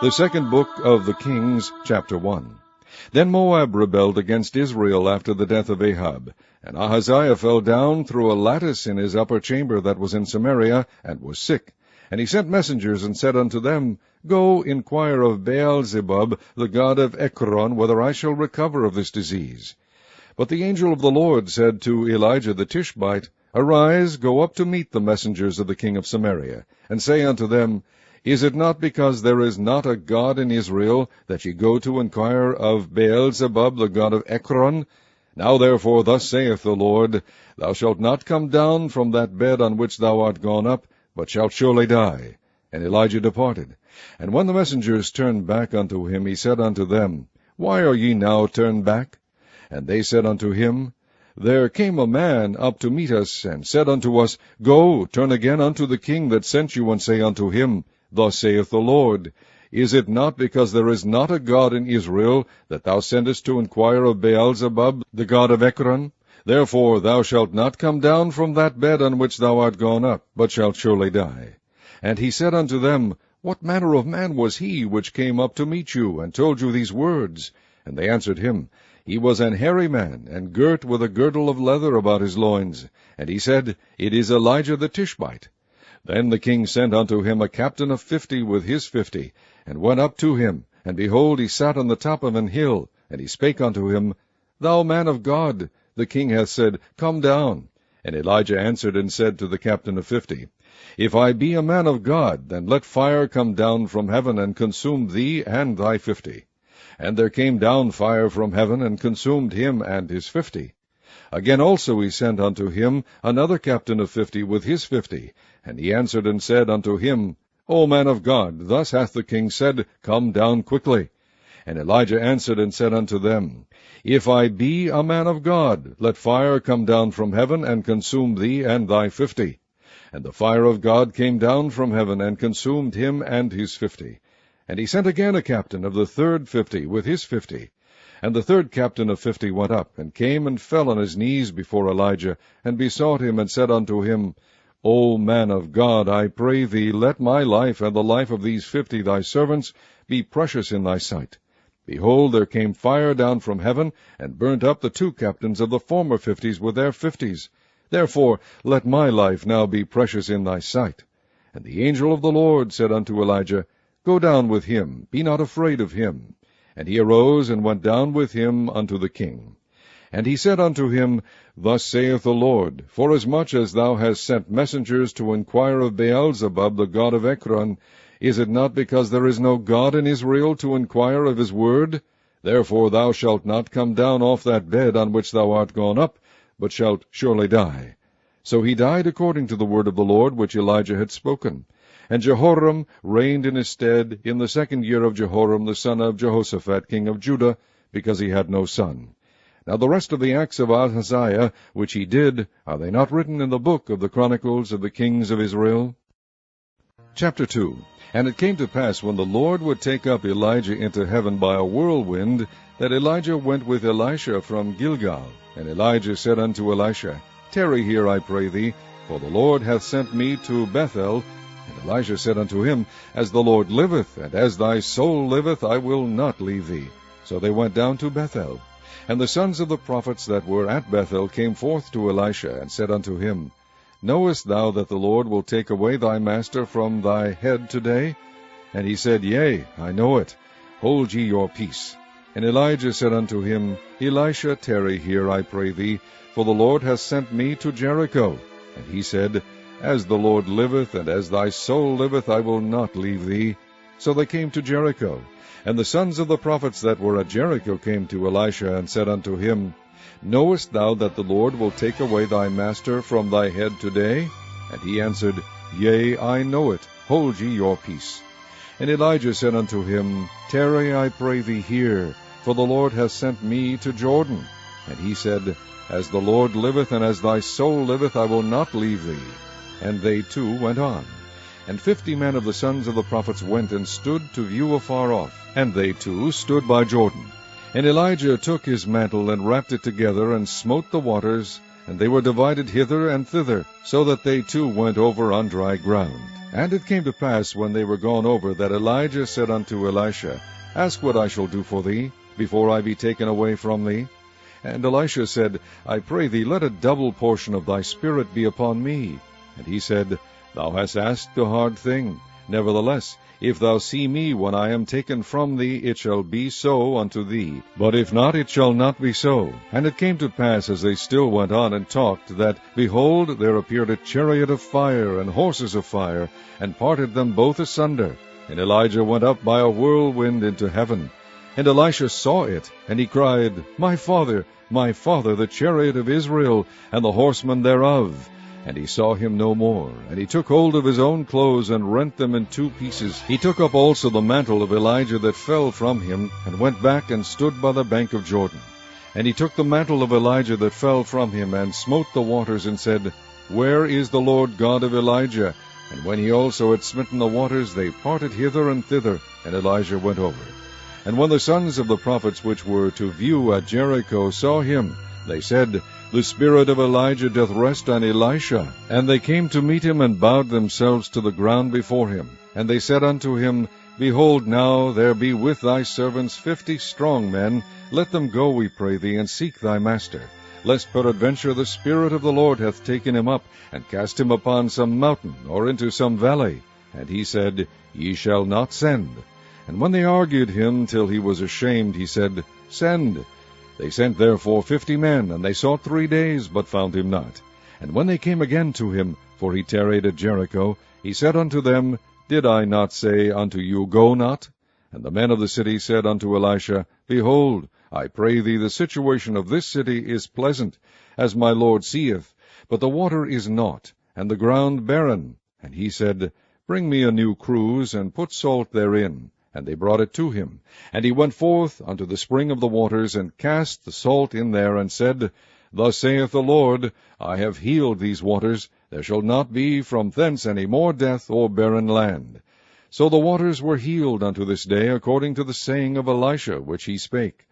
The second book of the Kings, chapter 1. Then Moab rebelled against Israel after the death of Ahab. And Ahaziah fell down through a lattice in his upper chamber that was in Samaria, and was sick. And he sent messengers, and said unto them, Go, inquire of Baal-zebub, the god of Ekron, whether I shall recover of this disease. But the angel of the Lord said to Elijah the Tishbite, Arise, go up to meet the messengers of the king of Samaria, and say unto them, Is it not because there is not a God in Israel, that ye go to inquire of Baal-zebub, the god of Ekron? Now therefore thus saith the Lord, Thou shalt not come down from that bed on which thou art gone up, but shalt surely die. And Elijah departed. And when the messengers turned back unto him, he said unto them, Why are ye now turned back? And they said unto him, There came a man up to meet us, and said unto us, Go, turn again unto the king that sent you, and say unto him, Thus saith the Lord, Is it not because there is not a God in Israel, that thou sendest to inquire of Baal-zebub, the god of Ekron? Therefore thou shalt not come down from that bed on which thou art gone up, but shalt surely die. And he said unto them, What manner of man was he which came up to meet you, and told you these words? And they answered him, He was an hairy man, and girt with a girdle of leather about his loins. And he said, It is Elijah the Tishbite. Then the king sent unto him a captain of 50 with his 50, and went up to him. And behold, he sat on the top of an hill. And he spake unto him, Thou man of God, the king hath said, Come down. And Elijah answered and said to the captain of 50, If I be a man of God, then let fire come down from heaven, and consume thee and thy 50. And there came down fire from heaven, and consumed him and his 50. Again also he sent unto him another captain of 50 with his 50. And he answered and said unto him, O man of God, thus hath the king said, Come down quickly. And Elijah answered and said unto them, If I be a man of God, let fire come down from heaven, and consume thee and thy 50. And the fire of God came down from heaven, and consumed him and his 50. And he sent again a captain of the third 50 with his 50. And the third captain of 50 went up, and came and fell on his knees before Elijah, and besought him, and said unto him, O man of God, I pray thee, let my life and the life of these 50 thy servants be precious in thy sight. Behold, there came fire down from heaven, and burnt up the 2 captains of the former 50s with their 50s. Therefore let my life now be precious in thy sight. And the angel of the Lord said unto Elijah, Go down with him, be not afraid of him. And he arose and went down with him unto the king. And he said unto him, Thus saith the Lord, Forasmuch as thou hast sent messengers to inquire of Baal-zebub, the god of Ekron, is it not because there is no God in Israel to inquire of his word? Therefore thou shalt not come down off that bed on which thou art gone up, but shalt surely die. So he died according to the word of the Lord which Elijah had spoken. And Jehoram reigned in his stead in the 2nd year of Jehoram the son of Jehoshaphat king of Judah, because he had no son. Now the rest of the acts of Ahaziah, which he did, are they not written in the book of the Chronicles of the kings of Israel? Chapter 2. And it came to pass, when the Lord would take up Elijah into heaven by a whirlwind, that Elijah went with Elisha from Gilgal. And Elijah said unto Elisha, Tarry here, I pray thee, for the Lord hath sent me to Bethel. And Elisha said unto him, As the Lord liveth, and as thy soul liveth, I will not leave thee. So they went down to Bethel. And the sons of the prophets that were at Bethel came forth to Elisha, and said unto him, Knowest thou that the Lord will take away thy master from thy head today? And he said, Yea, I know it. Hold ye your peace. And Elijah said unto him, Elisha, tarry here, I pray thee, for the Lord hath sent me to Jericho. And he said, As the Lord liveth, and as thy soul liveth, I will not leave thee. So they came to Jericho. And the sons of the prophets that were at Jericho came to Elisha, and said unto him, Knowest thou that the Lord will take away thy master from thy head today? And he answered, Yea, I know it. Hold ye your peace. And Elijah said unto him, Tarry, I pray thee here, for the Lord hath sent me to Jordan. And he said, As the Lord liveth, and as thy soul liveth, I will not leave thee. And they too went on. And 50 men of the sons of the prophets went and stood to view afar off, and they too stood by Jordan. And Elijah took his mantle, and wrapped it together, and smote the waters, and they were divided hither and thither, so that they too went over on dry ground. And it came to pass, when they were gone over, that Elijah said unto Elisha, Ask what I shall do for thee, before I be taken away from thee. And Elisha said, I pray thee, let a double portion of thy spirit be upon me. And he said, Thou hast asked a hard thing. Nevertheless, if thou see me when I am taken from thee, it shall be so unto thee. But if not, it shall not be so. And it came to pass, as they still went on and talked, that, behold, there appeared a chariot of fire and horses of fire, and parted them both asunder. And Elijah went up by a whirlwind into heaven. And Elisha saw it, and he cried, my father, the chariot of Israel, and the horsemen thereof. And he saw him no more. And he took hold of his own clothes, and rent them in 2 pieces. He took up also the mantle of Elijah that fell from him, and went back and stood by the bank of Jordan. And he took the mantle of Elijah that fell from him, and smote the waters, and said, Where is the Lord God of Elijah? And when he also had smitten the waters, they parted hither and thither, and Elijah went over. And when the sons of the prophets which were to view at Jericho saw him, they said, The spirit of Elijah doth rest on Elisha. And they came to meet him, and bowed themselves to the ground before him. And they said unto him, Behold, now there be with thy servants 50 strong men. Let them go, we pray thee, and seek thy master, lest peradventure the Spirit of the Lord hath taken him up, and cast him upon some mountain, or into some valley. And he said, Ye shall not send. And when they argued him till he was ashamed, he said, Send. They sent therefore 50 men, and they sought 3 days, but found him not. And when they came again to him, for he tarried at Jericho, he said unto them, Did I not say unto you, Go not? And the men of the city said unto Elisha, Behold, I pray thee, the situation of this city is pleasant, as my Lord seeth, but the water is naught, and the ground barren. And he said, Bring me a new cruse, and put salt therein. And they brought it to him. And he went forth unto the spring of the waters, and cast the salt in there, and said, Thus saith the Lord, I have healed these waters. There shall not be from thence any more death or barren land. So the waters were healed unto this day, according to the saying of Elisha, which he spake.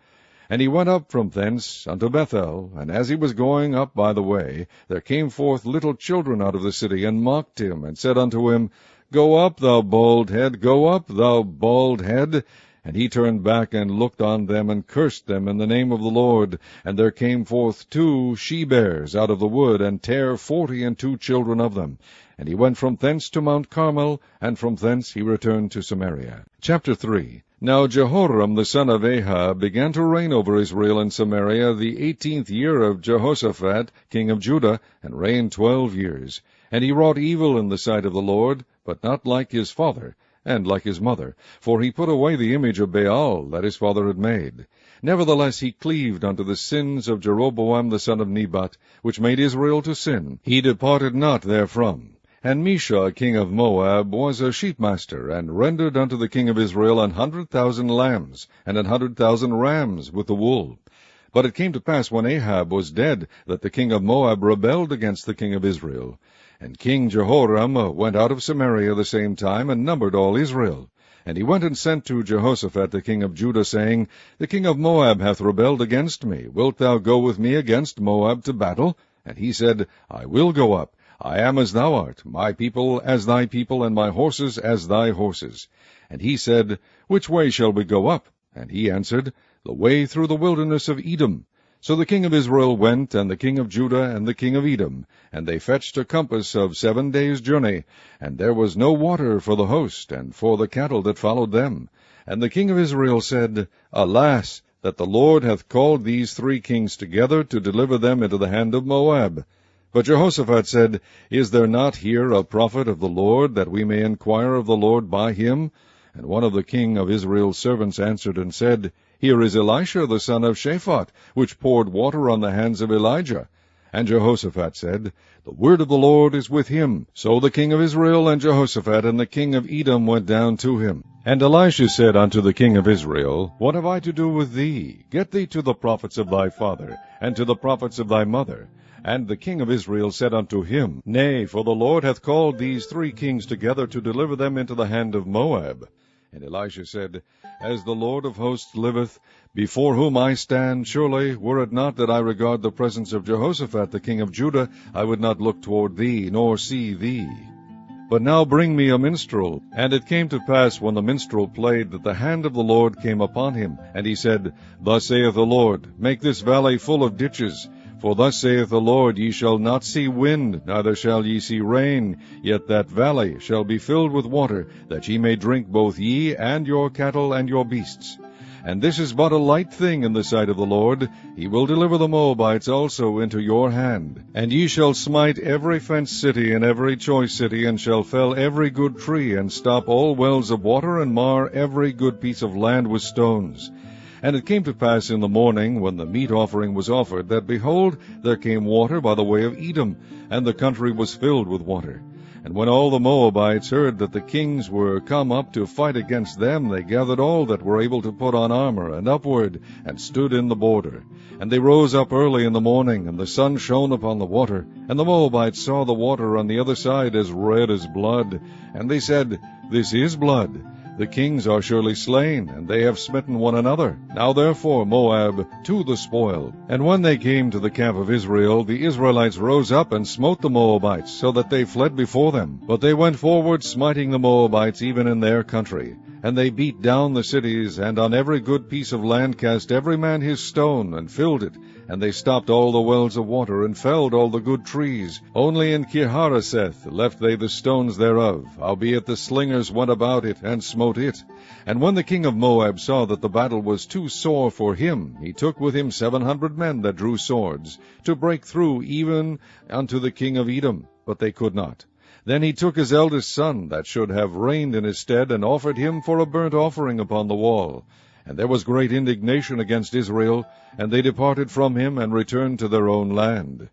And he went up from thence unto Bethel, and as he was going up by the way, there came forth little children out of the city, and mocked him, and said unto him, Go up, thou bald head, go up, thou bald head. And he turned back, and looked on them, and cursed them in the name of the Lord. And there came forth 2 she-bears out of the wood, and tare 42 children of them. And he went from thence to Mount Carmel, and from thence he returned to Samaria. Chapter 3. Now Jehoram the son of Ahab began to reign over Israel in Samaria the 18th year of Jehoshaphat king of Judah, and reigned 12 years. And he wrought evil in the sight of the Lord, but not like his father, and like his mother, for he put away the image of Baal that his father had made. Nevertheless he cleaved unto the sins of Jeroboam the son of Nebat, which made Israel to sin. He departed not therefrom. And Mesha king of Moab was a sheepmaster, and rendered unto the king of Israel 100,000 lambs, and 100,000 rams with the wool. But it came to pass, when Ahab was dead, that the king of Moab rebelled against the king of Israel. And King Jehoram went out of Samaria the same time, and numbered all Israel. And he went and sent to Jehoshaphat the king of Judah, saying, The king of Moab hath rebelled against me. Wilt thou go with me against Moab to battle? And he said, I will go up. I am as thou art, my people as thy people, and my horses as thy horses. And he said, Which way shall we go up? And he answered, The way through the wilderness of Edom. So the king of Israel went, and the king of Judah, and the king of Edom, and they fetched a compass of 7 days' journey, and there was no water for the host, and for the cattle that followed them. And the king of Israel said, Alas, that the Lord hath called these 3 kings together to deliver them into the hand of Moab. But Jehoshaphat said, Is there not here a prophet of the Lord, that we may inquire of the Lord by him? And one of the king of Israel's servants answered and said, Here is Elisha the son of Shaphat, which poured water on the hands of Elijah. And Jehoshaphat said, The word of the Lord is with him. So the king of Israel and Jehoshaphat and the king of Edom went down to him. And Elisha said unto the king of Israel, What have I to do with thee? Get thee to the prophets of thy father, and to the prophets of thy mother. And the king of Israel said unto him, Nay, for the Lord hath called these 3 kings together to deliver them into the hand of Moab. And Elisha said, As the Lord of hosts liveth, before whom I stand, surely, were it not that I regard the presence of Jehoshaphat the king of Judah, I would not look toward thee, nor see thee. But now bring me a minstrel. And it came to pass, when the minstrel played, that the hand of the Lord came upon him. And he said, Thus saith the Lord, Make this valley full of ditches. For thus saith the Lord, Ye shall not see wind, neither shall ye see rain, yet that valley shall be filled with water, that ye may drink both ye, and your cattle, and your beasts. And this is but a light thing in the sight of the Lord. He will deliver the Moabites also into your hand. And ye shall smite every fenced city, and every choice city, and shall fell every good tree, and stop all wells of water, and mar every good piece of land with stones. And it came to pass in the morning, when the meat offering was offered, that, behold, there came water by the way of Edom, and the country was filled with water. And when all the Moabites heard that the kings were come up to fight against them, they gathered all that were able to put on armor, and upward, and stood in the border. And they rose up early in the morning, and the sun shone upon the water. And the Moabites saw the water on the other side as red as blood. And they said, This is blood. The kings are surely slain, and they have smitten one another. Now therefore, Moab, to the spoil. And when they came to the camp of Israel, the Israelites rose up and smote the Moabites, so that they fled before them. But they went forward, smiting the Moabites even in their country. And they beat down the cities, and on every good piece of land cast every man his stone, and filled it. And they stopped all the wells of water, and felled all the good trees. Only in Kirharaseth left they the stones thereof, howbeit the slingers went about it, and smote it. And when the king of Moab saw that the battle was too sore for him, he took with him 700 men that drew swords, to break through even unto the king of Edom, but they could not. Then he took his eldest son, that should have reigned in his stead, and offered him for a burnt offering upon the wall. And there was great indignation against Israel, and they departed from him, and returned to their own land.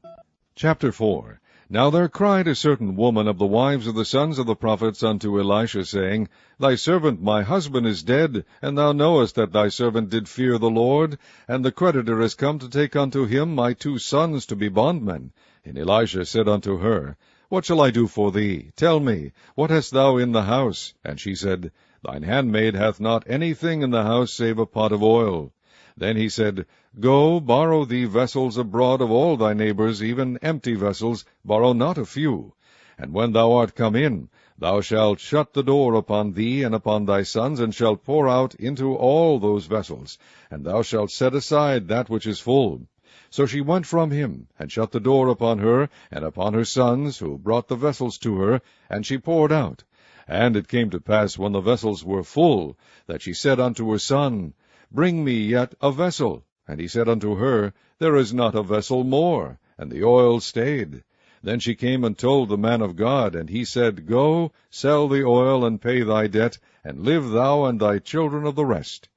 Chapter 4. Now there cried a certain woman of the wives of the sons of the prophets unto Elisha, saying, Thy servant my husband is dead, and thou knowest that thy servant did fear the Lord, and the creditor is come to take unto him my 2 sons to be bondmen. And Elisha said unto her, What shall I do for thee? Tell me, what hast thou in the house? And she said, Thine handmaid hath not anything in the house save a pot of oil. Then he said, Go, borrow thee vessels abroad of all thy neighbors, even empty vessels, borrow not a few. And when thou art come in, thou shalt shut the door upon thee and upon thy sons, and shalt pour out into all those vessels, and thou shalt set aside that which is full. So she went from him, and shut the door upon her, and upon her sons, who brought the vessels to her, and she poured out. And it came to pass, when the vessels were full, that she said unto her son, Bring me yet a vessel. And he said unto her, There is not a vessel more. And the oil stayed. Then she came and told the man of God, and he said, Go, sell the oil, and pay thy debt, and live thou and thy children of the rest.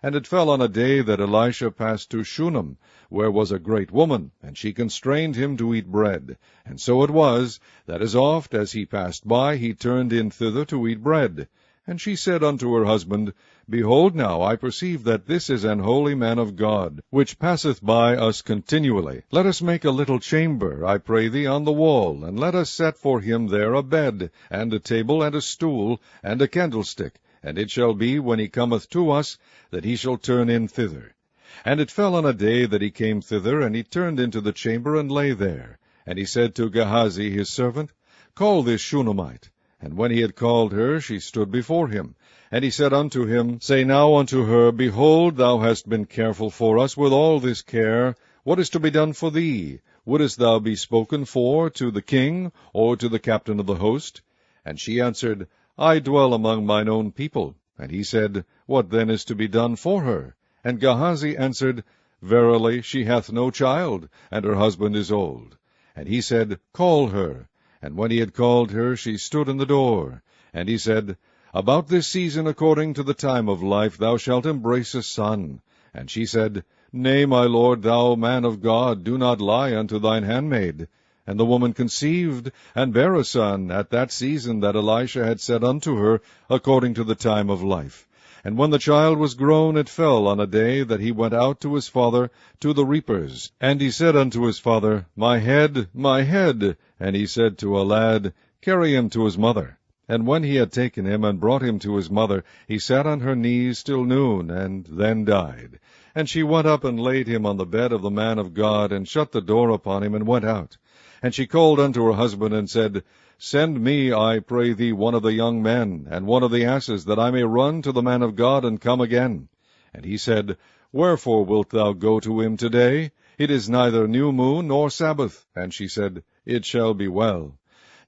And it fell on a day that Elisha passed to Shunem, where was a great woman, and she constrained him to eat bread. And so it was, that as oft as he passed by, he turned in thither to eat bread. And she said unto her husband, Behold now, I perceive that this is an holy man of God, which passeth by us continually. Let us make a little chamber, I pray thee, on the wall, and let us set for him there a bed, and a table, and a stool, and a candlestick. And it shall be, when he cometh to us, that he shall turn in thither. And it fell on a day that he came thither, and he turned into the chamber, and lay there. And he said to Gehazi his servant, Call this Shunammite. And when he had called her, she stood before him. And he said unto him, Say now unto her, Behold, thou hast been careful for us with all this care. What is to be done for thee? Wouldest thou be spoken for to the king, or to the captain of the host? And she answered, I dwell among mine own people. And he said, What then is to be done for her? And Gehazi answered, Verily, she hath no child, and her husband is old. And he said, Call her. And when he had called her, she stood in the door. And he said, About this season, according to the time of life, thou shalt embrace a son. And she said, Nay, my lord, thou man of God, do not lie unto thine handmaid. And the woman conceived, and bare a son, at that season that Elisha had said unto her, according to the time of life. And when the child was grown, it fell on a day that he went out to his father to the reapers. And he said unto his father, My head, my head. And he said to a lad, Carry him to his mother. And when he had taken him and brought him to his mother, he sat on her knees till noon, and then died. And she went up and laid him on the bed of the man of God, and shut the door upon him, and went out. And she called unto her husband, and said, Send me, I pray thee, one of the young men, and one of the asses, that I may run to the man of God, and come again. And he said, Wherefore wilt thou go to him today? It is neither new moon nor Sabbath. And she said, It shall be well.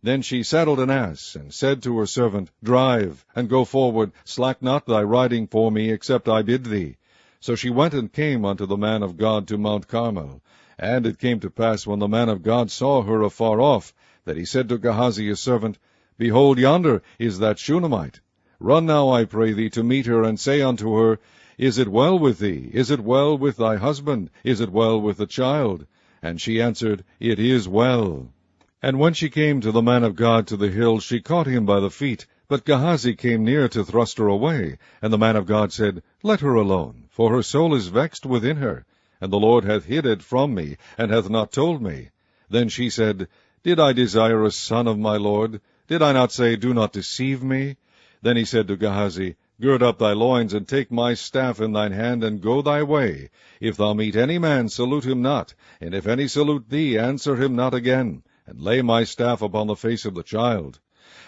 Then she saddled an ass, and said to her servant, Drive, and go forward, slack not thy riding for me, except I bid thee. So she went and came unto the man of God to Mount Carmel. And it came to pass, when the man of God saw her afar off, that he said to Gehazi his servant, Behold, yonder is that Shunammite. Run now, I pray thee, to meet her, and say unto her, Is it well with thee? Is it well with thy husband? Is it well with the child? And she answered, It is well. And when she came to the man of God to the hill, she caught him by the feet. But Gehazi came near to thrust her away. And the man of God said, Let her alone, for her soul is vexed within her. And the Lord hath hid it from me, and hath not told me. Then she said, Did I desire a son of my Lord? Did I not say, Do not deceive me? Then he said to Gehazi, Gird up thy loins, and take my staff in thine hand, and go thy way. If thou meet any man, salute him not, and if any salute thee, answer him not again. And lay my staff upon the face of the child.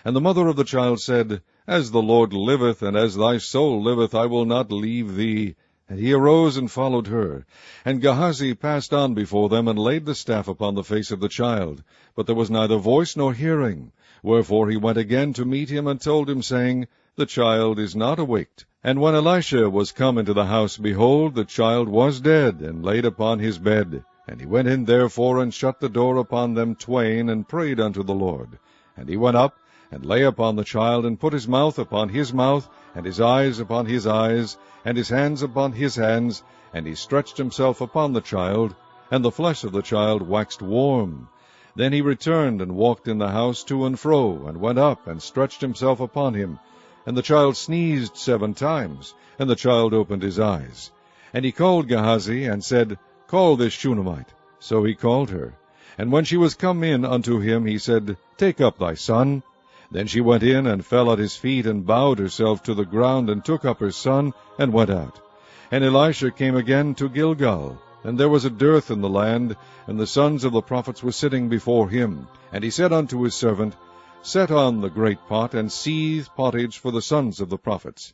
And the mother of the child said, As the Lord liveth, and as thy soul liveth, I will not leave thee. And he arose and followed her. And Gehazi passed on before them, and laid the staff upon the face of the child. But there was neither voice nor hearing. Wherefore he went again to meet him, and told him, saying, The child is not awaked. And when Elisha was come into the house, behold, the child was dead, and laid upon his bed. And he went in therefore, and shut the door upon them twain, and prayed unto the Lord. And he went up, and lay upon the child, and put his mouth upon his mouth, and his eyes upon his eyes, and his hands upon his hands, and he stretched himself upon the child, and the flesh of the child waxed warm. Then he returned, and walked in the house to and fro, and went up, and stretched himself upon him. And the child sneezed 7 times, and the child opened his eyes. And he called Gehazi, and said, Call this Shunammite. So he called her. And when she was come in unto him, he said, Take up thy son. Then she went in, and fell at his feet, and bowed herself to the ground, and took up her son, and went out. And Elisha came again to Gilgal. And there was a dearth in the land, and the sons of the prophets were sitting before him. And he said unto his servant, Set on the great pot, and seethe pottage for the sons of the prophets.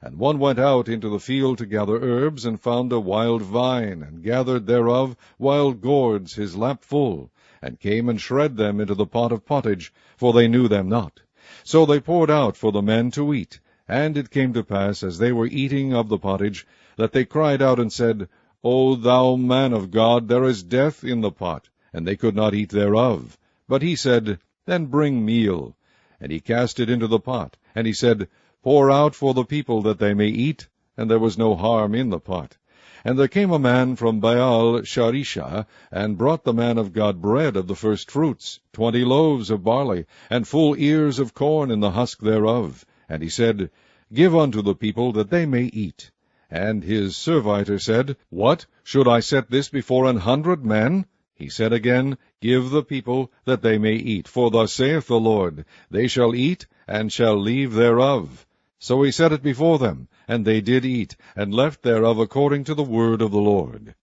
And one went out into the field to gather herbs, and found a wild vine, and gathered thereof wild gourds his lap full, and came and shred them into the pot of pottage, for they knew them not. So they poured out for the men to eat. And it came to pass, as they were eating of the pottage, that they cried out and said, O thou man of God, there is death in the pot. And they could not eat thereof. But he said, Then bring meal. And he cast it into the pot. And he said, Pour out for the people that they may eat. And there was no harm in the pot. And there came a man from Baal Sharisha, and brought the man of God bread of the first fruits, 20 loaves of barley, and full ears of corn in the husk thereof. And he said, Give unto the people that they may eat. And his servitor said, What? Should I set this before 100 men? He said again, Give the people that they may eat. For thus saith the Lord, They shall eat, and shall leave thereof. So he set it before them, and they did eat, and left thereof according to the word of the Lord.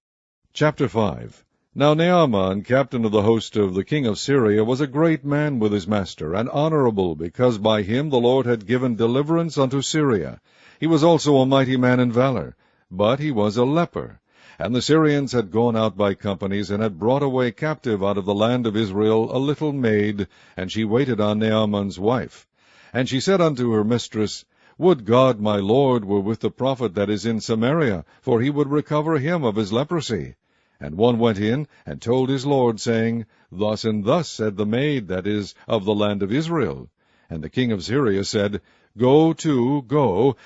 Chapter 5. Now Naaman, captain of the host of the king of Syria, was a great man with his master, and honorable, because by him the Lord had given deliverance unto Syria. He was also a mighty man in valor, but he was a leper. And the Syrians had gone out by companies, and had brought away captive out of the land of Israel a little maid, and she waited on Naaman's wife. And she said unto her mistress, Would God my Lord were with the prophet that is in Samaria, for he would recover him of his leprosy. And one went in, and told his lord, saying, Thus and thus said the maid that is of the land of Israel. And the king of Syria said, Go,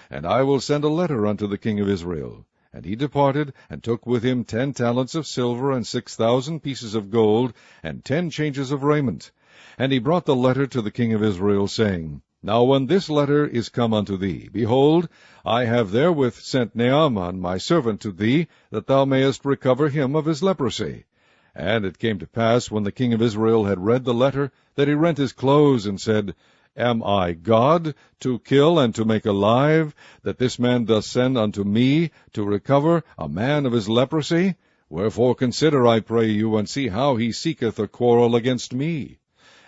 and I will send a letter unto the king of Israel. And he departed, and took with him 10 talents of silver, and 6,000 pieces of gold, and 10 changes of raiment. And he brought the letter to the king of Israel, saying, Now when this letter is come unto thee, behold, I have therewith sent Naaman my servant to thee, that thou mayest recover him of his leprosy. And it came to pass, when the king of Israel had read the letter, that he rent his clothes, and said, Am I God, to kill and to make alive, that this man doth send unto me to recover a man of his leprosy? Wherefore consider, I pray you, and see how he seeketh a quarrel against me.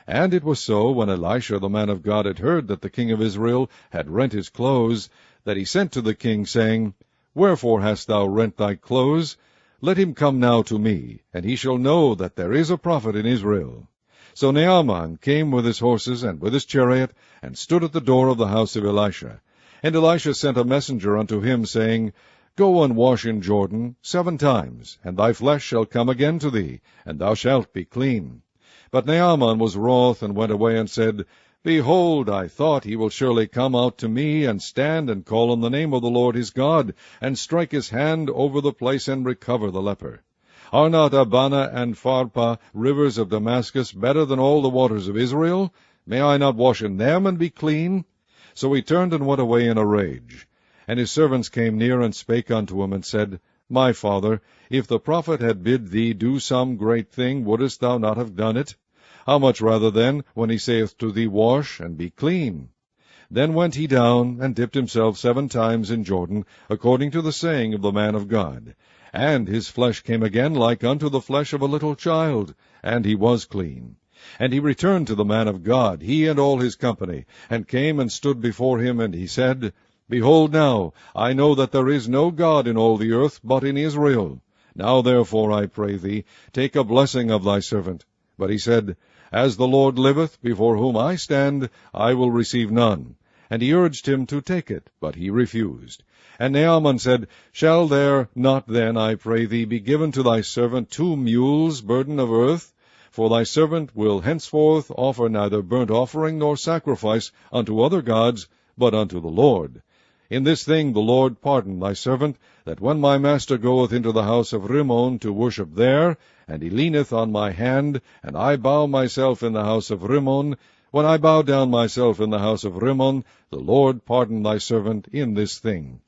And it was so, when Elisha the man of God had heard that the king of Israel had rent his clothes, that he sent to the king, saying, Wherefore hast thou rent thy clothes? Let him come now to me, and he shall know that there is a prophet in Israel. So Naaman came with his horses and with his chariot, and stood at the door of the house of Elisha. And Elisha sent a messenger unto him, saying, Go and wash in Jordan 7 times, and thy flesh shall come again to thee, and thou shalt be clean. But Naaman was wroth, and went away, and said, Behold, I thought he will surely come out to me, and stand and call on the name of the Lord his God, and strike his hand over the place, and recover the leper. Are not Abana and Pharpar, rivers of Damascus, better than all the waters of Israel? May I not wash in them, and be clean? So he turned and went away in a rage. And his servants came near, and spake unto him, and said, My father, if the prophet had bid thee do some great thing, wouldest thou not have done it? How much rather then, when he saith to thee, Wash, and be clean? Then went he down, and dipped himself 7 times in Jordan, according to the saying of the man of God. And his flesh came again like unto the flesh of a little child, and he was clean. And he returned to the man of God, he and all his company, and came and stood before him, and he said, Behold now, I know that there is no God in all the earth but in Israel. Now therefore, I pray thee, take a blessing of thy servant. But he said, As the Lord liveth, before whom I stand, I will receive none. And he urged him to take it, but he refused. And Naaman said, Shall there not then, I pray thee, be given to thy servant 2 mules burden of earth? For thy servant will henceforth offer neither burnt offering nor sacrifice unto other gods, but unto the Lord. In this thing the Lord pardon thy servant, that when my master goeth into the house of Rimmon to worship there, and he leaneth on my hand, and I bow myself in the house of Rimmon, when I bow down myself in the house of Rimmon, the Lord pardon thy servant in this thing.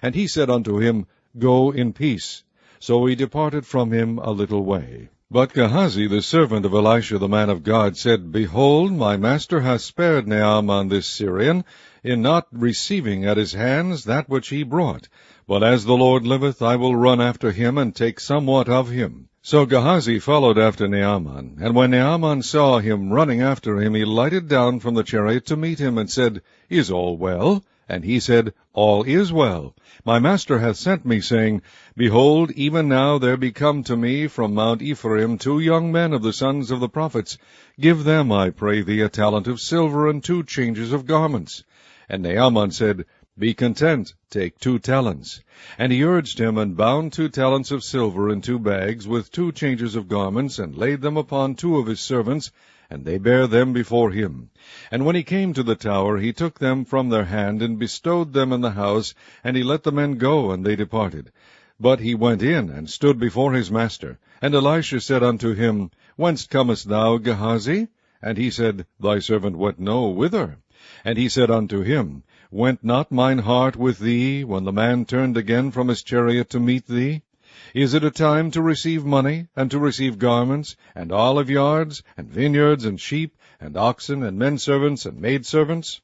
And he said unto him, Go in peace. So he departed from him a little way. But Gehazi, the servant of Elisha the man of God, said, Behold, my master hath spared Naaman this Syrian, in not receiving at his hands that which he brought. But as the Lord liveth, I will run after him, and take somewhat of him. So Gehazi followed after Naaman. And when Naaman saw him running after him, he lighted down from the chariot to meet him, and said, Is all well? And he said, All is well. My master hath sent me, saying, Behold, even now there be come to me from Mount Ephraim 2 young men of the sons of the prophets. Give them, I pray thee, a talent of silver, and 2 changes of garments. And Naaman said, Be content, take 2 talents. And he urged him, and bound 2 talents of silver in 2 bags, with 2 changes of garments, and laid them upon 2 of his servants, and they bare them before him. And when he came to the tower, he took them from their hand, and bestowed them in the house, and he let the men go, and they departed. But he went in, and stood before his master. And Elisha said unto him, Whence comest thou, Gehazi? And he said, Thy servant went no whither. And he said unto him, Went not mine heart with thee, when the man turned again from his chariot to meet thee? Is it a time to receive money, and to receive garments, and olive yards, and vineyards, and sheep, and oxen, and men servants, and maid servants?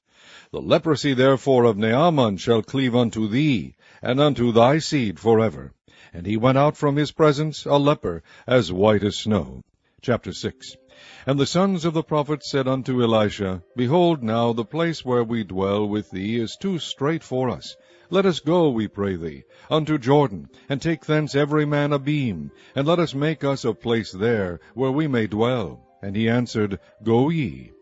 The leprosy therefore of Naaman shall cleave unto thee, and unto thy seed forever. And he went out from his presence a leper, as white as snow. Chapter 6. And the sons of the prophets said unto Elisha, Behold now, the place where we dwell with thee is too strait for us. Let us go, we pray thee, unto Jordan, and take thence every man a beam, and let us make us a place there, where we may dwell. And he answered, Go ye.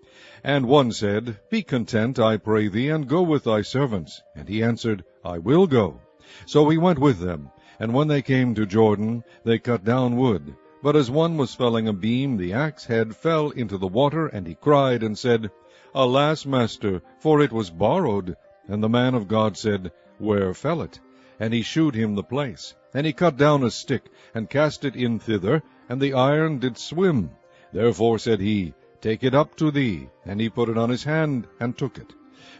And one said, Be content, I pray thee, and go with thy servants. And he answered, I will go. So he went with them. And when they came to Jordan, they cut down wood. But as one was felling a beam, the axe head fell into the water, and he cried and said, Alas, master, for it was borrowed. And the man of God said, Where fell it? And he shewed him the place. And he cut down a stick, and cast it in thither, and the iron did swim. Therefore said he, Take it up to thee. And he put it on his hand, and took it.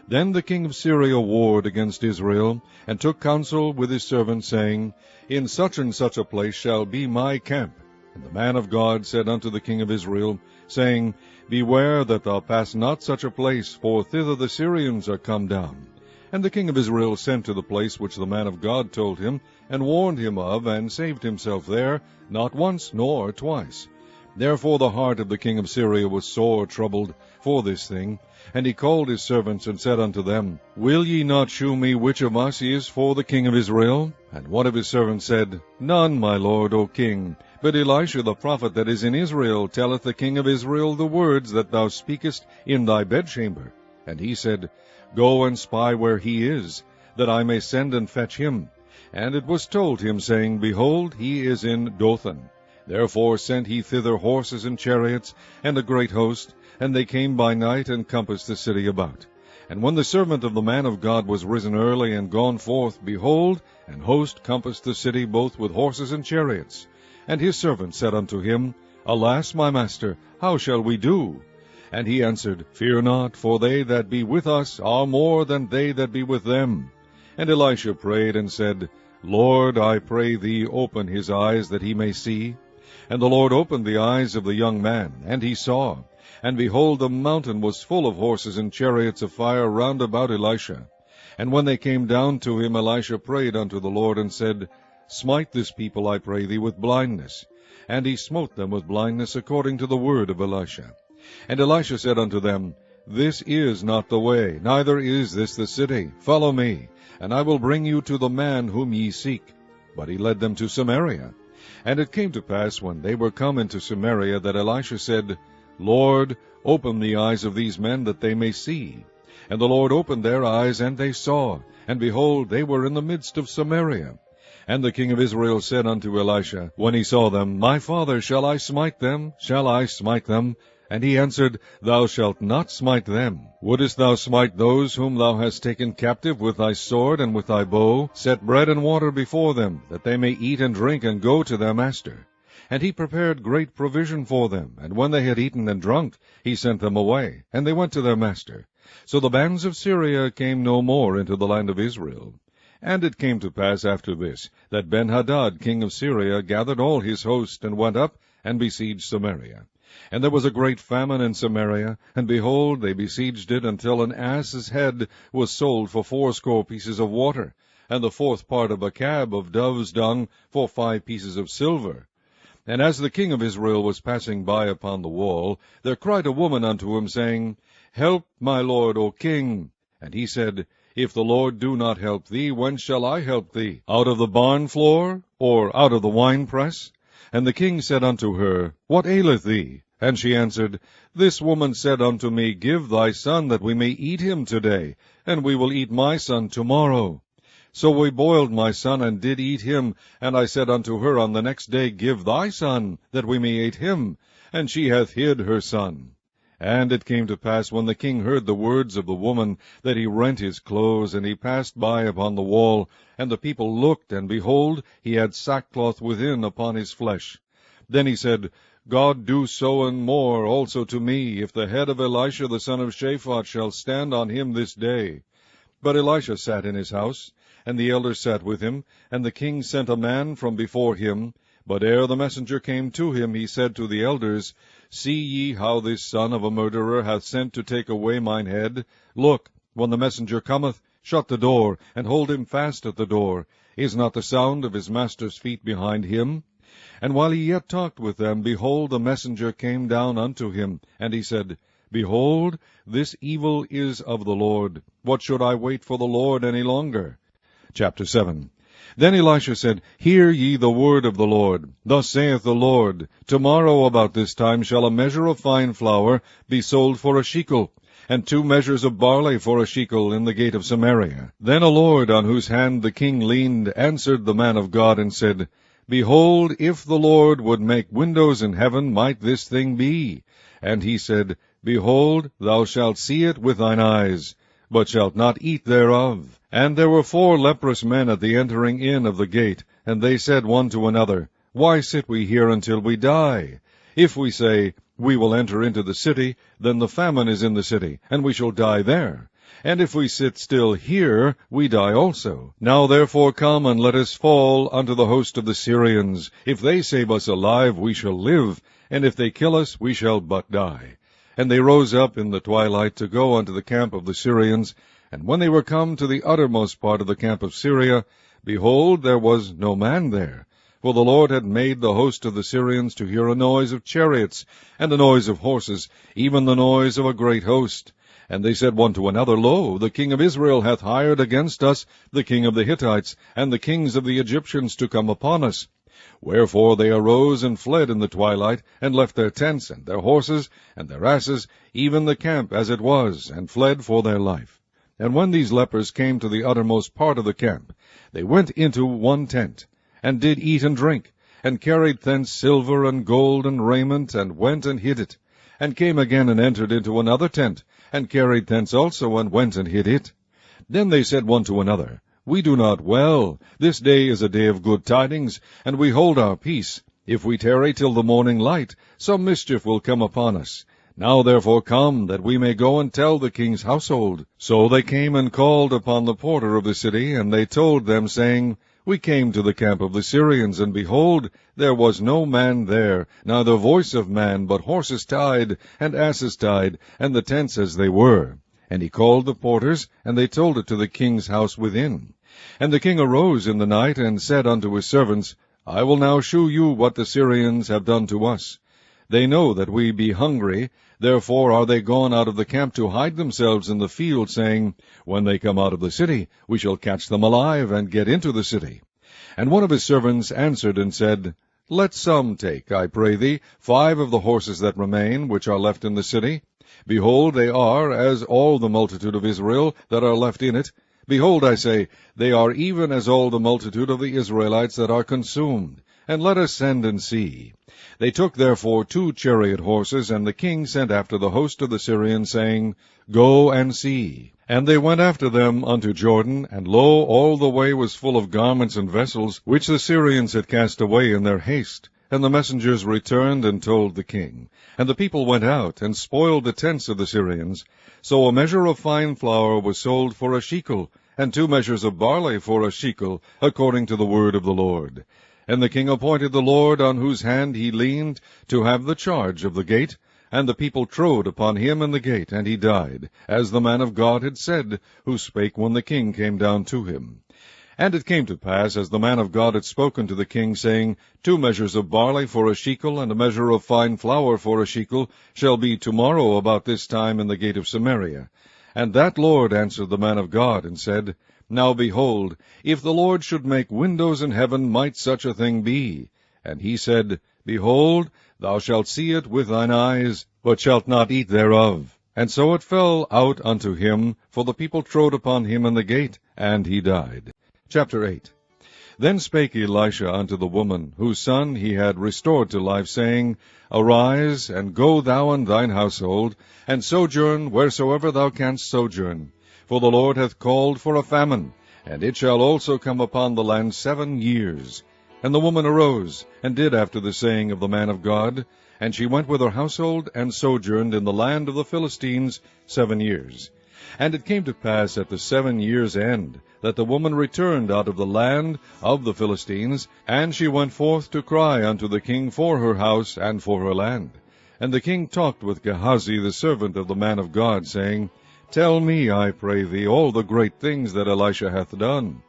Then the king of Syria warred against Israel, and took counsel with his servants, saying, In such and such a place shall be my camp. And the man of God said unto the king of Israel, saying, Beware that thou pass not such a place, for thither the Syrians are come down. And the king of Israel sent to the place which the man of God told him, and warned him of, and saved himself there, not once nor twice. Therefore the heart of the king of Syria was sore troubled for this thing. And he called his servants, and said unto them, Will ye not shew me which of us is for the king of Israel? And one of his servants said, None, my lord, O king. But Elisha the prophet that is in Israel telleth the king of Israel the words that thou speakest in thy bedchamber. And he said, Go and spy where he is, that I may send and fetch him. And it was told him, saying, Behold, he is in Dothan. Therefore sent he thither horses and chariots, and a great host, and they came by night, and compassed the city about. And when the servant of the man of God was risen early, and gone forth, behold, an host compassed the city both with horses and chariots. And his servant said unto him, Alas, my master, how shall we do? And he answered, Fear not, for they that be with us are more than they that be with them. And Elisha prayed, and said, Lord, I pray thee, open his eyes, that he may see. And the Lord opened the eyes of the young man, and he saw. And behold, the mountain was full of horses and chariots of fire round about Elisha. And when they came down to him, Elisha prayed unto the Lord, and said, Smite this people, I pray thee, with blindness. And he smote them with blindness, according to the word of Elisha. And Elisha said unto them, This is not the way, neither is this the city. Follow me, and I will bring you to the man whom ye seek. But he led them to Samaria. And it came to pass, when they were come into Samaria, that Elisha said, Lord, open the eyes of these men, that they may see. And the Lord opened their eyes, and they saw. And behold, they were in the midst of Samaria. And the king of Israel said unto Elisha, when he saw them, My father, shall I smite them? Shall I smite them? And he answered, Thou shalt not smite them. Wouldest thou smite those whom thou hast taken captive with thy sword and with thy bow? Set bread and water before them, that they may eat and drink, and go to their master. And he prepared great provision for them. And when they had eaten and drunk, he sent them away, and they went to their master. So the bands of Syria came no more into the land of Israel. And it came to pass after this, that Ben-Hadad king of Syria gathered all his host, and went up, and besieged Samaria. And there was a great famine in Samaria, and behold, they besieged it, until an ass's head was sold for 80 pieces of water, and the 4th part of a cab of dove's dung for 5 pieces of silver. And as the king of Israel was passing by upon the wall, there cried a woman unto him, saying, Help, my lord, O king. And he said, If the Lord do not help thee, whence shall I help thee? Out of the barn floor, or out of the winepress? And the king said unto her, What aileth thee? And she answered, This woman said unto me, Give thy son, that we may eat him today, and we will eat my son tomorrow. So we boiled my son, and did eat him. And I said unto her on the next day, Give thy son, that we may eat him. And she hath hid her son. And it came to pass, when the king heard the words of the woman, that he rent his clothes, and he passed by upon the wall. And the people looked, and behold, he had sackcloth within upon his flesh. Then he said, God do so and more also to me, if the head of Elisha the son of Shaphat shall stand on him this day. But Elisha sat in his house, and the elders sat with him, and the king sent a man from before him. But ere the messenger came to him, he said to the elders, See ye how this son of a murderer hath sent to take away mine head? Look, when the messenger cometh, shut the door, and hold him fast at the door. Is not the sound of his master's feet behind him? And while he yet talked with them, behold, the messenger came down unto him. And he said, Behold, this evil is of the Lord. What should I wait for the Lord any longer? Chapter 7. Then Elisha said, Hear ye the word of the Lord. Thus saith the Lord, Tomorrow about this time shall a measure of fine flour be sold for a shekel, and 2 measures of barley for a shekel in the gate of Samaria. Then a lord, on whose hand the king leaned, answered the man of God, and said, Behold, if the Lord would make windows in heaven, might this thing be? And he said, Behold, thou shalt see it with thine eyes, but shalt not eat thereof. And there were 4 leprous men at the entering in of the gate, and they said one to another, Why sit we here until we die? If we say, We will enter into the city, then the famine is in the city, and we shall die there. And if we sit still here, we die also. Now therefore come, and let us fall unto the host of the Syrians. If they save us alive, we shall live, and if they kill us, we shall but die. And they rose up in the twilight to go unto the camp of the Syrians. And when they were come to the uttermost part of the camp of Syria, behold, there was no man there. For the Lord had made the host of the Syrians to hear a noise of chariots, and a noise of horses, even the noise of a great host. And they said one to another, Lo, the king of Israel hath hired against us the king of the Hittites, and the kings of the Egyptians to come upon us. Wherefore they arose and fled in the twilight, and left their tents, and their horses, and their asses, even the camp as it was, and fled for their life. And when these lepers came to the uttermost part of the camp, they went into one tent, and did eat and drink, and carried thence silver and gold and raiment, and went and hid it, and came again and entered into another tent, and carried thence also, and went and hid it. Then they said one to another, We do not well. This day is a day of good tidings, and we hold our peace. If we tarry till the morning light, some mischief will come upon us. Now therefore come, that we may go and tell the king's household. So they came and called upon the porter of the city, and they told them, saying, We came to the camp of the Syrians, and behold, there was no man there, neither voice of man, but horses tied, and asses tied, and the tents as they were. And he called the porters, and they told it to the king's house within. And the king arose in the night, and said unto his servants, I will now shew you what the Syrians have done to us. They know that we be hungry, therefore are they gone out of the camp to hide themselves in the field, saying, When they come out of the city, we shall catch them alive, and get into the city. And one of his servants answered and said, Let some take, I pray thee, 5 of the horses that remain, which are left in the city. Behold, they are as all the multitude of Israel that are left in it. Behold, I say, they are even as all the multitude of the Israelites that are consumed. And let us send and see. They took therefore 2 chariot horses, and the king sent after the host of the Syrians, saying, Go and see. And they went after them unto Jordan, and lo, all the way was full of garments and vessels, which the Syrians had cast away in their haste. And the messengers returned and told the king. And the people went out, and spoiled the tents of the Syrians. So a measure of fine flour was sold for a shekel, and 2 measures of barley for a shekel, according to the word of the Lord. And the king appointed the Lord, on whose hand he leaned, to have the charge of the gate. And the people trode upon him in the gate, and he died, as the man of God had said, who spake when the king came down to him. And it came to pass, as the man of God had spoken to the king, saying, 2 measures of barley for a shekel, and a measure of fine flour for a shekel, shall be tomorrow about this time in the gate of Samaria. And that Lord answered the man of God, and said, Now behold, if the Lord should make windows in heaven, might such a thing be? And he said, Behold, thou shalt see it with thine eyes, but shalt not eat thereof. And so it fell out unto him, for the people trode upon him in the gate, and he died. Chapter 8. Then spake Elisha unto the woman, whose son he had restored to life, saying, Arise, and go thou and thine household, and sojourn wheresoever thou canst sojourn. For the Lord hath called for a famine, and it shall also come upon the land 7 years. And the woman arose, and did after the saying of the man of God. And she went with her household, and sojourned in the land of the Philistines 7 years. And it came to pass at the 7 years' end, that the woman returned out of the land of the Philistines, and she went forth to cry unto the king for her house and for her land. And the king talked with Gehazi the servant of the man of God, saying, Tell me, I pray thee, all the great things that Elisha hath done.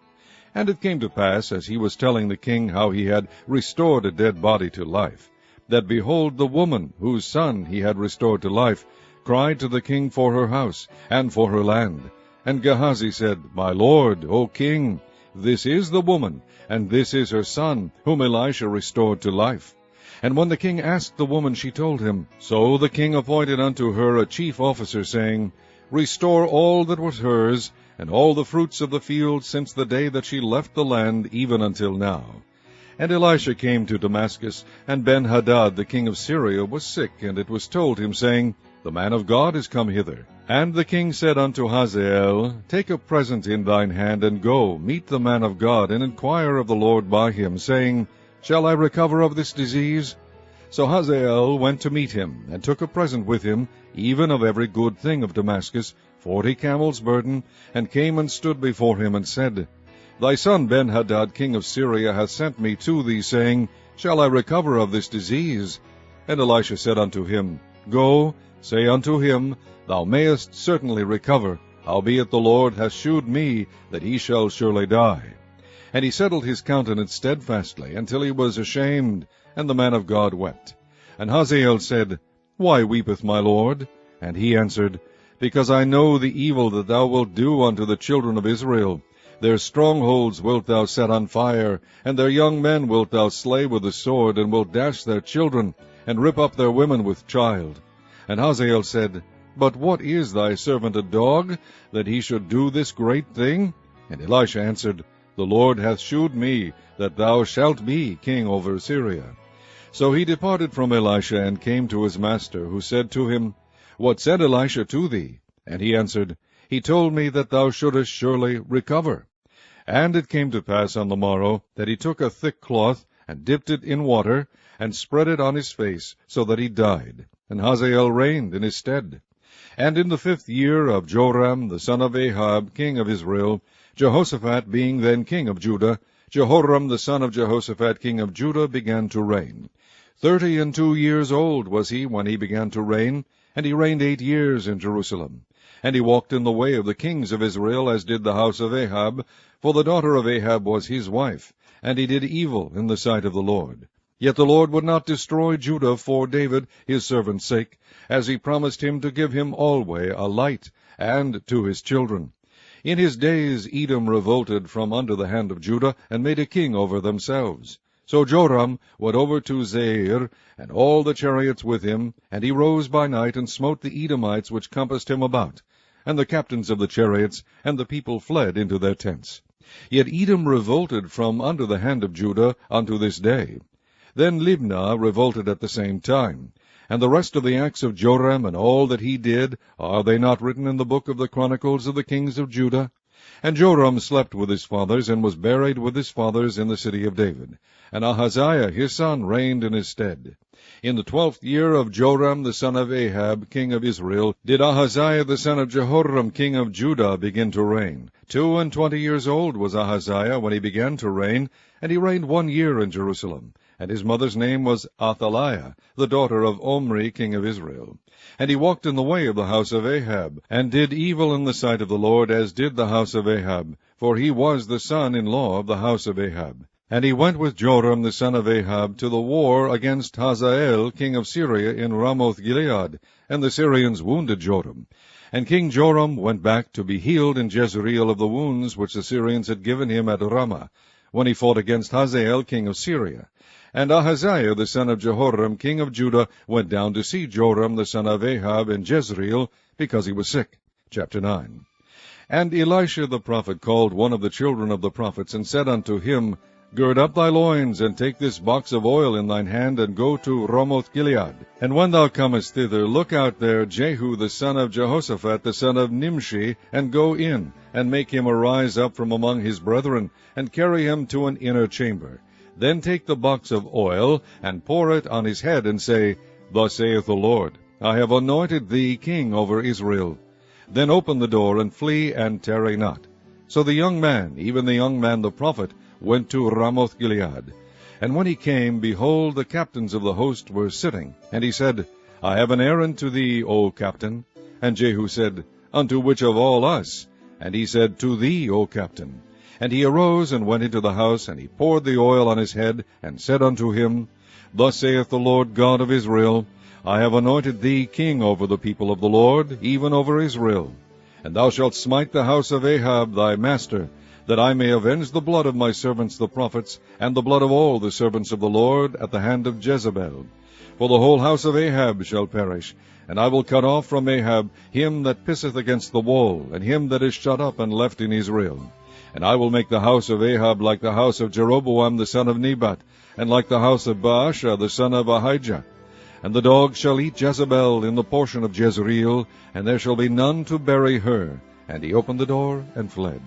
And it came to pass, as he was telling the king how he had restored a dead body to life, that behold, the woman, whose son he had restored to life, cried to the king for her house and for her land. And Gehazi said, My lord, O king, this is the woman, and this is her son, whom Elisha restored to life. And when the king asked the woman, she told him. So the king appointed unto her a chief officer, saying, Restore all that was hers, and all the fruits of the field, since the day that she left the land, even until now. And Elisha came to Damascus, and Ben-Hadad the king of Syria was sick, and it was told him, saying, The man of God is come hither. And the king said unto Hazael, Take a present in thine hand, and go, meet the man of God, and inquire of the Lord by him, saying, Shall I recover of this disease? So Hazael went to meet him, and took a present with him, even of every good thing of Damascus, 40 camels' burden, and came and stood before him, and said, Thy son Ben-Hadad king of Syria hath sent me to thee, saying, Shall I recover of this disease? And Elisha said unto him, Go, Say unto him, Thou mayest certainly recover, howbeit the Lord hath shewed me that he shall surely die. And he settled his countenance steadfastly, until he was ashamed, and the man of God wept. And Hazael said, Why weepeth my lord? And he answered, Because I know the evil that thou wilt do unto the children of Israel. Their strongholds wilt thou set on fire, and their young men wilt thou slay with the sword, and wilt dash their children, and rip up their women with child. And Hazael said, But what is thy servant a dog, that he should do this great thing? And Elisha answered, The Lord hath shewed me that thou shalt be king over Syria. So he departed from Elisha, and came to his master, who said to him, What said Elisha to thee? And he answered, He told me that thou shouldest surely recover. And it came to pass on the morrow, that he took a thick cloth, and dipped it in water, and spread it on his face, so that he died. And Hazael reigned in his stead. And in the 5th year of Joram the son of Ahab, king of Israel, Jehoshaphat being then king of Judah, Jehoram the son of Jehoshaphat king of Judah began to reign. 32 years old was he when he began to reign, and he reigned 8 years in Jerusalem. And he walked in the way of the kings of Israel, as did the house of Ahab, for the daughter of Ahab was his wife, and he did evil in the sight of the Lord. Yet the Lord would not destroy Judah for David his servant's sake, as he promised him to give him alway a light, and to his children. In his days Edom revolted from under the hand of Judah, and made a king over themselves. So Joram went over to Zair, and all the chariots with him, and he rose by night, and smote the Edomites which compassed him about, and the captains of the chariots, and the people fled into their tents. Yet Edom revolted from under the hand of Judah unto this day. Then Libnah revolted at the same time. And the rest of the acts of Joram, and all that he did, are they not written in the book of the Chronicles of the kings of Judah? And Joram slept with his fathers, and was buried with his fathers in the city of David. And Ahaziah his son reigned in his stead. In the 12th year of Joram the son of Ahab, king of Israel, did Ahaziah the son of Jehoram, king of Judah, begin to reign. 22 years old was Ahaziah when he began to reign, and he reigned 1 year in Jerusalem. And his mother's name was Athaliah, the daughter of Omri, king of Israel. And he walked in the way of the house of Ahab, and did evil in the sight of the Lord, as did the house of Ahab, for he was the son-in-law of the house of Ahab. And he went with Joram the son of Ahab to the war against Hazael, king of Syria, in Ramoth-Gilead, and the Syrians wounded Joram. And King Joram went back to be healed in Jezreel of the wounds which the Syrians had given him at Ramah, when he fought against Hazael, king of Syria. And Ahaziah the son of Jehoram, king of Judah, went down to see Joram the son of Ahab in Jezreel, because he was sick. Chapter 9. And Elisha the prophet called one of the children of the prophets, and said unto him, Gird up thy loins, and take this box of oil in thine hand, and go to Ramoth-Gilead. And when thou comest thither, look out there Jehu the son of Jehoshaphat the son of Nimshi, and go in, and make him arise up from among his brethren, and carry him to an inner chamber. Then take the box of oil, and pour it on his head, and say, Thus saith the Lord, I have anointed thee king over Israel. Then open the door, and flee, and tarry not. So the young man, even the young man the prophet, went to Ramoth-Gilead. And when he came, behold, the captains of the host were sitting. And he said, I have an errand to thee, O captain. And Jehu said, Unto which of all us? And he said, To thee, O captain. And he arose and went into the house, and he poured the oil on his head, and said unto him, Thus saith the Lord God of Israel, I have anointed thee king over the people of the Lord, even over Israel. And thou shalt smite the house of Ahab thy master, that I may avenge the blood of my servants the prophets, and the blood of all the servants of the Lord, at the hand of Jezebel. For the whole house of Ahab shall perish, and I will cut off from Ahab him that pisseth against the wall, and him that is shut up and left in Israel. And I will make the house of Ahab like the house of Jeroboam the son of Nebat, and like the house of Baasha the son of Ahijah. And the dogs shall eat Jezebel in the portion of Jezreel, and there shall be none to bury her. And he opened the door, and fled.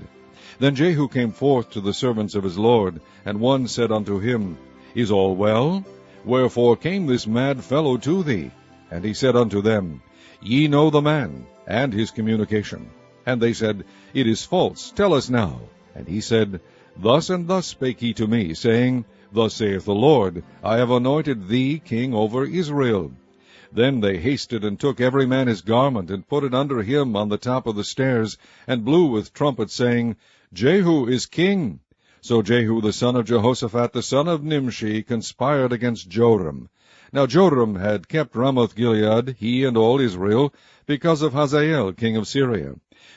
Then Jehu came forth to the servants of his lord, and one said unto him, Is all well? Wherefore came this mad fellow to thee? And he said unto them, Ye know the man, and his communication. And they said, It is false, tell us now. And he said, Thus and thus spake he to me, saying, Thus saith the Lord, I have anointed thee king over Israel. Then they hasted and took every man his garment, and put it under him on the top of the stairs, and blew with trumpets, saying, Jehu is king. So Jehu the son of Jehoshaphat the son of Nimshi conspired against Joram. Now Joram had kept Ramoth-Gilead, he and all Israel, because of Hazael king of Syria.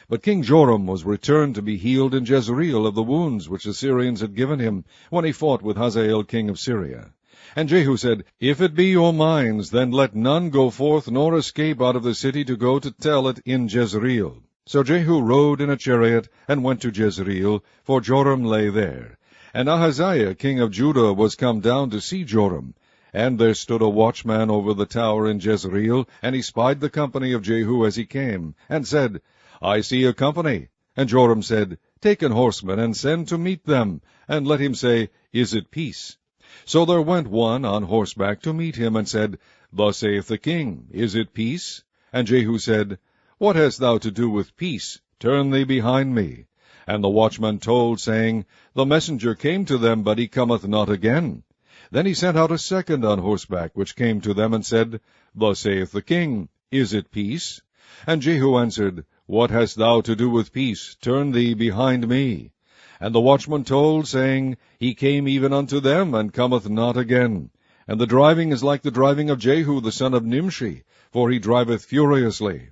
But King Joram was returned to be healed in Jezreel of the wounds which the Syrians had given him, when he fought with Hazael king of Syria. And Jehu said, If it be your minds, then let none go forth nor escape out of the city to go to tell it in Jezreel. So Jehu rode in a chariot, and went to Jezreel, for Joram lay there. And Ahaziah king of Judah was come down to see Joram. And there stood a watchman over the tower in Jezreel, and he spied the company of Jehu as he came, and said, I see a company. And Joram said, Take an horseman, and send to meet them, and let him say, Is it peace? So there went one on horseback to meet him, and said, Thus saith the king, Is it peace? And Jehu said, What hast thou to do with peace? Turn thee behind me. And the watchman told, saying, The messenger came to them, but he cometh not again. Then he sent out a second on horseback, which came to them, and said, Thus saith the king, Is it peace? And Jehu answered, What hast thou to do with peace? Turn thee behind me. And the watchman told, saying, He came even unto them, and cometh not again. And the driving is like the driving of Jehu the son of Nimshi, for he driveth furiously.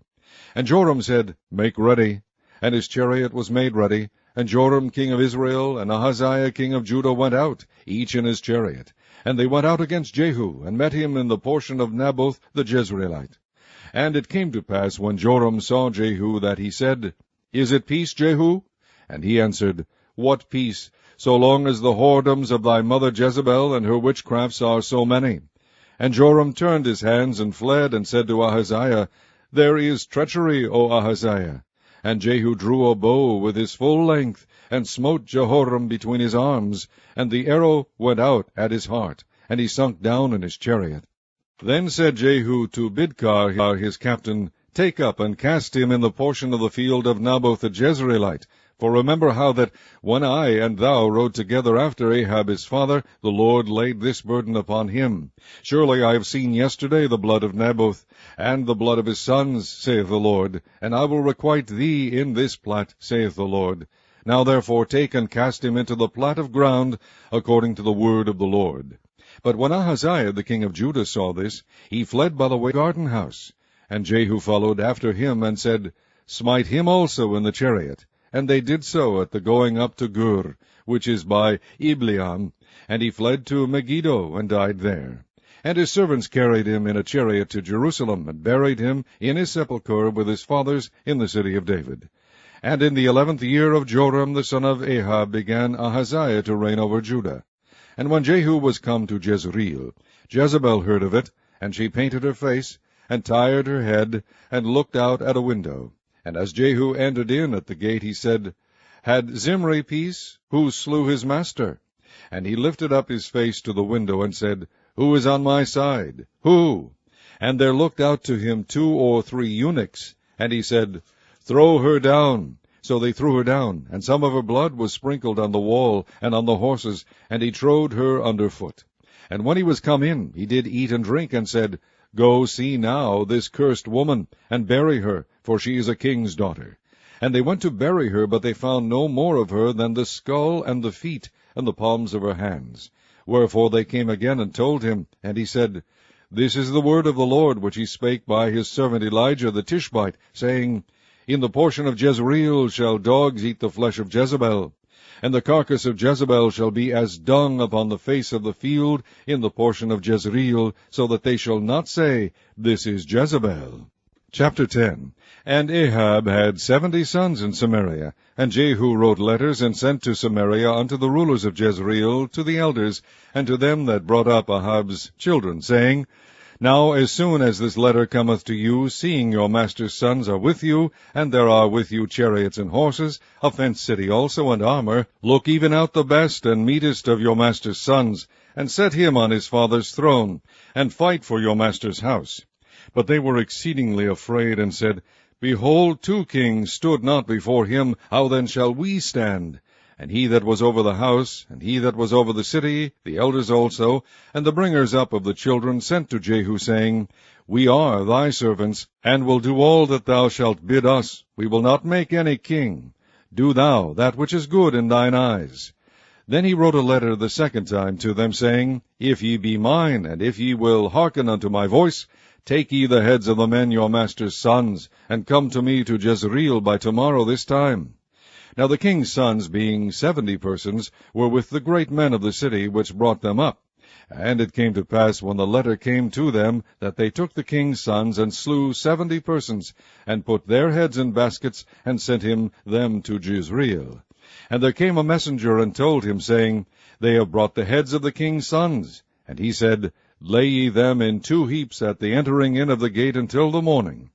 And Joram said, Make ready. And his chariot was made ready. And Joram king of Israel and Ahaziah king of Judah went out, each in his chariot. And they went out against Jehu, and met him in the portion of Naboth the Jezreelite. And it came to pass, when Joram saw Jehu, that he said, Is it peace, Jehu? And he answered, What peace, so long as the whoredoms of thy mother Jezebel and her witchcrafts are so many? And Joram turned his hands and fled, and said to Ahaziah, There is treachery, O Ahaziah. And Jehu drew a bow with his full length, and smote Jehoram between his arms, and the arrow went out at his heart, and he sunk down in his chariot. Then said Jehu to Bidkar his captain, Take up and cast him in the portion of the field of Naboth the Jezreelite. For remember how that, when I and thou rode together after Ahab his father, the Lord laid this burden upon him. Surely I have seen yesterday the blood of Naboth, and the blood of his sons, saith the Lord, and I will requite thee in this plat, saith the Lord. Now therefore take and cast him into the plat of ground, according to the word of the Lord. But when Ahaziah the king of Judah saw this, he fled by the way garden house. And Jehu followed after him, and said, Smite him also in the chariot. And they did so at the going up to Gur, which is by Ibleam, and he fled to Megiddo, and died there. And his servants carried him in a chariot to Jerusalem, and buried him in his sepulchre with his fathers in the city of David. And in the 11th year of Joram the son of Ahab began Ahaziah to reign over Judah. And when Jehu was come to Jezreel, Jezebel heard of it, and she painted her face, and tired her head, and looked out at a window. And as Jehu entered in at the gate, he said, Had Zimri peace? Who slew his master? And he lifted up his face to the window, and said, Who is on my side? Who? And there looked out to him 2 or 3 eunuchs. And he said, Throw her down. So they threw her down, and some of her blood was sprinkled on the wall and on the horses, and he trode her under foot. And when he was come in, he did eat and drink, and said, Go see now this cursed woman, and bury her, for she is a king's daughter. And they went to bury her, but they found no more of her than the skull and the feet, and the palms of her hands. Wherefore they came again and told him, and he said, This is the word of the Lord, which he spake by his servant Elijah the Tishbite, saying, In the portion of Jezreel shall dogs eat the flesh of Jezebel, and the carcass of Jezebel shall be as dung upon the face of the field in the portion of Jezreel, so that they shall not say, This is Jezebel. Chapter 10. And Ahab had 70 sons in Samaria, and Jehu wrote letters, and sent to Samaria unto the rulers of Jezreel, to the elders, and to them that brought up Ahab's children, saying, Now as soon as this letter cometh to you, seeing your master's sons are with you, and there are with you chariots and horses, a fenced city also, and armor, look even out the best and meetest of your master's sons, and set him on his father's throne, and fight for your master's house. But they were exceedingly afraid, and said, Behold, 2 kings stood not before him, how then shall we stand? and he that was over the house, and he that was over the city, the elders also, and the bringers up of the children, sent to Jehu, saying, We are thy servants, and will do all that thou shalt bid us. We will not make any king. Do thou that which is good in thine eyes. Then he wrote a letter the second time to them, saying, If ye be mine, and if ye will hearken unto my voice, take ye the heads of the men your master's sons, and come to me to Jezreel by tomorrow this time. Now the king's sons, being 70 persons, were with the great men of the city, which brought them up. And it came to pass, when the letter came to them, that they took the king's sons, and slew 70 persons, and put their heads in baskets, and sent them to Jezreel. And there came a messenger, and told him, saying, They have brought the heads of the king's sons. And he said, Lay ye them in 2 heaps at the entering in of the gate until the morning.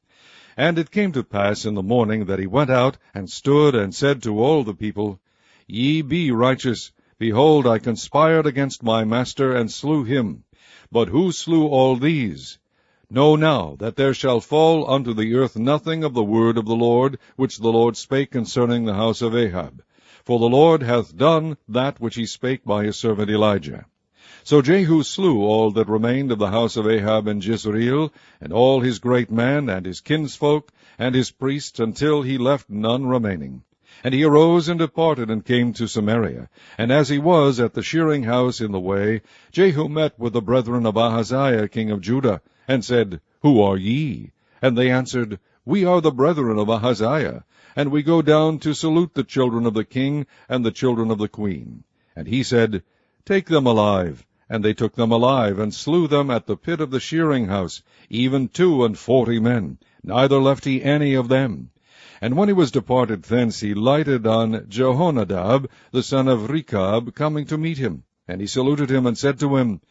And it came to pass in the morning that he went out, and stood, and said to all the people, Ye be righteous. Behold, I conspired against my master, and slew him. But who slew all these? Know now that there shall fall unto the earth nothing of the word of the Lord, which the Lord spake concerning the house of Ahab. For the Lord hath done that which he spake by his servant Elijah. So Jehu slew all that remained of the house of Ahab in Jezreel, and all his great men, and his kinsfolk, and his priests, until he left none remaining. And he arose and departed, and came to Samaria. And as he was at the shearing house in the way, Jehu met with the brethren of Ahaziah king of Judah, and said, Who are ye? And they answered, We are the brethren of Ahaziah, and we go down to salute the children of the king and the children of the queen. And he said, Take them alive. And they took them alive, and slew them at the pit of the shearing house, even 42 men, neither left he any of them. And when he was departed thence, he lighted on Jehonadab, the son of Rechab, coming to meet him. And he saluted him, and said to him,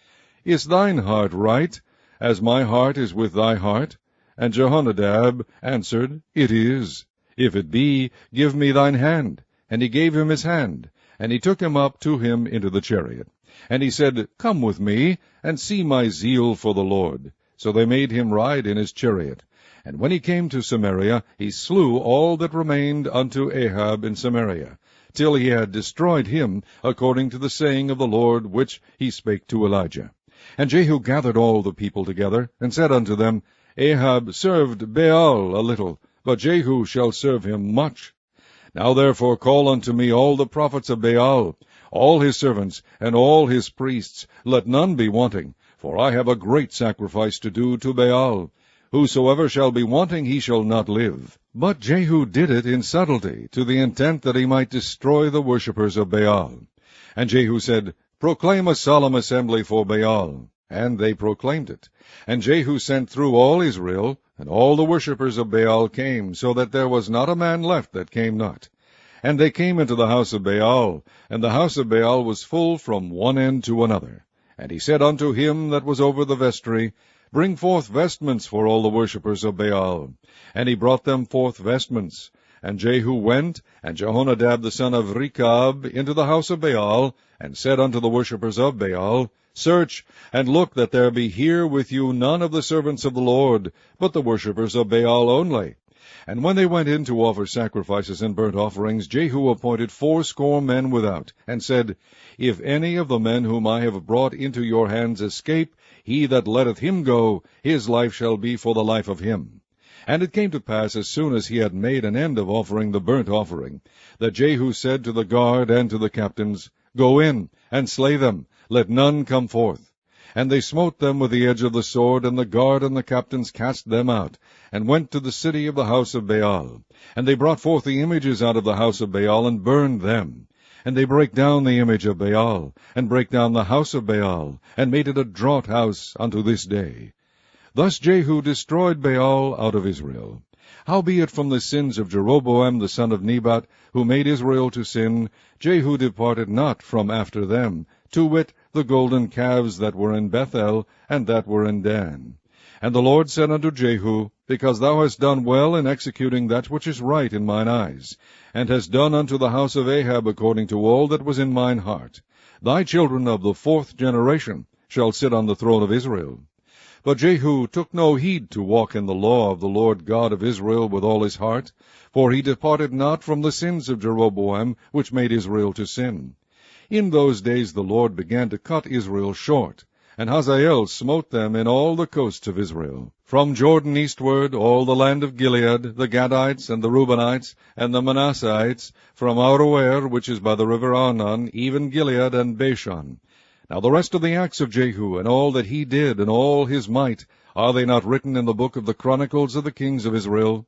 Is thine heart right, as my heart is with thy heart? And Jehonadab answered, It is. If it be, give me thine hand. And he gave him his hand, and he took him up to him into the chariot. And he said, Come with me, and see my zeal for the Lord. So they made him ride in his chariot. And when he came to Samaria, he slew all that remained unto Ahab in Samaria, till he had destroyed him, according to the saying of the Lord, which he spake to Elijah. And Jehu gathered all the people together, and said unto them, Ahab served Baal a little, but Jehu shall serve him much. Now therefore call unto me all the prophets of Baal, all his servants, and all his priests, let none be wanting, for I have a great sacrifice to do to Baal. Whosoever shall be wanting, he shall not live. But Jehu did it in subtlety, to the intent that he might destroy the worshippers of Baal. And Jehu said, Proclaim a solemn assembly for Baal. And they proclaimed it. And Jehu sent through all Israel, and all the worshippers of Baal came, so that there was not a man left that came not. And they came into the house of Baal, and the house of Baal was full from one end to another. And he said unto him that was over the vestry, Bring forth vestments for all the worshippers of Baal. And he brought them forth vestments. And Jehu went, and Jehonadab the son of Rechab, into the house of Baal, and said unto the worshippers of Baal, Search, and look that there be here with you none of the servants of the Lord, but the worshippers of Baal only. And when they went in to offer sacrifices and burnt offerings, Jehu appointed 80 men without, and said, If any of the men whom I have brought into your hands escape, he that letteth him go, his life shall be for the life of him. And it came to pass, as soon as he had made an end of offering the burnt offering, that Jehu said to the guard and to the captains, Go in, and slay them, let none come forth. And they smote them with the edge of the sword, and the guard and the captains cast them out, and went to the city of the house of Baal. And they brought forth the images out of the house of Baal, and burned them. And they brake down the image of Baal, and brake down the house of Baal, and made it a draught house unto this day. Thus Jehu destroyed Baal out of Israel. Howbeit from the sins of Jeroboam the son of Nebat, who made Israel to sin, Jehu departed not from after them, to wit, the golden calves that were in Bethel, and that were in Dan. And the Lord said unto Jehu, Because thou hast done well in executing that which is right in mine eyes, and hast done unto the house of Ahab according to all that was in mine heart, thy children of the 4th generation shall sit on the throne of Israel. But Jehu took no heed to walk in the law of the Lord God of Israel with all his heart, for he departed not from the sins of Jeroboam, which made Israel to sin. In those days the Lord began to cut Israel short, and Hazael smote them in all the coasts of Israel. From Jordan eastward, all the land of Gilead, the Gadites, and the Reubenites, and the Manassites, from Aroer, which is by the river Arnon, even Gilead and Bashan. Now the rest of the acts of Jehu, and all that he did, and all his might, are they not written in the book of the Chronicles of the kings of Israel?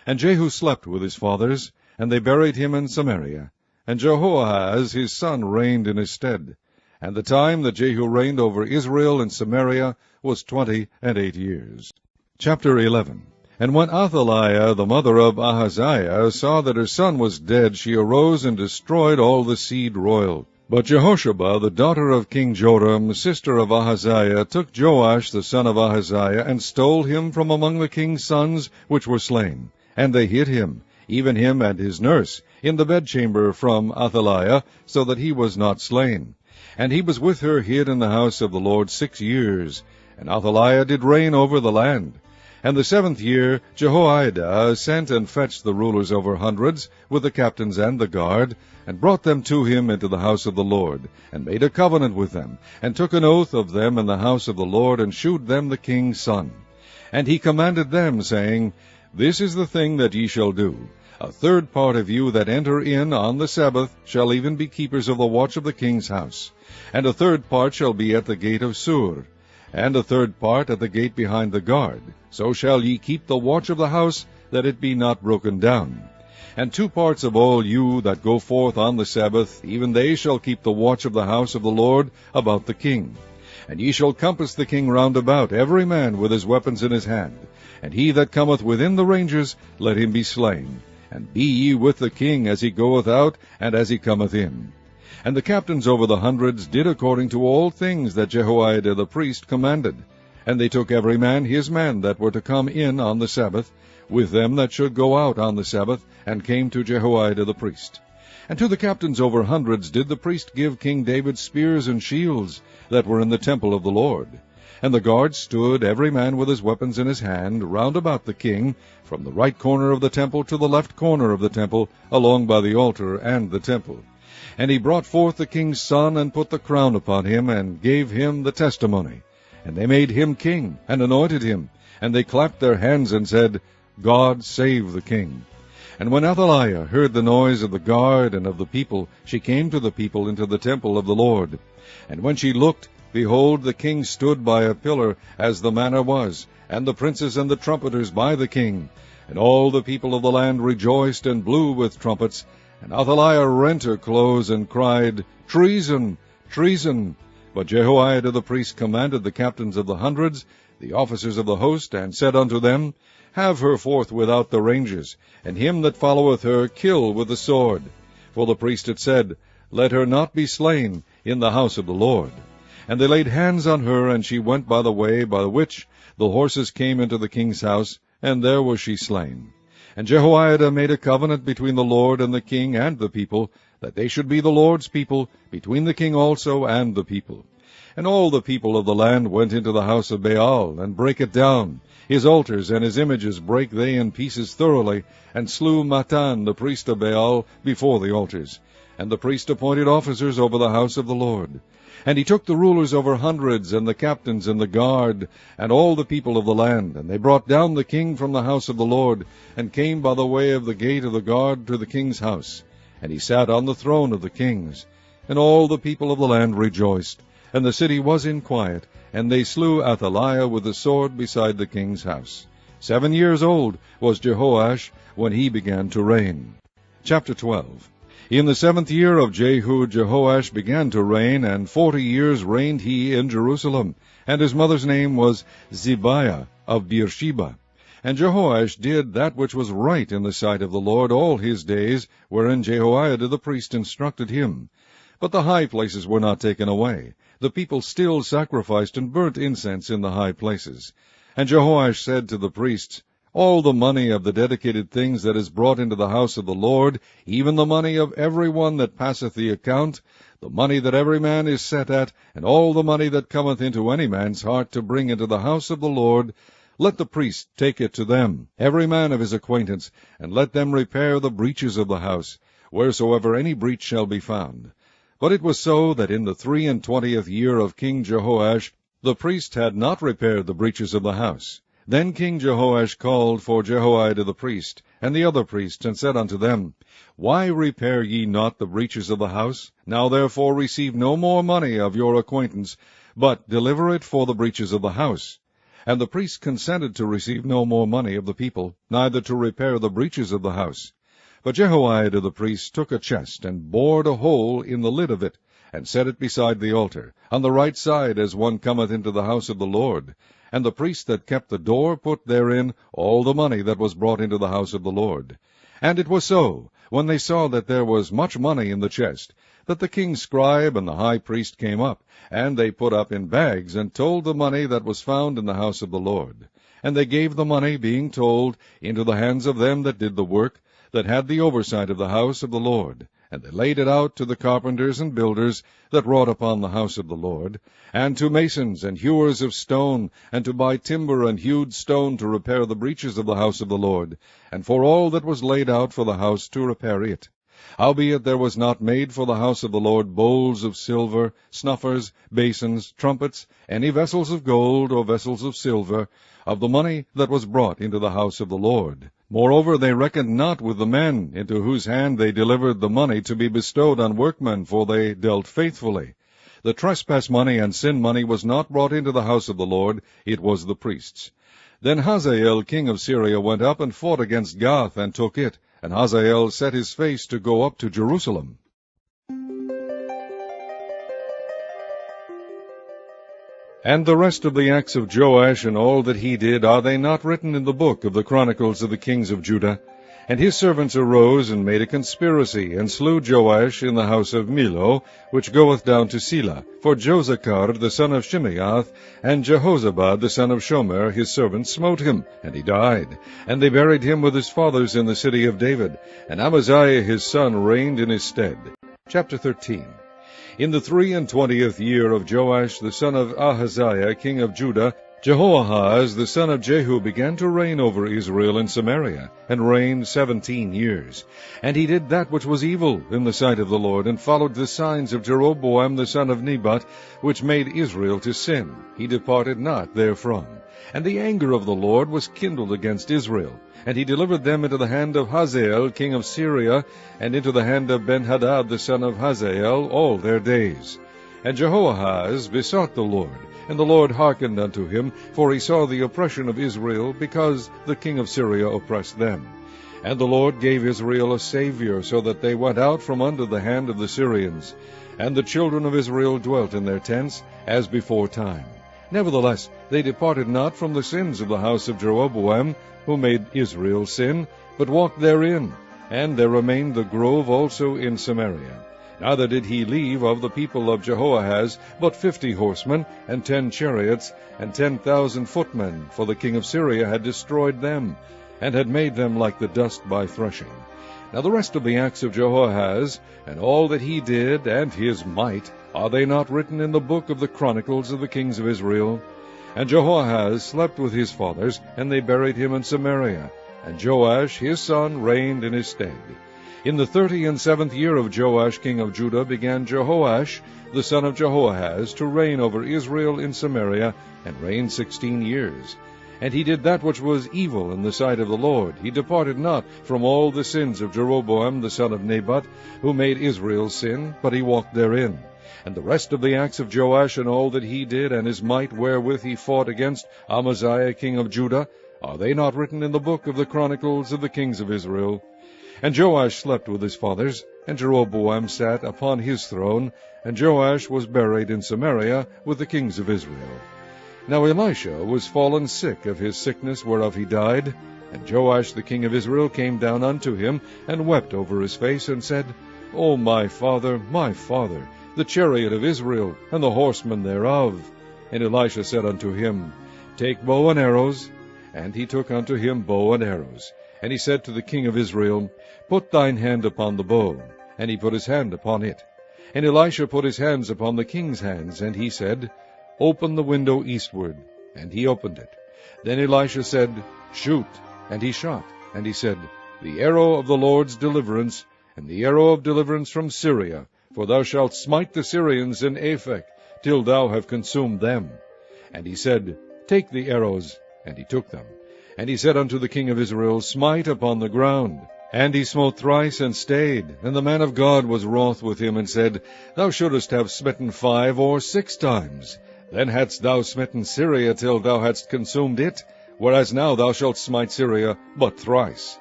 And Jehu slept with his fathers, and they buried him in Samaria. And Jehoahaz his son reigned in his stead. And the time that Jehu reigned over Israel in Samaria was 28 years. Chapter 11. And when Athaliah, the mother of Ahaziah, saw that her son was dead, she arose and destroyed all the seed royal. But Jehosheba, the daughter of King Joram, sister of Ahaziah, took Joash the son of Ahaziah, and stole him from among the king's sons which were slain. And they hid him, even him and his nurse, in the bedchamber from Athaliah, so that he was not slain. And he was with her hid in the house of the Lord 6 years. And Athaliah did reign over the land. And the 7th year Jehoiada sent and fetched the rulers over hundreds, with the captains and the guard, and brought them to him into the house of the Lord, and made a covenant with them, and took an oath of them in the house of the Lord, and shewed them the king's son. And he commanded them, saying, This is the thing that ye shall do. A third part of you that enter in on the Sabbath shall even be keepers of the watch of the king's house. And a third part shall be at the gate of Sur, and a third part at the gate behind the guard. So shall ye keep the watch of the house, that it be not broken down. And 2 parts of all you that go forth on the Sabbath, even they shall keep the watch of the house of the Lord about the king. And ye shall compass the king round about, every man with his weapons in his hand. And he that cometh within the ranges, let him be slain. And be ye with the king as he goeth out, and as he cometh in. And the captains over the hundreds did according to all things that Jehoiada the priest commanded. And they took every man his men that were to come in on the Sabbath, with them that should go out on the Sabbath, and came to Jehoiada the priest. And to the captains over hundreds did the priest give King David spears and shields, that were in the temple of the Lord. And the guards stood, every man with his weapons in his hand, round about the king, from the right corner of the temple to the left corner of the temple, along by the altar and the temple. And he brought forth the king's son, and put the crown upon him, and gave him the testimony. And they made him king, and anointed him. And they clapped their hands, and said, God save the king. And when Athaliah heard the noise of the guard and of the people, she came to the people into the temple of the Lord. And when she looked, behold, the king stood by a pillar, as the manner was, and the princes and the trumpeters by the king. And all the people of the land rejoiced and blew with trumpets. And Athaliah rent her clothes, and cried, Treason! Treason! But Jehoiada the priest commanded the captains of the hundreds, the officers of the host, and said unto them, Have her forth without the ranges, and him that followeth her kill with the sword. For the priest had said, Let her not be slain in the house of the Lord. And they laid hands on her, and she went by the way by which the horses came into the king's house, and there was she slain. And Jehoiada made a covenant between the Lord and the king and the people, that they should be the Lord's people, between the king also and the people. And all the people of the land went into the house of Baal, and brake it down. His altars and his images brake they in pieces thoroughly, and slew Mattan the priest of Baal before the altars. And the priest appointed officers over the house of the Lord. And he took the rulers over hundreds, and the captains, and the guard, and all the people of the land. And they brought down the king from the house of the Lord, and came by the way of the gate of the guard to the king's house. And he sat on the throne of the kings. And all the people of the land rejoiced, and the city was in quiet, and they slew Athaliah with the sword beside the king's house. 7 years old was Jehoash when he began to reign. Chapter 12. In the 7th year of Jehu, Jehoash began to reign, and 40 years reigned he in Jerusalem. And his mother's name was Zibiah of Beersheba. And Jehoash did that which was right in the sight of the Lord all his days, wherein Jehoiada the priest instructed him. But the high places were not taken away. The people still sacrificed and burnt incense in the high places. And Jehoash said to the priests, all the money of the dedicated things that is brought into the house of the Lord, even the money of every one that passeth the account, the money that every man is set at, and all the money that cometh into any man's heart to bring into the house of the Lord, let the priest take it to them, every man of his acquaintance, and let them repair the breaches of the house, wheresoever any breach shall be found. But it was so that in the 23 year of King Jehoash the priest had not repaired the breaches of the house. Then King Jehoash called for Jehoiada the priest, and the other priests, and said unto them, Why repair ye not the breaches of the house? Now therefore receive no more money of your acquaintance, but deliver it for the breaches of the house. And the priests consented to receive no more money of the people, neither to repair the breaches of the house. But Jehoiada the priest took a chest, and bored a hole in the lid of it, and set it beside the altar, on the right side as one cometh into the house of the Lord. And the priest that kept the door put therein all the money that was brought into the house of the Lord. And it was so, when they saw that there was much money in the chest, that the king's scribe and the high priest came up, and they put up in bags, and told the money that was found in the house of the Lord. And they gave the money, being told, into the hands of them that did the work, that had the oversight of the house of the Lord. And they laid it out to the carpenters and builders that wrought upon the house of the Lord, and to masons and hewers of stone, and to buy timber and hewed stone to repair the breaches of the house of the Lord, and for all that was laid out for the house to repair it. Howbeit there was not made for the house of the Lord bowls of silver, snuffers, basins, trumpets, any vessels of gold or vessels of silver, of the money that was brought into the house of the Lord. Moreover, they reckoned not with the men, into whose hand they delivered the money to be bestowed on workmen, for they dealt faithfully. The trespass money and sin money was not brought into the house of the Lord, it was the priests. Then Hazael king of Syria went up and fought against Gath, and took it, and Hazael set his face to go up to Jerusalem. And the rest of the acts of Joash, and all that he did, are they not written in the book of the Chronicles of the kings of Judah? And his servants arose, and made a conspiracy, and slew Joash in the house of Millo, which goeth down to Selah. For Josachar the son of Shimeath, and Jehozabad the son of Shomer, his servant, smote him, and he died. And they buried him with his fathers in the city of David. And Amaziah his son reigned in his stead. Chapter 13. In the 23 year of Joash the son of Ahaziah king of Judah, Jehoahaz the son of Jehu began to reign over Israel in Samaria, and reigned 17 years. And he did that which was evil in the sight of the Lord, and followed the signs of Jeroboam the son of Nebat, which made Israel to sin. He departed not therefrom. And the anger of the Lord was kindled against Israel. And he delivered them into the hand of Hazael king of Syria, and into the hand of Benhadad the son of Hazael all their days. And Jehoahaz besought the Lord, and the Lord hearkened unto him, for he saw the oppression of Israel, because the king of Syria oppressed them. And the Lord gave Israel a Saviour, so that they went out from under the hand of the Syrians. And the children of Israel dwelt in their tents, as before time. Nevertheless, they departed not from the sins of the house of Jeroboam, who made Israel sin, but walked therein. And there remained the grove also in Samaria. Neither did he leave of the people of Jehoahaz but 50 horsemen, and 10 chariots, and 10,000 footmen, for the king of Syria had destroyed them, and had made them like the dust by threshing. Now the rest of the acts of Jehoahaz, and all that he did, and his might, are they not written in the book of the Chronicles of the kings of Israel? And Jehoahaz slept with his fathers, and they buried him in Samaria. And Joash his son reigned in his stead. In the 37th year of Joash king of Judah began Jehoash the son of Jehoahaz to reign over Israel in Samaria, and reigned 16 years. And he did that which was evil in the sight of the Lord. He departed not from all the sins of Jeroboam the son of Nebat, who made Israel sin, but he walked therein. And the rest of the acts of Joash, and all that he did, and his might wherewith he fought against Amaziah king of Judah, are they not written in the book of the Chronicles of the kings of Israel? And Joash slept with his fathers, and Jeroboam sat upon his throne, and Joash was buried in Samaria with the kings of Israel. Now Elisha was fallen sick of his sickness whereof he died. And Joash the king of Israel came down unto him, and wept over his face, and said, O my father, the chariot of Israel, and the horsemen thereof. And Elisha said unto him, Take bow and arrows. And he took unto him bow and arrows. And he said to the king of Israel, Put thine hand upon the bow. And he put his hand upon it. And Elisha put his hands upon the king's hands, and he said, Open the window eastward. And he opened it. Then Elisha said, Shoot. And he shot. And he said, The arrow of the Lord's deliverance, and the arrow of deliverance from Syria, for thou shalt smite the Syrians in Aphek, till thou have consumed them. And he said, Take the arrows. And he took them. And he said unto the king of Israel, Smite upon the ground. And he smote thrice, and stayed. And the man of God was wroth with him, and said, Thou shouldest have smitten 5 or 6 times. Then hadst thou smitten Syria till thou hadst consumed it, whereas now thou shalt smite Syria but thrice.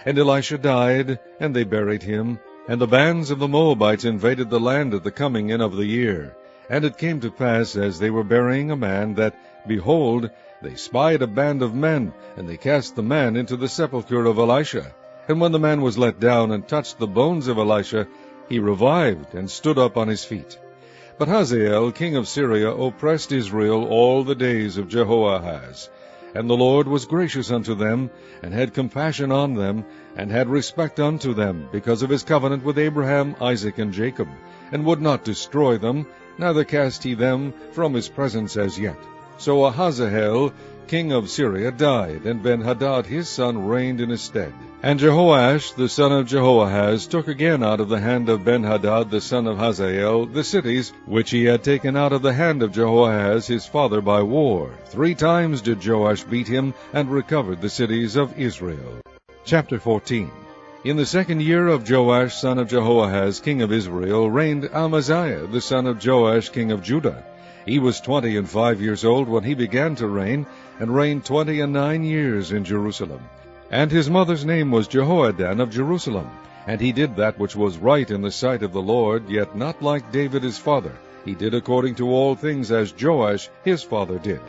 And Elisha died, and they buried him. And the bands of the Moabites invaded the land at the coming in of the year. And it came to pass, as they were burying a man, that, behold, they spied a band of men, and they cast the man into the sepulchre of Elisha. And when the man was let down and touched the bones of Elisha, he revived, and stood up on his feet. But Hazael king of Syria oppressed Israel all the days of Jehoahaz. And the Lord was gracious unto them, and had compassion on them, and had respect unto them, because of his covenant with Abraham, Isaac, and Jacob, and would not destroy them, neither cast he them from his presence as yet. So Ahazael king of Syria died, and Ben-Hadad his son reigned in his stead. And Jehoash the son of Jehoahaz took again out of the hand of Ben-Hadad the son of Hazael the cities which he had taken out of the hand of Jehoahaz his father by war. 3 times did Joash beat him, and recovered the cities of Israel. Chapter 14. In the 2nd year of Joash son of Jehoahaz king of Israel reigned Amaziah the son of Joash king of Judah. He was 25 years old when he began to reign, and reigned 29 years in Jerusalem. And his mother's name was Jehoadan of Jerusalem. And he did that which was right in the sight of the Lord, yet not like David his father. He did according to all things as Joash his father did.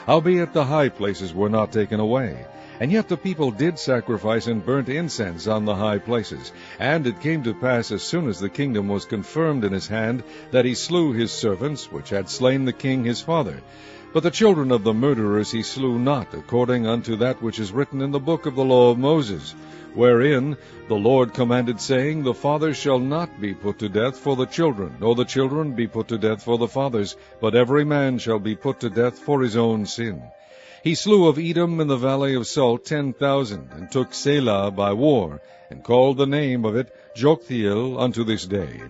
Howbeit the high places were not taken away. And yet the people did sacrifice and burnt incense on the high places. And it came to pass, as soon as the kingdom was confirmed in his hand, that he slew his servants, which had slain the king his father. But the children of the murderers he slew not, according unto that which is written in the book of the law of Moses, wherein the Lord commanded, saying, The fathers shall not be put to death for the children, nor the children be put to death for the fathers, but every man shall be put to death for his own sin. He slew of Edom in the valley of Salt 10,000, and took Selah by war, and called the name of it Joktheel unto this day.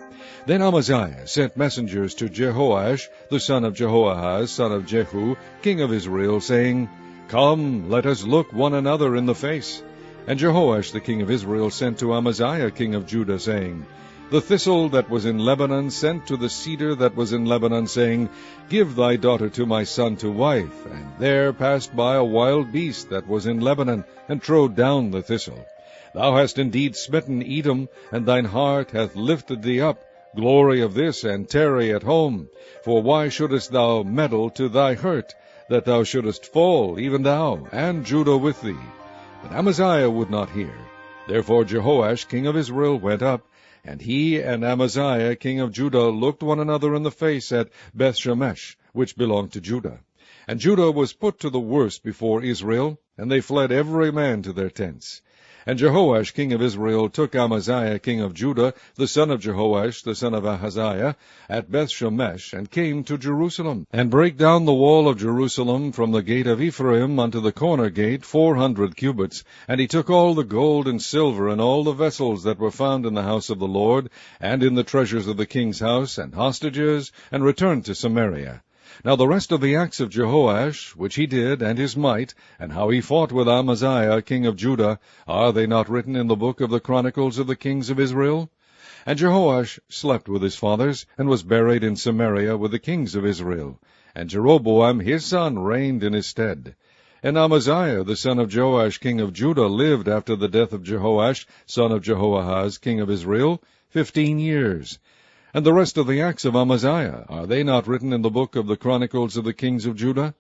Then Amaziah sent messengers to Jehoash, the son of Jehoahaz, son of Jehu, king of Israel, saying, Come, let us look one another in the face. And Jehoash the king of Israel sent to Amaziah king of Judah, saying, The thistle that was in Lebanon sent to the cedar that was in Lebanon, saying, Give thy daughter to my son to wife. And there passed by a wild beast that was in Lebanon, and trode down the thistle. Thou hast indeed smitten Edom, and thine heart hath lifted thee up. Glory of this, and tarry at home. For why shouldest thou meddle to thy hurt, that thou shouldest fall, even thou, and Judah with thee? But Amaziah would not hear. Therefore Jehoash king of Israel went up, and he and Amaziah king of Judah looked one another in the face at Bethshemesh, which belonged to Judah. And Judah was put to the worse before Israel, and they fled every man to their tents. And Jehoash king of Israel took Amaziah king of Judah, the son of Jehoash, the son of Ahaziah, at Bethshemesh, and came to Jerusalem, and brake down the wall of Jerusalem from the gate of Ephraim unto the corner gate 400 cubits. And he took all the gold and silver, and all the vessels that were found in the house of the Lord, and in the treasures of the king's house, and hostages, and returned to Samaria. Now the rest of the acts of Jehoash, which he did, and his might, and how he fought with Amaziah king of Judah, are they not written in the book of the Chronicles of the kings of Israel? And Jehoash slept with his fathers, and was buried in Samaria with the kings of Israel. And Jeroboam his son reigned in his stead. And Amaziah the son of Joash king of Judah lived after the death of Jehoash son of Jehoahaz king of Israel 15 years. And the rest of the acts of Amaziah, are they not written in the book of the Chronicles of the kings of Judah?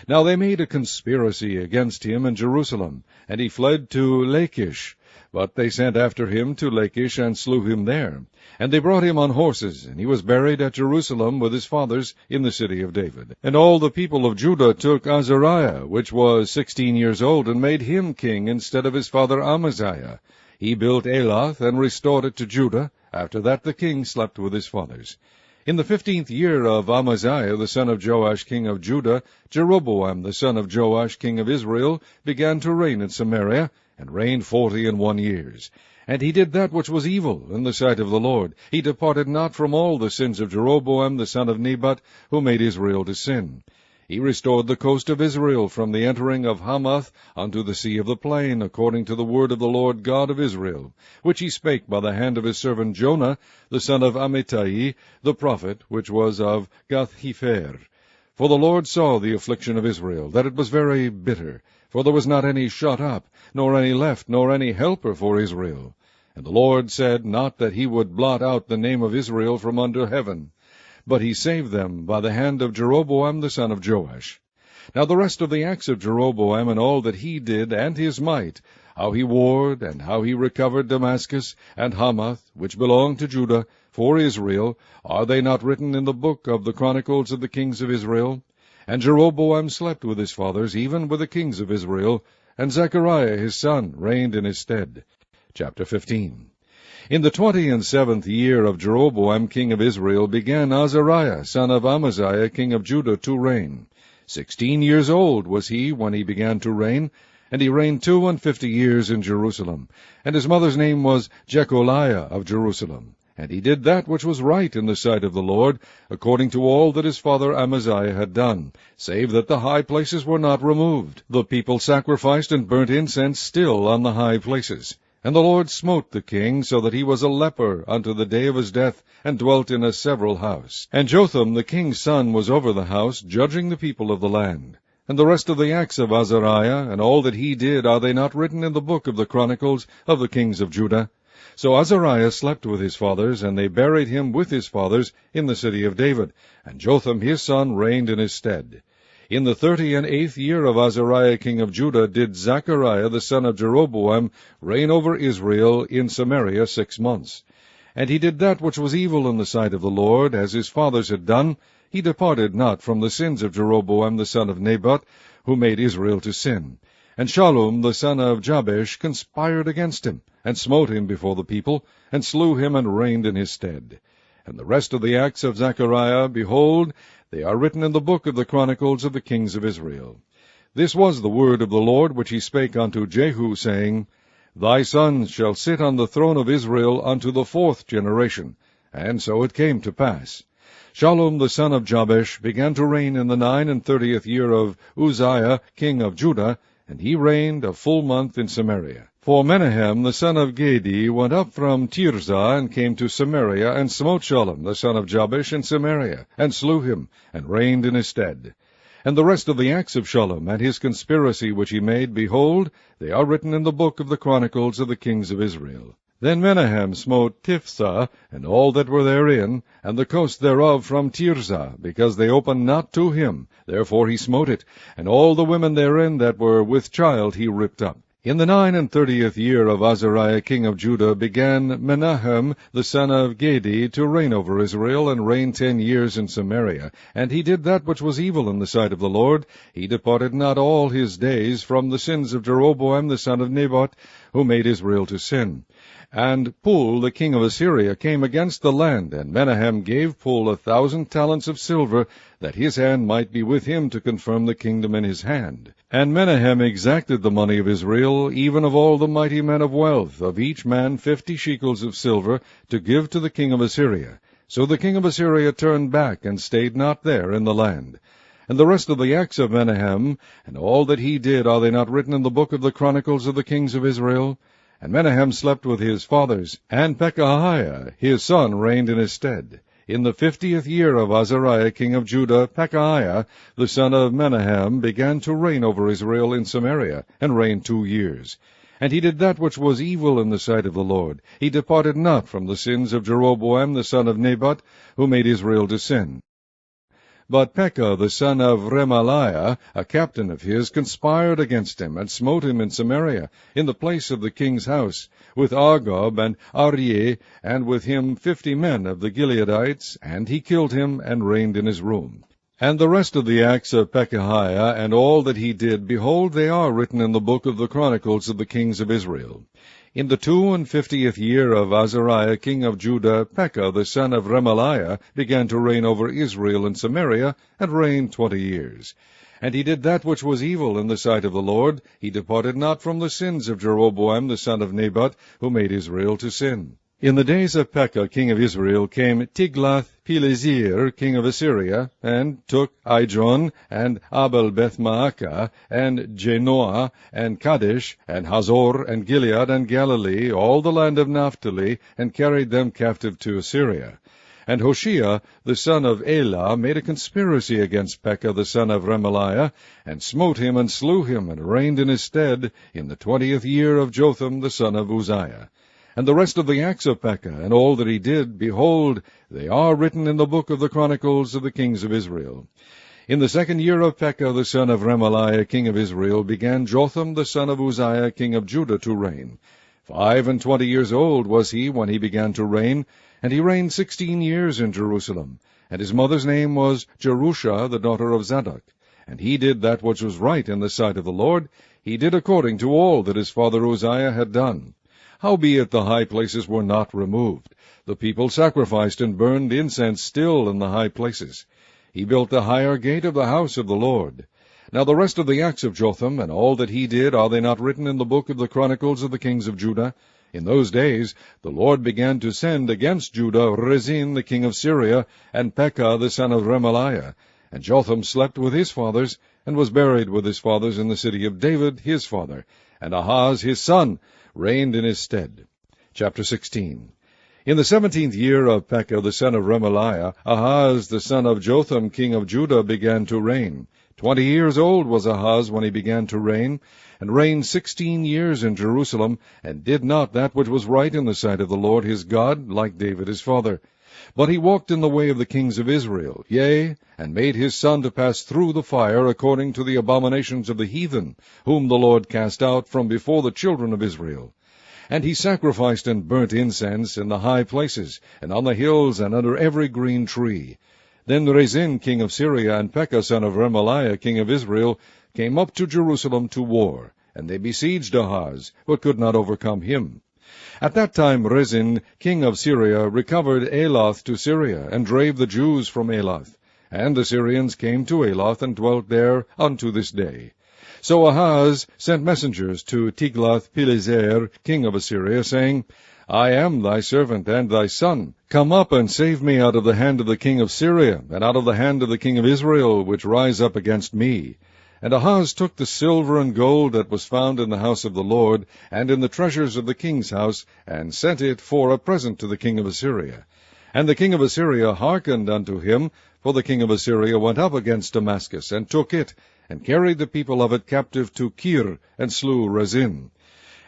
Now they made a conspiracy against him in Jerusalem, and he fled to Lachish. But they sent after him to Lachish, and slew him there. And they brought him on horses, and he was buried at Jerusalem with his fathers in the city of David. And all the people of Judah took Azariah, which was 16 years old, and made him king instead of his father Amaziah. He built Elath, and restored it to Judah. After that the king slept with his fathers. In the 15th year of Amaziah, the son of Joash, king of Judah, Jeroboam, the son of Joash, king of Israel, began to reign in Samaria, and reigned 41 years. And he did that which was evil in the sight of the Lord. He departed not from all the sins of Jeroboam, the son of Nebat, who made Israel to sin. He restored the coast of Israel from the entering of Hamath unto the sea of the plain, according to the word of the Lord God of Israel, which he spake by the hand of his servant Jonah, the son of Amittai, the prophet, which was of Gath-hepher. For the Lord saw the affliction of Israel, that it was very bitter, for there was not any shut up, nor any left, nor any helper for Israel. And the Lord said not that he would blot out the name of Israel from under heaven, but he saved them by the hand of Jeroboam the son of Joash. Now the rest of the acts of Jeroboam, and all that he did, and his might, how he warred, and how he recovered Damascus, and Hamath, which belonged to Judah, for Israel, are they not written in the book of the chronicles of the kings of Israel? And Jeroboam slept with his fathers, even with the kings of Israel, and Zechariah his son reigned in his stead. Chapter 15. In the 27th year of Jeroboam king of Israel began Azariah son of Amaziah king of Judah to reign. 16 years old was he when he began to reign, and he reigned 52 years in Jerusalem. And his mother's name was Jecholiah of Jerusalem. And he did that which was right in the sight of the Lord, according to all that his father Amaziah had done, save that the high places were not removed. The people sacrificed and burnt incense still on the high places. And the Lord smote the king, so that he was a leper unto the day of his death, and dwelt in a several house. And Jotham the king's son was over the house, judging the people of the land. And the rest of the acts of Azariah, and all that he did, are they not written in the book of the chronicles of the kings of Judah? So Azariah slept with his fathers, and they buried him with his fathers in the city of David. And Jotham his son reigned in his stead. In the 38th year of Azariah king of Judah did Zechariah the son of Jeroboam reign over Israel in Samaria 6 months. And he did that which was evil in the sight of the Lord, as his fathers had done. He departed not from the sins of Jeroboam the son of Nebat, who made Israel to sin. And Shallum the son of Jabesh conspired against him, and smote him before the people, and slew him, and reigned in his stead. And the rest of the acts of Zechariah, behold, they are written in the book of the chronicles of the kings of Israel. This was the word of the Lord which he spake unto Jehu, saying, Thy sons shall sit on the throne of Israel unto the 4th generation. And so it came to pass. Shallum the son of Jabesh began to reign in the 39th year of Uzziah king of Judah, and he reigned a full month in Samaria. For Menahem the son of Gedi went up from Tirzah, and came to Samaria, and smote Shallum the son of Jabesh in Samaria, and slew him, and reigned in his stead. And the rest of the acts of Shallum, and his conspiracy which he made, behold, they are written in the book of the chronicles of the kings of Israel. Then Menahem smote Tiphsah, and all that were therein, and the coast thereof from Tirzah, because they opened not to him. Therefore he smote it, and all the women therein that were with child he ripped up. In the 39th year of Azariah king of Judah began Menahem the son of Gedi to reign over Israel, and reigned 10 years in Samaria. And he did that which was evil in the sight of the Lord. He departed not all his days from the sins of Jeroboam the son of Nebat, who made Israel to sin. And Pul the king of Assyria came against the land, and Menahem gave Pul 1,000 talents of silver, that his hand might be with him to confirm the kingdom in his hand. And Menahem exacted the money of Israel, even of all the mighty men of wealth, of each man 50 shekels of silver, to give to the king of Assyria. So the king of Assyria turned back, and stayed not there in the land. And the rest of the acts of Menahem, and all that he did, are they not written in the book of the chronicles of the kings of Israel? And Menahem slept with his fathers, and Pekahiah his son reigned in his stead. In the 50th year of Azariah king of Judah, Pekahiah the son of Menahem began to reign over Israel in Samaria, and reigned 2 years. And he did that which was evil in the sight of the Lord. He departed not from the sins of Jeroboam the son of Nebat, who made Israel to sin. But Pekah the son of Remaliah, a captain of his, conspired against him, and smote him in Samaria, in the place of the king's house, with Argob and Aryeh, and with him 50 men of the Gileadites, and he killed him, and reigned in his room. And the rest of the acts of Pekahiah, and all that he did, behold, they are written in the book of the Chronicles of the kings of Israel. In the 52nd year of Azariah king of Judah, Pekah the son of Remaliah began to reign over Israel and Samaria, and reigned 20 years. And he did that which was evil in the sight of the Lord. He departed not from the sins of Jeroboam the son of Nebat, who made Israel to sin. In the days of Pekah king of Israel came Tiglath-Pileser king of Assyria, and took Ijon, and Abel-Beth-Maacah, and Janoah, and Kadesh, and Hazor, and Gilead, and Galilee, all the land of Naphtali, and carried them captive to Assyria. And Hoshea the son of Elah made a conspiracy against Pekah the son of Remaliah, and smote him, and slew him, and reigned in his stead, in the 20th year of Jotham the son of Uzziah. And the rest of the acts of Pekah, and all that he did, behold, they are written in the book of the Chronicles of the kings of Israel. In the 2nd year of Pekah the son of Remaliah king of Israel began Jotham the son of Uzziah king of Judah to reign. 25 years old was he when he began to reign, and he reigned 16 years in Jerusalem. And his mother's name was Jerusha, the daughter of Zadok. And he did that which was right in the sight of the Lord. He did according to all that his father Uzziah had done. Howbeit the high places were not removed. The people sacrificed and burned incense still in the high places. He built the higher gate of the house of the Lord. Now the rest of the acts of Jotham, and all that he did, are they not written in the book of the Chronicles of the kings of Judah? In those days the Lord began to send against Judah Rezin the king of Syria, and Pekah the son of Remaliah. And Jotham slept with his fathers, and was buried with his fathers in the city of David his father. And Ahaz his son reigned in his stead. Chapter 16. In the 17th year of Pekah the son of Remaliah, Ahaz the son of Jotham king of Judah began to reign. 20 years old was Ahaz when he began to reign, and reigned 16 years in Jerusalem, and did not that which was right in the sight of the Lord his God, like David his father. But he walked in the way of the kings of Israel, yea, and made his son to pass through the fire according to the abominations of the heathen, whom the Lord cast out from before the children of Israel. And he sacrificed and burnt incense in the high places, and on the hills, and under every green tree. Then Rezin king of Syria, and Pekah son of Remaliah king of Israel, came up to Jerusalem to war, and they besieged Ahaz, but could not overcome him. At that time Rezin king of Syria recovered Elath to Syria, and drave the Jews from Elath. And the Syrians came to Elath, and dwelt there unto this day. So Ahaz sent messengers to Tiglath-Pileser king of Assyria, saying, I am thy servant and thy son. Come up and save me out of the hand of the king of Syria, and out of the hand of the king of Israel, which rise up against me. And Ahaz took the silver and gold that was found in the house of the Lord, and in the treasures of the king's house, and sent it for a present to the king of Assyria. And the king of Assyria hearkened unto him, for the king of Assyria went up against Damascus, and took it, and carried the people of it captive to Kir, and slew Rezin.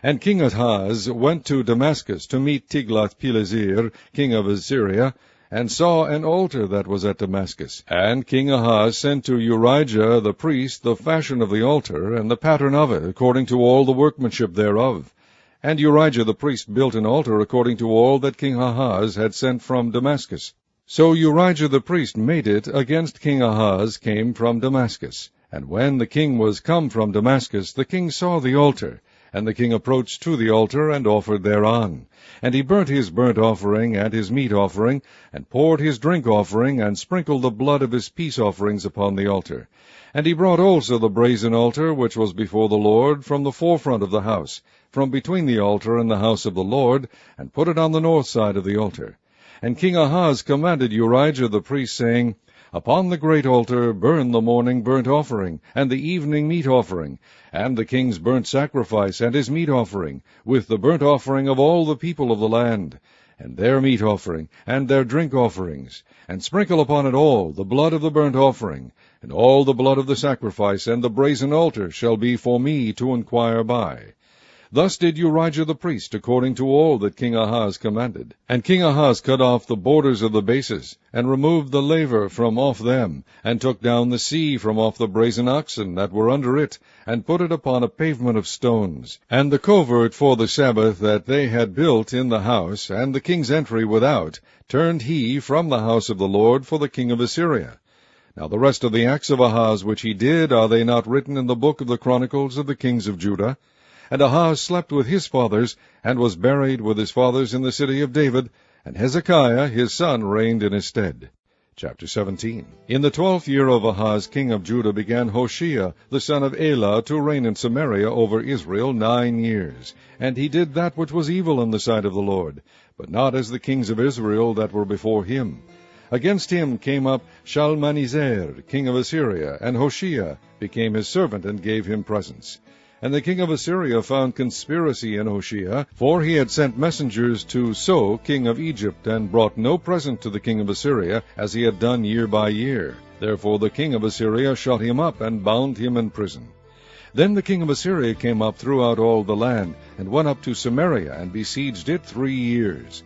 And King Ahaz went to Damascus to meet Tiglath-Pileser, king of Assyria, and saw an altar that was at Damascus. And King Ahaz sent to Urijah the priest the fashion of the altar, and the pattern of it, according to all the workmanship thereof. And Urijah the priest built an altar according to all that King Ahaz had sent from Damascus. So Urijah the priest made it against King Ahaz came from Damascus. And when the king was come from Damascus, the king saw the altar. And the king approached to the altar, and offered thereon. And he burnt his burnt offering and his meat offering, and poured his drink offering, and sprinkled the blood of his peace offerings upon the altar. And he brought also the brazen altar, which was before the Lord, from the forefront of the house, from between the altar and the house of the Lord, and put it on the north side of the altar. And King Ahaz commanded Urijah the priest, saying, Upon the great altar burn the morning burnt offering, and the evening meat offering, and the king's burnt sacrifice, and his meat offering, with the burnt offering of all the people of the land, and their meat offering, and their drink offerings, and sprinkle upon it all the blood of the burnt offering, and all the blood of the sacrifice, and the brazen altar shall be for me to inquire by. Thus did Urijah the priest, according to all that King Ahaz commanded. And King Ahaz cut off the borders of the bases, and removed the laver from off them, and took down the sea from off the brazen oxen that were under it, and put it upon a pavement of stones. And the covert for the Sabbath that they had built in the house, and the king's entry without, turned he from the house of the Lord for the king of Assyria. Now the rest of the acts of Ahaz which he did, are they not written in the book of the Chronicles of the kings of Judah? And Ahaz slept with his fathers, and was buried with his fathers in the city of David, and Hezekiah his son reigned in his stead. Chapter 17. In the 12th year of Ahaz king of Judah began Hoshea the son of Elah to reign in Samaria over Israel 9 years. And he did that which was evil in the sight of the Lord, but not as the kings of Israel that were before him. Against him came up Shalmaneser king of Assyria, and Hoshea became his servant, and gave him presents. And the king of Assyria found conspiracy in Hoshea, for he had sent messengers to So king of Egypt, and brought no present to the king of Assyria, as he had done year by year. Therefore the king of Assyria shut him up, and bound him in prison. Then the king of Assyria came up throughout all the land, and went up to Samaria, and besieged it 3 years.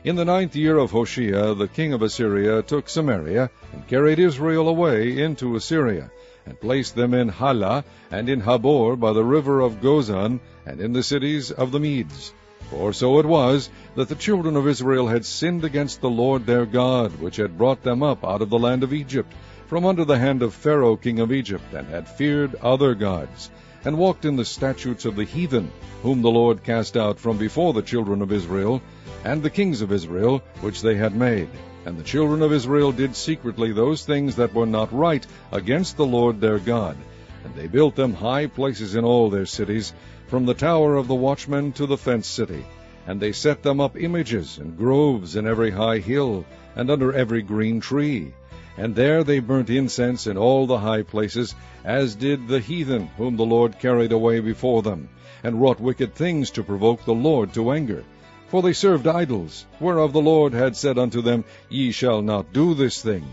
In the 9th year of Hoshea the king of Assyria took Samaria, and carried Israel away into Assyria, and placed them in Halah, and in Habor by the river of Gozan, and in the cities of the Medes. For so it was, that the children of Israel had sinned against the Lord their God, which had brought them up out of the land of Egypt, from under the hand of Pharaoh king of Egypt, and had feared other gods, and walked in the statutes of the heathen, whom the Lord cast out from before the children of Israel, and the kings of Israel, which they had made. And the children of Israel did secretly those things that were not right against the Lord their God. And they built them high places in all their cities, from the tower of the watchman to the fenced city. And they set them up images and groves in every high hill, and under every green tree. And there they burnt incense in all the high places, as did the heathen, whom the Lord carried away before them, and wrought wicked things to provoke the Lord to anger. For they served idols, whereof the Lord had said unto them, Ye shall not do this thing.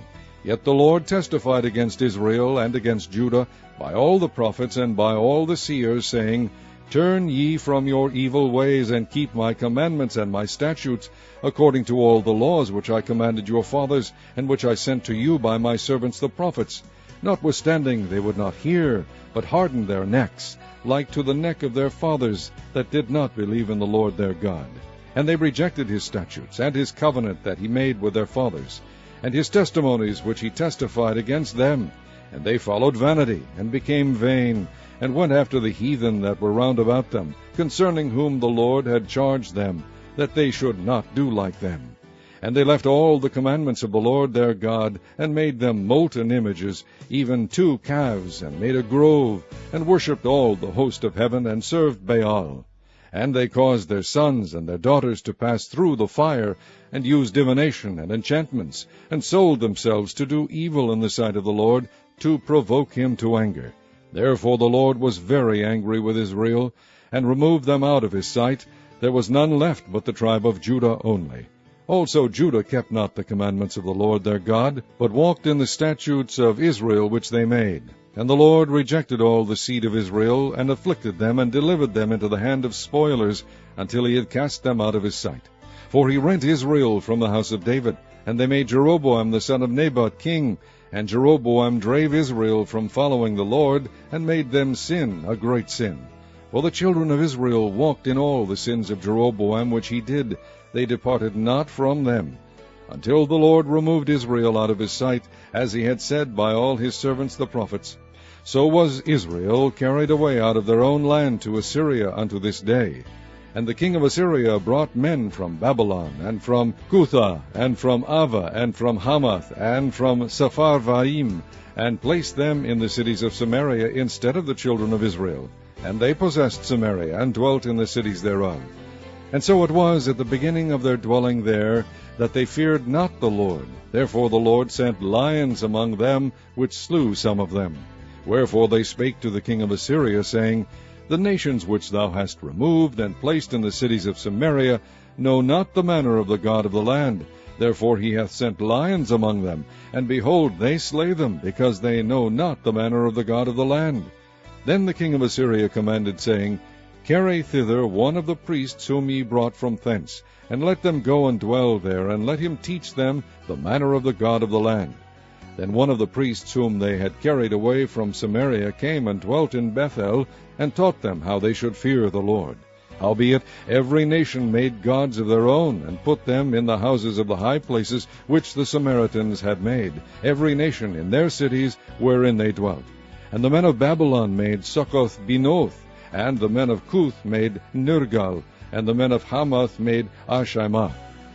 Yet the Lord testified against Israel and against Judah by all the prophets and by all the seers, saying, Turn ye from your evil ways, and keep my commandments and my statutes, according to all the laws which I commanded your fathers, and which I sent to you by my servants the prophets. Notwithstanding they would not hear, but hardened their necks, like to the neck of their fathers, that did not believe in the Lord their God. And they rejected his statutes, and his covenant that he made with their fathers, and his testimonies which he testified against them. And they followed vanity, and became vain, and went after the heathen that were round about them, concerning whom the Lord had charged them, that they should not do like them. And they left all the commandments of the Lord their God, and made them molten images, even 2 calves, and made a grove, and worshipped all the host of heaven, and served Baal. And they caused their sons and their daughters to pass through the fire, and used divination and enchantments, and sold themselves to do evil in the sight of the Lord, to provoke him to anger. Therefore the Lord was very angry with Israel, and removed them out of his sight. There was none left but the tribe of Judah only. Also Judah kept not the commandments of the Lord their God, but walked in the statutes of Israel which they made. And the Lord rejected all the seed of Israel, and afflicted them, and delivered them into the hand of spoilers, until he had cast them out of his sight. For he rent Israel from the house of David, and they made Jeroboam the son of Nebat king. And Jeroboam drave Israel from following the Lord, and made them sin a great sin. For the children of Israel walked in all the sins of Jeroboam which he did. They departed not from them, until the Lord removed Israel out of his sight, as he had said by all his servants the prophets. So was Israel carried away out of their own land to Assyria unto this day. And the king of Assyria brought men from Babylon, and from Cutha, and from Ava, and from Hamath, and from Sepharvaim, and placed them in the cities of Samaria instead of the children of Israel. And they possessed Samaria, and dwelt in the cities thereof. And so it was at the beginning of their dwelling there, that they feared not the Lord. Therefore the Lord sent lions among them, which slew some of them. Wherefore they spake to the king of Assyria, saying, The nations which thou hast removed, and placed in the cities of Samaria, know not the manner of the God of the land. Therefore he hath sent lions among them, and behold, they slay them, because they know not the manner of the God of the land. Then the king of Assyria commanded, saying, Carry thither one of the priests whom ye brought from thence, and let them go and dwell there, and let him teach them the manner of the God of the land. Then one of the priests whom they had carried away from Samaria came and dwelt in Bethel, and taught them how they should fear the Lord. Howbeit every nation made gods of their own, and put them in the houses of the high places which the Samaritans had made, every nation in their cities wherein they dwelt. And the men of Babylon made Succoth-Benoth, and the men of Cuth made Nergal, and the men of Hamath made Ashimah,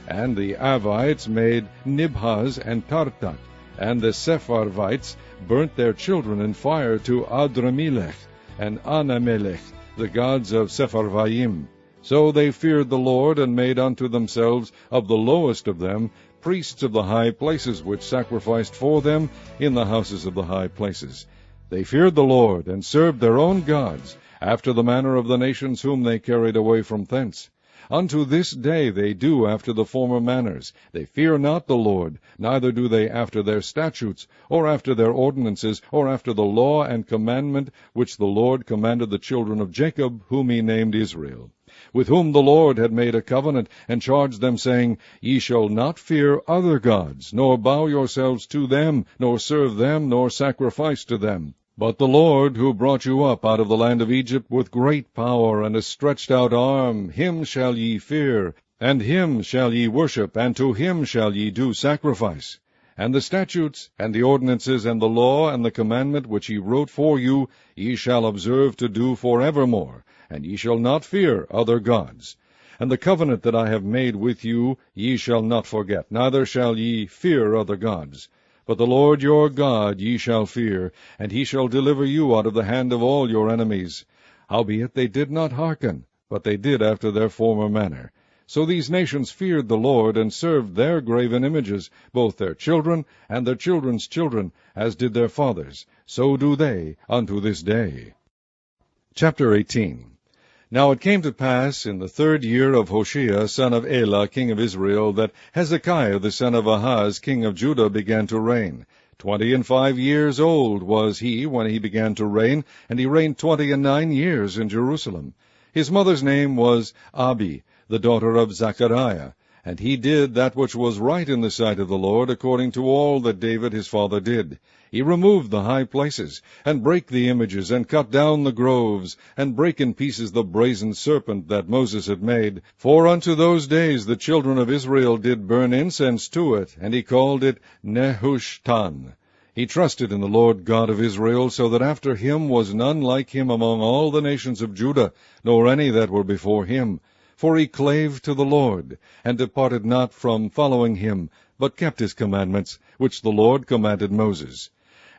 and the Avites made Nibhaz and Tartak, and the Sepharvites burnt their children in fire to Adramelech and Anamelech, the gods of Sepharvaim. So they feared the Lord, and made unto themselves of the lowest of them priests of the high places, which sacrificed for them in the houses of the high places. They feared the Lord, and served their own gods, after the manner of the nations whom they carried away from thence. Unto this day they do after the former manners. They fear not the Lord, neither do they after their statutes, or after their ordinances, or after the law and commandment which the Lord commanded the children of Jacob, whom he named Israel, with whom the Lord had made a covenant, and charged them, saying, Ye shall not fear other gods, nor bow yourselves to them, nor serve them, nor sacrifice to them. But the Lord, who brought you up out of the land of Egypt with great power and a stretched out arm, him shall ye fear, and him shall ye worship, and to him shall ye do sacrifice. And the statutes, and the ordinances, and the law, and the commandment which he wrote for you, ye shall observe to do forevermore, and ye shall not fear other gods. And the covenant that I have made with you ye shall not forget, neither shall ye fear other gods. But the Lord your God ye shall fear, and he shall deliver you out of the hand of all your enemies. Howbeit they did not hearken, but they did after their former manner. So these nations feared the Lord, and served their graven images, both their children and their children's children, as did their fathers. So do they unto this day. Chapter 18. Now it came to pass in the 3rd year of Hoshea, son of Elah, king of Israel, that Hezekiah the son of Ahaz, king of Judah, began to reign. 25 years old was he when he began to reign, and he reigned 29 years in Jerusalem. His mother's name was Abi, the daughter of Zechariah. And he did that which was right in the sight of the Lord, according to all that David his father did. He removed the high places, and brake the images, and cut down the groves, and brake in pieces the brazen serpent that Moses had made. For unto those days the children of Israel did burn incense to it, and he called it Nehushtan. He trusted in the Lord God of Israel, so that after him was none like him among all the nations of Judah, nor any that were before him. For he clave to the Lord, and departed not from following him, but kept his commandments, which the Lord commanded Moses.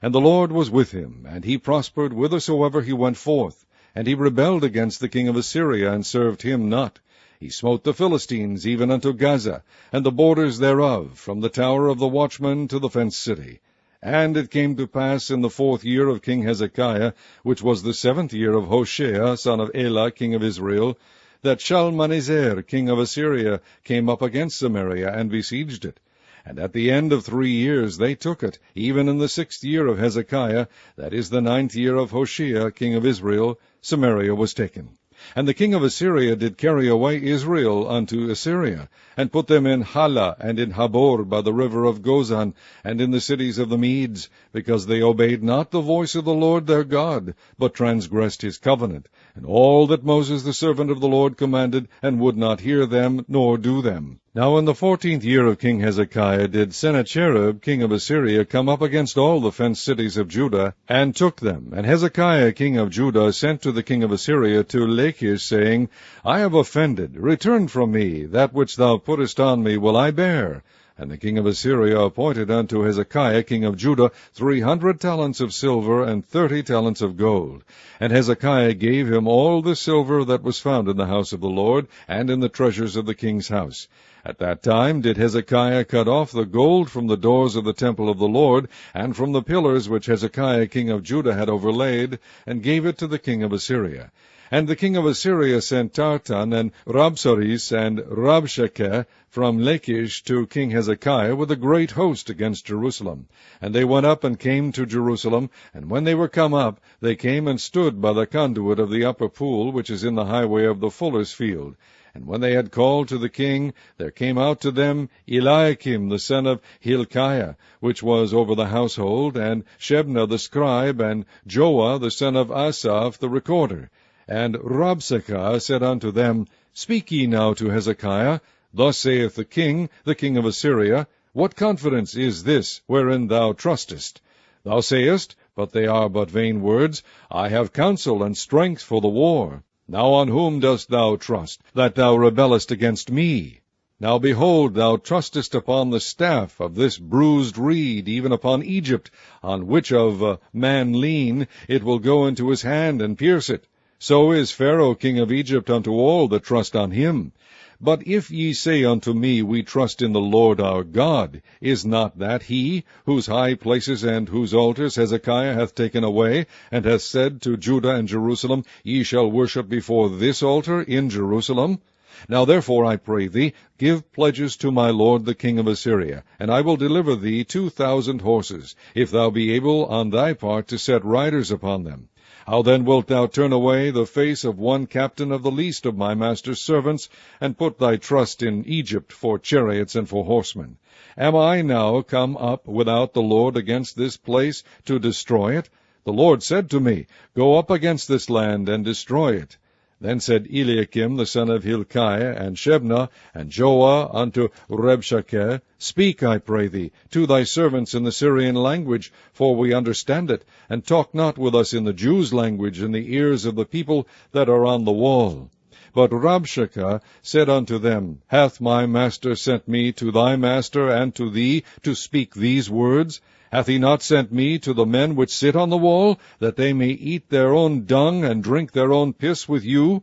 And the Lord was with him, and he prospered whithersoever he went forth. And he rebelled against the king of Assyria, and served him not. He smote the Philistines even unto Gaza, and the borders thereof, from the tower of the watchman to the fenced city. And it came to pass in the 4th year of King Hezekiah, which was the 7th year of Hoshea, son of Elah, king of Israel, that Shalmaneser, king of Assyria, came up against Samaria, and besieged it. And at the end of 3 years they took it, even in the 6th year of Hezekiah, that is the 9th year of Hoshea, king of Israel, Samaria was taken. And the king of Assyria did carry away Israel unto Assyria, and put them in Hala, and in Habor by the river of Gozan, and in the cities of the Medes, because they obeyed not the voice of the Lord their God, but transgressed his covenant, and all that Moses the servant of the Lord commanded, and would not hear them, nor do them. Now in the 14th year of King Hezekiah did Sennacherib, king of Assyria, come up against all the fenced cities of Judah, and took them. And Hezekiah, king of Judah, sent to the king of Assyria to Lachish, saying, I have offended. Return from me. That which thou puttest on me will I bear. And the king of Assyria appointed unto Hezekiah, king of Judah, 300 talents of silver, and 30 talents of gold. And Hezekiah gave him all the silver that was found in the house of the Lord, and in the treasures of the king's house. At that time did Hezekiah cut off the gold from the doors of the temple of the Lord, and from the pillars which Hezekiah king of Judah had overlaid, and gave it to the king of Assyria. And the king of Assyria sent Tartan and Rabsaris and Rabshakeh from Lachish to King Hezekiah with a great host against Jerusalem. And they went up and came to Jerusalem, and when they were come up, they came and stood by the conduit of the upper pool, which is in the highway of the fuller's field. And when they had called to the king, there came out to them Eliakim the son of Hilkiah, which was over the household, and Shebna the scribe, and Joah the son of Asaph the recorder. And Rabshakeh said unto them, Speak ye now to Hezekiah, Thus saith the king of Assyria, What confidence is this wherein thou trustest? Thou sayest, but they are but vain words, I have counsel and strength for the war. Now on whom dost thou trust, that thou rebellest against me? Now behold, thou trustest upon the staff of this bruised reed, even upon Egypt, on which of a man lean, it will go into his hand and pierce it. So is Pharaoh king of Egypt unto all that trust on him. But if ye say unto me, We trust in the Lord our God, is not that he, whose high places and whose altars Hezekiah hath taken away, and hath said to Judah and Jerusalem, Ye shall worship before this altar in Jerusalem? Now therefore, I pray thee, give pledges to my lord the king of Assyria, and I will deliver thee 2,000 horses, if thou be able on thy part to set riders upon them. How then wilt thou turn away the face of one captain of the least of my master's servants, and put thy trust in Egypt for chariots and for horsemen? Am I now come up without the Lord against this place to destroy it? The Lord said to me, Go up against this land and destroy it. Then said Eliakim the son of Hilkiah, and Shebna, and Joah unto Rabshakeh, Speak, I pray thee, to thy servants in the Syrian language, for we understand it, and talk not with us in the Jews' language in the ears of the people that are on the wall. But Rabshakeh said unto them, Hath my master sent me to thy master and to thee to speak these words? Hath he not sent me to the men which sit on the wall, that they may eat their own dung and drink their own piss with you?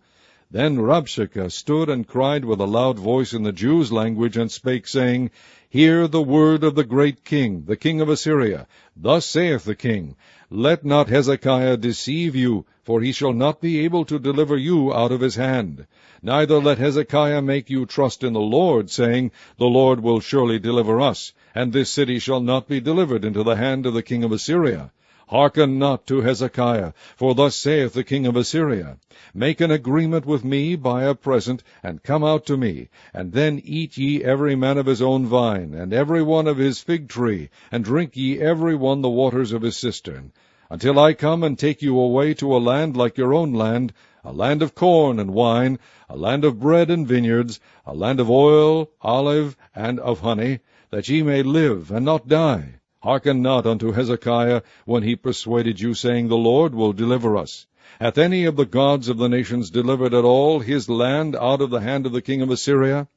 Then Rabshakeh stood and cried with a loud voice in the Jews' language, and spake, saying, Hear the word of the great king, the king of Assyria. Thus saith the king, Let not Hezekiah deceive you, for he shall not be able to deliver you out of his hand. Neither let Hezekiah make you trust in the Lord, saying, The Lord will surely deliver us, and this city shall not be delivered into the hand of the king of Assyria. Hearken not to Hezekiah, for thus saith the king of Assyria, Make an agreement with me by a present, and come out to me, and then eat ye every man of his own vine, and every one of his fig tree, and drink ye every one the waters of his cistern, until I come and take you away to a land like your own land, a land of corn and wine, a land of bread and vineyards, a land of oil, olive, and of honey, that ye may live and not die. Hearken not unto Hezekiah, when he persuaded you, saying, The Lord will deliver us. Hath any of the gods of the nations delivered at all his land out of the hand of the king of Assyria?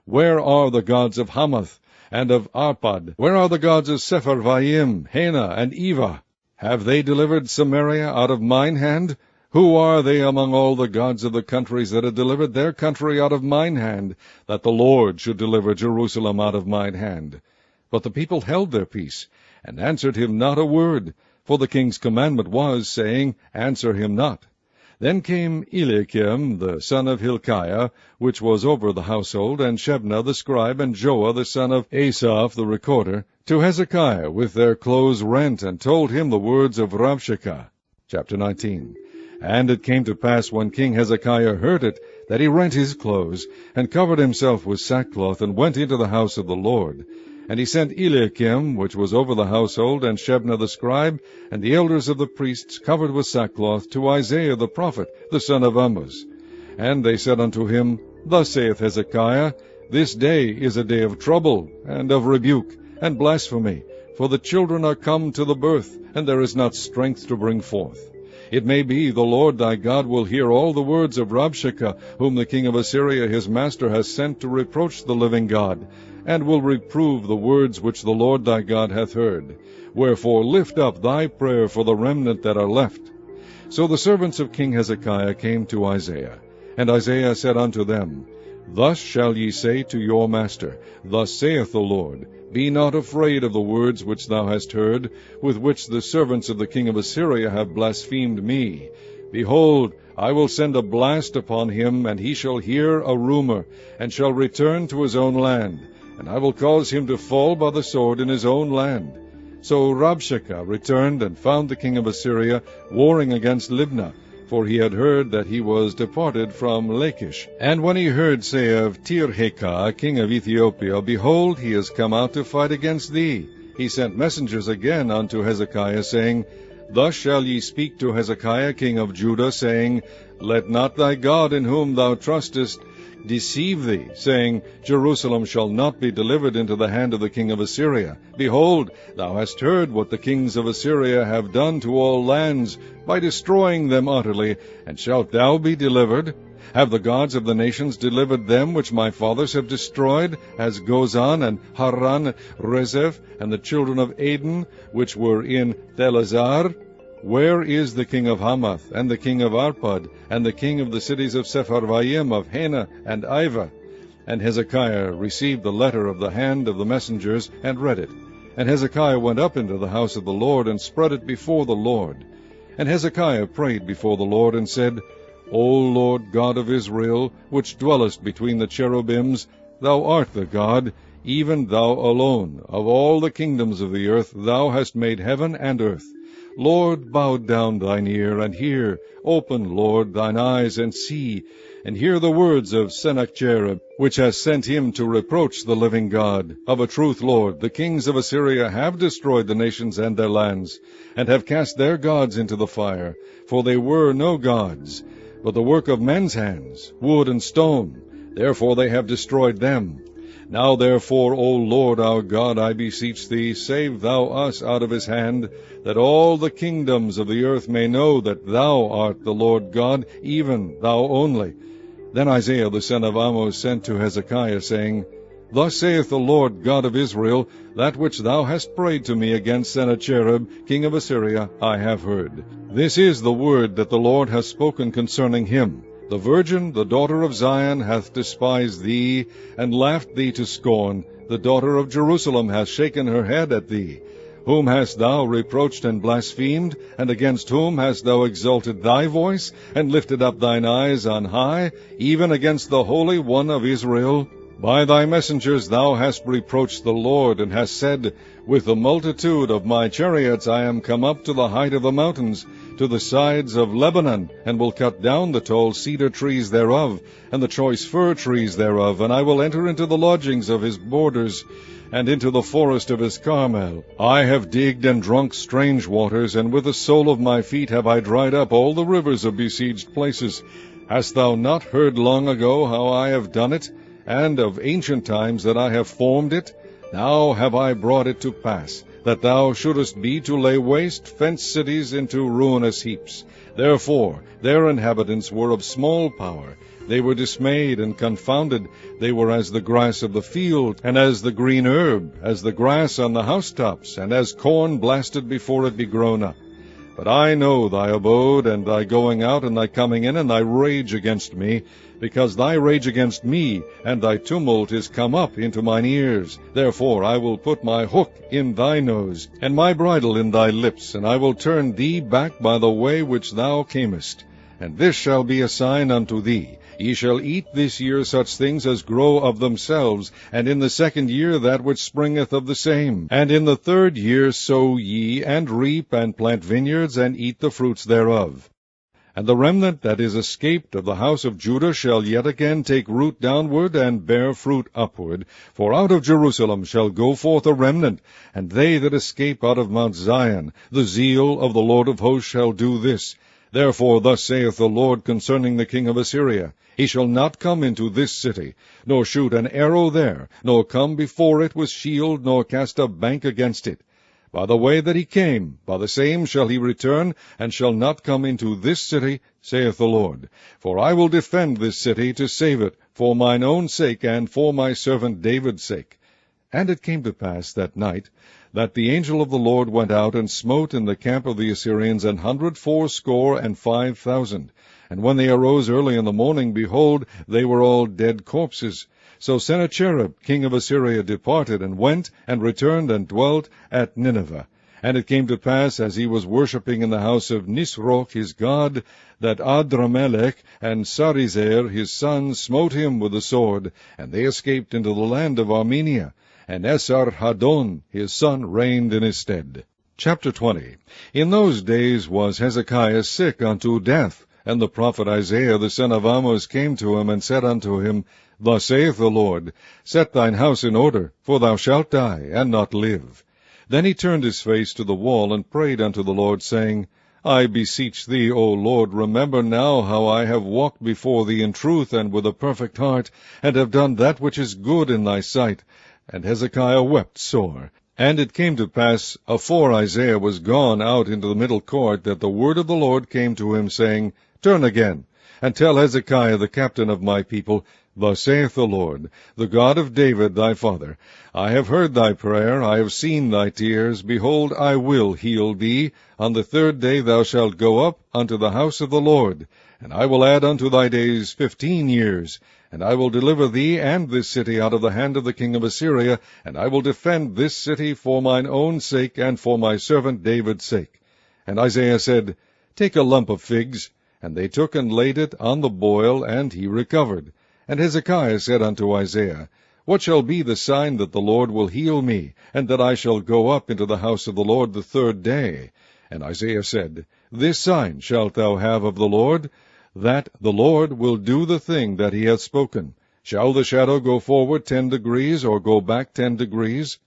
Where are the gods of Hamath and of Arpad? Where are the gods of Sepharvaim, Hena, and Eva? Have they delivered Samaria out of mine hand? Who are they among all the gods of the countries that have delivered their country out of mine hand, that the Lord should deliver Jerusalem out of mine hand? But the people held their peace, and answered him not a word, for the king's commandment was, saying, Answer him not. Then came Eliakim the son of Hilkiah, which was over the household, and Shebna the scribe, and Joah the son of Asaph the recorder, to Hezekiah with their clothes rent, and told him the words of Rabshakeh. Chapter 19. And it came to pass, when King Hezekiah heard it, that he rent his clothes, and covered himself with sackcloth, and went into the house of the Lord. And he sent Eliakim, which was over the household, and Shebna the scribe, and the elders of the priests, covered with sackcloth, to Isaiah the prophet, the son of Amoz. And they said unto him, Thus saith Hezekiah, This day is a day of trouble, and of rebuke, and blasphemy, for the children are come to the birth, and there is not strength to bring forth. It may be the Lord thy God will hear all the words of Rabshakeh, whom the king of Assyria his master has sent to reproach the living God, and will reprove the words which the Lord thy God hath heard. Wherefore lift up thy prayer for the remnant that are left. So the servants of King Hezekiah came to Isaiah, and Isaiah said unto them, Thus shall ye say to your master, Thus saith the Lord, Be not afraid of the words which thou hast heard, with which the servants of the king of Assyria have blasphemed me. Behold, I will send a blast upon him, and he shall hear a rumor, and shall return to his own land, and I will cause him to fall by the sword in his own land. So Rabshakeh returned and found the king of Assyria warring against Libnah, for he had heard that he was departed from Lachish. And when he heard say of Tirhakah, king of Ethiopia, Behold, he is come out to fight against thee, he sent messengers again unto Hezekiah, saying, Thus shall ye speak to Hezekiah king of Judah, saying, Let not thy God in whom thou trustest deceive thee, saying, Jerusalem shall not be delivered into the hand of the king of Assyria. Behold, thou hast heard what the kings of Assyria have done to all lands, by destroying them utterly, and shalt thou be delivered? Have the gods of the nations delivered them which my fathers have destroyed, as Gozan and Haran, Rezeph, and the children of Aden, which were in Thelazar? Where is the king of Hamath, and the king of Arpad, and the king of the cities of Sepharvaim, of Hena, and Ivah? And Hezekiah received the letter of the hand of the messengers, and read it. And Hezekiah went up into the house of the Lord, and spread it before the Lord. And Hezekiah prayed before the Lord, and said, O Lord God of Israel, which dwellest between the cherubims, thou art the God, even thou alone. Of all the kingdoms of the earth thou hast made heaven and earth. Lord, bow down thine ear, and hear. Open, Lord, thine eyes, and see, and hear the words of Sennacherib, which has sent him to reproach the living God. Of a truth, Lord, the kings of Assyria have destroyed the nations and their lands, and have cast their gods into the fire, for they were no gods, but the work of men's hands, wood and stone. Therefore they have destroyed them. Now therefore, O Lord our God, I beseech thee, save thou us out of his hand, that all the kingdoms of the earth may know that thou art the Lord God, even thou only. Then Isaiah the son of Amoz sent to Hezekiah, saying, Thus saith the Lord God of Israel, That which thou hast prayed to me against Sennacherib, king of Assyria, I have heard. This is the word that the Lord hath spoken concerning him. The virgin, the daughter of Zion, hath despised thee, and laughed thee to scorn. The daughter of Jerusalem hath shaken her head at thee. Whom hast thou reproached and blasphemed? And against whom hast thou exalted thy voice, and lifted up thine eyes on high, even against the Holy One of Israel? By thy messengers thou hast reproached the Lord, and hast said, With the multitude of my chariots I am come up to the height of the mountains, to the sides of Lebanon, and will cut down the tall cedar trees thereof, and the choice fir trees thereof, and I will enter into the lodgings of his borders, and into the forest of his Carmel. I have digged and drunk strange waters, and with the sole of my feet have I dried up all the rivers of besieged places. Hast thou not heard long ago how I have done it, and of ancient times that I have formed it? Now have I brought it to pass, that thou shouldest be to lay waste fenced cities into ruinous heaps. Therefore their inhabitants were of small power. They were dismayed and confounded. They were as the grass of the field, and as the green herb, as the grass on the housetops, and as corn blasted before it be grown up. But I know thy abode, and thy going out, and thy coming in, and thy rage against me, because thy rage against me, and thy tumult is come up into mine ears. Therefore I will put my hook in thy nose, and my bridle in thy lips, and I will turn thee back by the way which thou camest. And this shall be a sign unto thee. Ye shall eat this year such things as grow of themselves, and in the second year that which springeth of the same. And in the third year sow ye, and reap, and plant vineyards, and eat the fruits thereof. And the remnant that is escaped of the house of Judah shall yet again take root downward, and bear fruit upward. For out of Jerusalem shall go forth a remnant, and they that escape out of Mount Zion. The zeal of the Lord of hosts shall do this. Therefore thus saith the Lord concerning the king of Assyria, He shall not come into this city, nor shoot an arrow there, nor come before it with shield, nor cast a bank against it. By the way that he came, by the same shall he return, and shall not come into this city, saith the Lord. For I will defend this city to save it, for mine own sake, and for my servant David's sake. And it came to pass that night, that the angel of the Lord went out and smote in the camp of the Assyrians 185,000. And when they arose early in the morning, behold, they were all dead corpses. So Sennacherib king of Assyria departed, and went, and returned, and dwelt at Nineveh. And it came to pass, as he was worshipping in the house of Nisroch his god, that Adramelech and Sarezer his sons smote him with the sword, and they escaped into the land of Armenia. And Esarhaddon his son reigned in his stead. Chapter 20. In those days was Hezekiah sick unto death, and the prophet Isaiah the son of Amoz came to him, and said unto him, Thus saith the Lord, Set thine house in order, for thou shalt die, and not live. Then he turned his face to the wall, and prayed unto the Lord, saying, I beseech thee, O Lord, remember now how I have walked before thee in truth and with a perfect heart, and have done that which is good in thy sight. And Hezekiah wept sore. And it came to pass, afore Isaiah was gone out into the middle court, that the word of the Lord came to him, saying, Turn again, and tell Hezekiah the captain of my people, Thus saith the Lord, the God of David thy father, I have heard thy prayer, I have seen thy tears. Behold, I will heal thee. On the 3rd day thou shalt go up unto the house of the Lord, and I will add unto thy days 15 years. And I will deliver thee and this city out of the hand of the king of Assyria, and I will defend this city for mine own sake, and for my servant David's sake. And Isaiah said, Take a lump of figs. And they took and laid it on the boil, and he recovered. And Hezekiah said unto Isaiah, What shall be the sign that the Lord will heal me, and that I shall go up into the house of the Lord the 3rd day? And Isaiah said, This sign shalt thou have of the Lord, that the Lord will do the thing that he hath spoken. Shall the shadow go forward 10 degrees, or go back 10 degrees?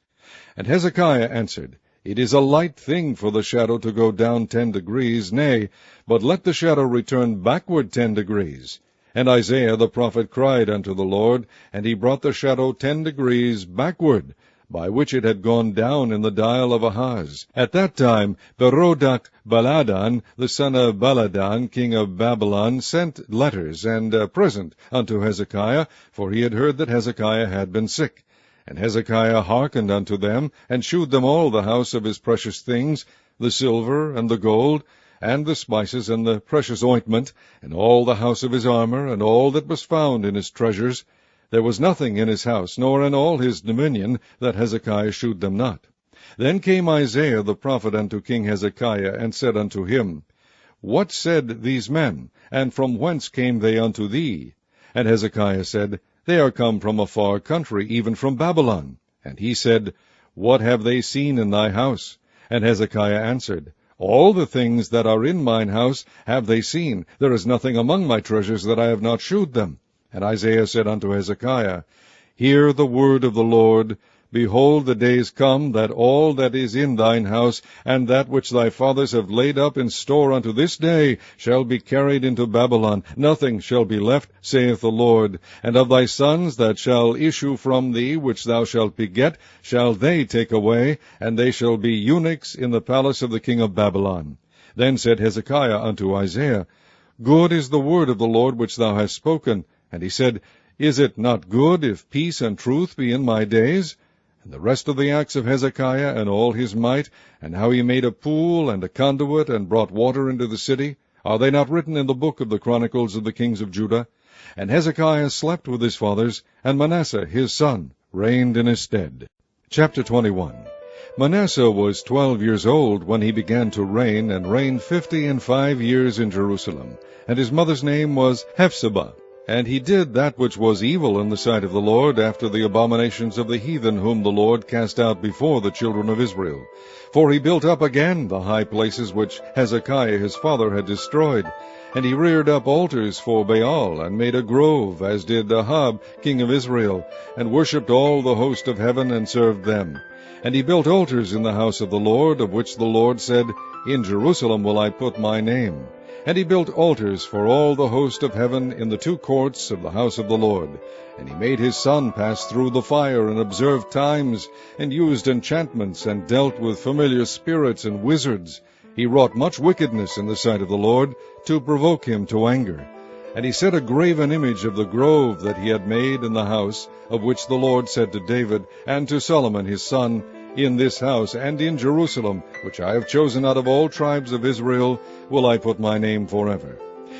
And Hezekiah answered, It is a light thing for the shadow to go down 10 degrees, nay, but let the shadow return backward 10 degrees. And Isaiah the prophet cried unto the Lord, and he brought the shadow 10 degrees backward, by which it had gone down in the dial of Ahaz. At that time Berodach Baladan, the son of Baladan, king of Babylon, sent letters and a present unto Hezekiah, for he had heard that Hezekiah had been sick. And Hezekiah hearkened unto them, and shewed them all the house of his precious things, the silver and the gold, and the spices and the precious ointment, and all the house of his armor, and all that was found in his treasures. There was nothing in his house, nor in all his dominion, that Hezekiah shewed them not. Then came Isaiah the prophet unto King Hezekiah, and said unto him, What said these men, and from whence came they unto thee? And Hezekiah said, They are come from a far country, even from Babylon. And he said, What have they seen in thy house? And Hezekiah answered, All the things that are in mine house have they seen. There is nothing among my treasures that I have not shewed them. And Isaiah said unto Hezekiah, Hear the word of the Lord. Behold, the days come, that all that is in thine house, and that which thy fathers have laid up in store unto this day, shall be carried into Babylon. Nothing shall be left, saith the Lord. And of thy sons that shall issue from thee, which thou shalt beget, shall they take away, and they shall be eunuchs in the palace of the king of Babylon. Then said Hezekiah unto Isaiah, Good is the word of the Lord which thou hast spoken. And he said, Is it not good if peace and truth be in my days? And the rest of the acts of Hezekiah, and all his might, and how he made a pool and a conduit, and brought water into the city, are they not written in the book of the Chronicles of the kings of Judah? And Hezekiah slept with his fathers, and Manasseh his son reigned in his stead. Chapter 21. Manasseh was 12 years old when he began to reign, and reigned 55 years in Jerusalem. And his mother's name was Hephzibah. And he did that which was evil in the sight of the Lord, after the abominations of the heathen, whom the Lord cast out before the children of Israel. For he built up again the high places which Hezekiah his father had destroyed. And he reared up altars for Baal, and made a grove, as did Ahab king of Israel, and worshipped all the host of heaven, and served them. And he built altars in the house of the Lord, of which the Lord said, In Jerusalem will I put my name. And he built altars for all the host of heaven in the 2 courts of the house of the Lord. And he made his son pass through the fire, and observed times, and used enchantments, and dealt with familiar spirits and wizards. He wrought much wickedness in the sight of the Lord, to provoke him to anger. And he set a graven image of the grove that he had made in the house, of which the Lord said to David and to Solomon his son, In this house and in Jerusalem, which I have chosen out of all tribes of Israel, will I put my name forever.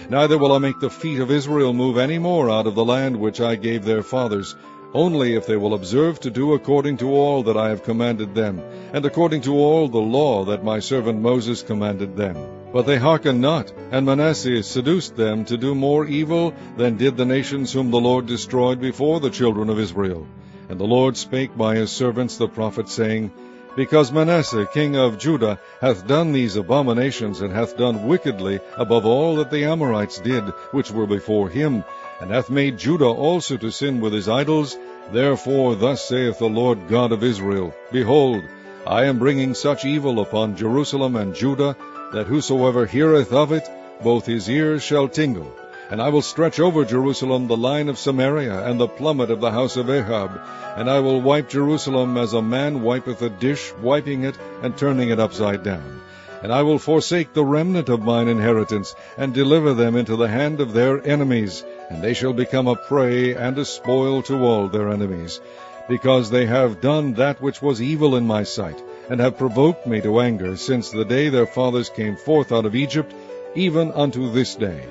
Neither will I make the feet of Israel move any more out of the land which I gave their fathers, only if they will observe to do according to all that I have commanded them, and according to all the law that my servant Moses commanded them. But they hearkened not, and Manasseh seduced them to do more evil than did the nations whom the Lord destroyed before the children of Israel. And the Lord spake by his servants the prophets, saying, Because Manasseh king of Judah hath done these abominations, and hath done wickedly above all that the Amorites did, which were before him, and hath made Judah also to sin with his idols, therefore thus saith the Lord God of Israel, Behold, I am bringing such evil upon Jerusalem and Judah, that whosoever heareth of it, both his ears shall tingle. And I will stretch over Jerusalem the line of Samaria, and the plummet of the house of Ahab, and I will wipe Jerusalem as a man wipeth a dish, wiping it, and turning it upside down. And I will forsake the remnant of mine inheritance, and deliver them into the hand of their enemies, and they shall become a prey and a spoil to all their enemies, because they have done that which was evil in my sight, and have provoked me to anger, since the day their fathers came forth out of Egypt, even unto this day.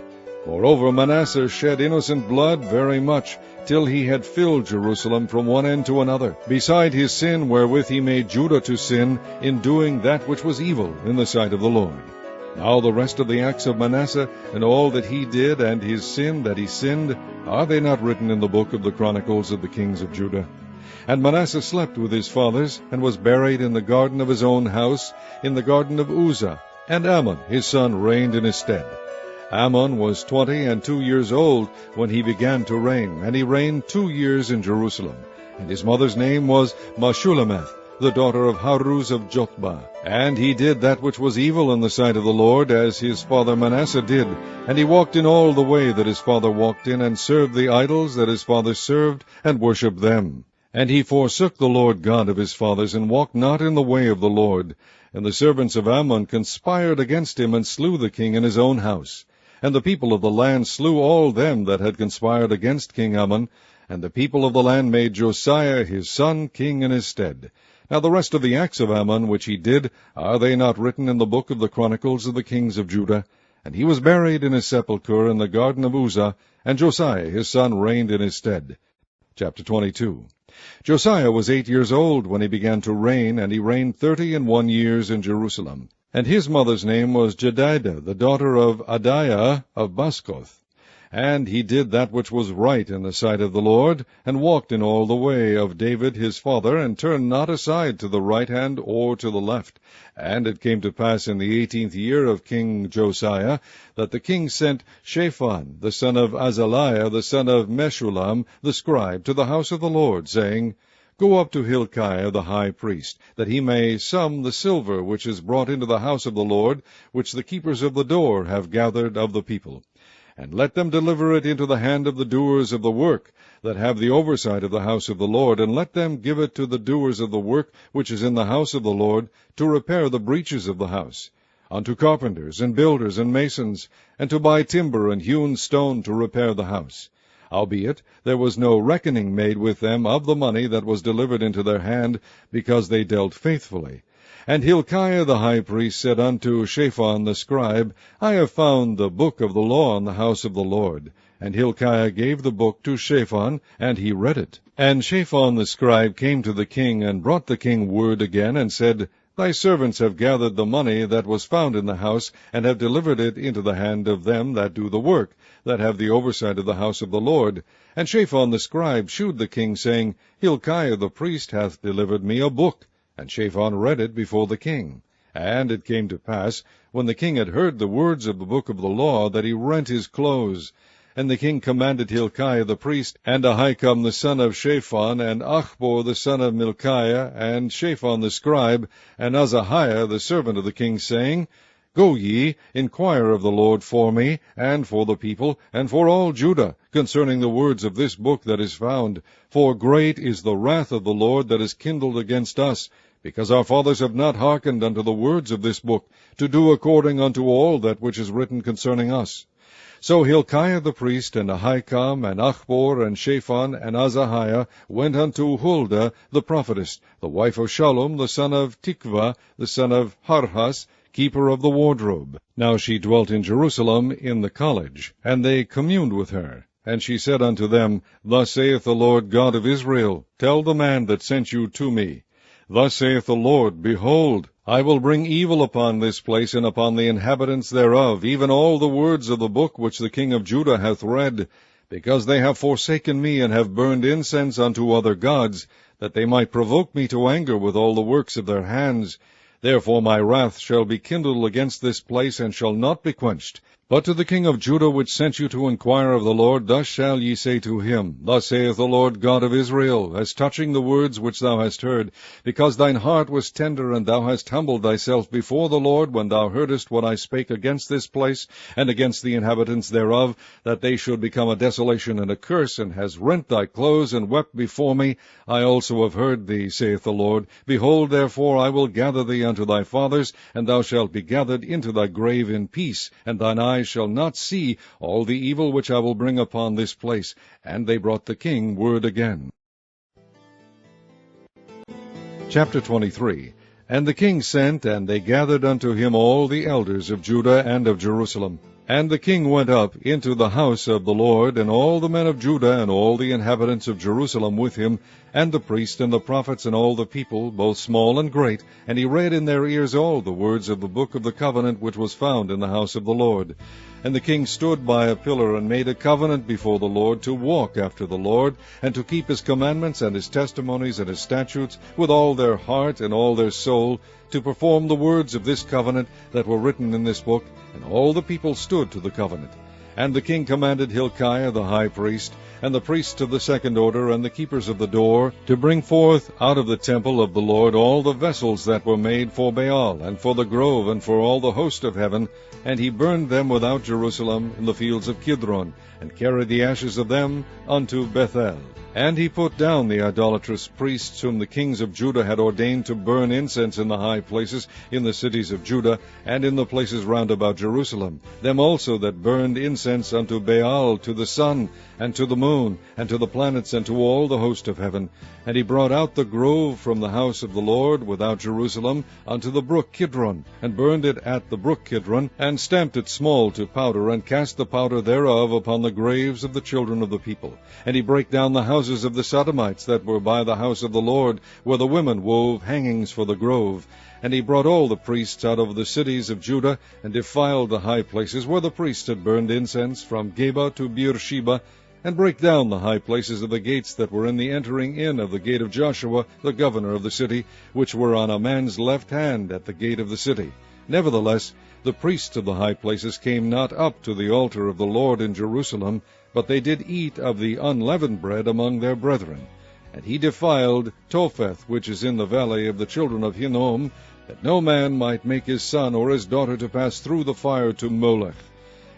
Moreover, Manasseh shed innocent blood very much, till he had filled Jerusalem from one end to another, beside his sin wherewith he made Judah to sin, in doing that which was evil in the sight of the Lord. Now the rest of the acts of Manasseh, and all that he did, and his sin that he sinned, are they not written in the book of the Chronicles of the kings of Judah? And Manasseh slept with his fathers, and was buried in the garden of his own house, in the garden of Uzzah, and Amon his son reigned in his stead. Amon was 22 years old when he began to reign, and he reigned 2 years in Jerusalem. And his mother's name was Meshullemeth, the daughter of Haruz of Jotbah. And he did that which was evil in the sight of the Lord, as his father Manasseh did. And he walked in all the way that his father walked in, and served the idols that his father served, and worshipped them. And he forsook the Lord God of his fathers, and walked not in the way of the Lord. And the servants of Ammon conspired against him, and slew the king in his own house. And the people of the land slew all them that had conspired against King Ammon, and the people of the land made Josiah his son king in his stead. Now the rest of the acts of Ammon which he did, are they not written in the book of the Chronicles of the kings of Judah? And he was buried in his sepulchre in the garden of Uzzah, and Josiah his son reigned in his stead. Chapter 22. Josiah was 8 years old when he began to reign, and he reigned 31 years in Jerusalem. And his mother's name was Jedidah, the daughter of Adiah of Baskoth. And he did that which was right in the sight of the Lord, and walked in all the way of David his father, and turned not aside to the right hand or to the left. And it came to pass in the 18th year of King Josiah, that the king sent Shaphan, the son of Azaliah, the son of Meshullam, the scribe, to the house of the Lord, saying, Go up to Hilkiah the high priest, that he may sum the silver which is brought into the house of the Lord, which the keepers of the door have gathered of the people. And let them deliver it into the hand of the doers of the work, that have the oversight of the house of the Lord, and let them give it to the doers of the work which is in the house of the Lord, to repair the breaches of the house, unto carpenters and builders and masons, and to buy timber and hewn stone to repair the house. Howbeit there was no reckoning made with them of the money that was delivered into their hand, because they dealt faithfully. And Hilkiah the high priest said unto Shaphan the scribe, I have found the book of the law in the house of the Lord. And Hilkiah gave the book to Shaphan, and he read it. And Shaphan the scribe came to the king, and brought the king word again, and said, Thy servants have gathered the money that was found in the house, and have delivered it into the hand of them that do the work, that have the oversight of the house of the Lord. And Shaphan the scribe shewed the king, saying, Hilkiah the priest hath delivered me a book. And Shaphan read it before the king. And it came to pass, when the king had heard the words of the book of the law, that he rent his clothes. And the king commanded Hilkiah the priest, and Ahikam the son of Shaphan, and Achbor the son of Milchiah, and Shaphan the scribe, and Azahiah the servant of the king, saying, Go ye, inquire of the Lord for me, and for the people, and for all Judah, concerning the words of this book that is found. For great is the wrath of the Lord that is kindled against us, because our fathers have not hearkened unto the words of this book, to do according unto all that which is written concerning us. So Hilkiah the priest, and Ahikam, and Achbor, and Shaphan, and Azahiah went unto Huldah the prophetess, the wife of Shallum, the son of Tikvah, the son of Harhas, keeper of the wardrobe. Now she dwelt in Jerusalem in the college, and they communed with her. And she said unto them, Thus saith the Lord God of Israel, Tell the man that sent you to me, Thus saith the Lord, Behold, I will bring evil upon this place, and upon the inhabitants thereof, even all the words of the book which the king of Judah hath read, because they have forsaken me, and have burned incense unto other gods, that they might provoke me to anger with all the works of their hands. Therefore my wrath shall be kindled against this place, and shall not be quenched. But to the king of Judah, which sent you to inquire of the Lord, thus shall ye say to him, Thus saith the Lord God of Israel, as touching the words which thou hast heard, because thine heart was tender, and thou hast humbled thyself before the Lord, when thou heardest what I spake against this place, and against the inhabitants thereof, that they should become a desolation and a curse, and hast rent thy clothes, and wept before me, I also have heard thee, saith the Lord. Behold, therefore, I will gather thee unto thy fathers, and thou shalt be gathered into thy grave in peace, and thine eyes shall not see all the evil which I will bring upon this place. And they brought the king word again. Chapter 23. And the king sent, and they gathered unto him all the elders of Judah and of Jerusalem. And the king went up into the house of the Lord, and all the men of Judah, and all the inhabitants of Jerusalem with him, and the priests and the prophets, and all the people, both small and great. And he read in their ears all the words of the book of the covenant which was found in the house of the Lord. And the king stood by a pillar, and made a covenant before the Lord, to walk after the Lord, and to keep his commandments, and his testimonies, and his statutes, with all their heart and all their soul, to perform the words of this covenant that were written in this book. And all the people stood to the covenant. And the king commanded Hilkiah the high priest, and the priests of the second order, and the keepers of the door, to bring forth out of the temple of the Lord all the vessels that were made for Baal, and for the grove, and for all the host of heaven. And he burned them without Jerusalem in the fields of Kidron, and carried the ashes of them unto Bethel. And he put down the idolatrous priests whom the kings of Judah had ordained to burn incense in the high places in the cities of Judah, and in the places round about Jerusalem, them also that burned incense unto Baal, to the sun, and to the moon, and to the planets, and to all the host of heaven. And he brought out the grove from the house of the Lord without Jerusalem unto the brook Kidron, and burned it at the brook Kidron, and stamped it small to powder, and cast the powder thereof upon the graves of the children of the people. And he brake down the houses of the Sodomites that were by the house of the Lord, where the women wove hangings for the grove. And he brought all the priests out of the cities of Judah, and defiled the high places where the priests had burned incense, from Geba to Beersheba, and brake down the high places of the gates that were in the entering in of the gate of Joshua, the governor of the city, which were on a man's left hand at the gate of the city. Nevertheless, the priests of the high places came not up to the altar of the Lord in Jerusalem, but they did eat of the unleavened bread among their brethren. And he defiled Topheth, which is in the valley of the children of Hinnom, that no man might make his son or his daughter to pass through the fire to Molech.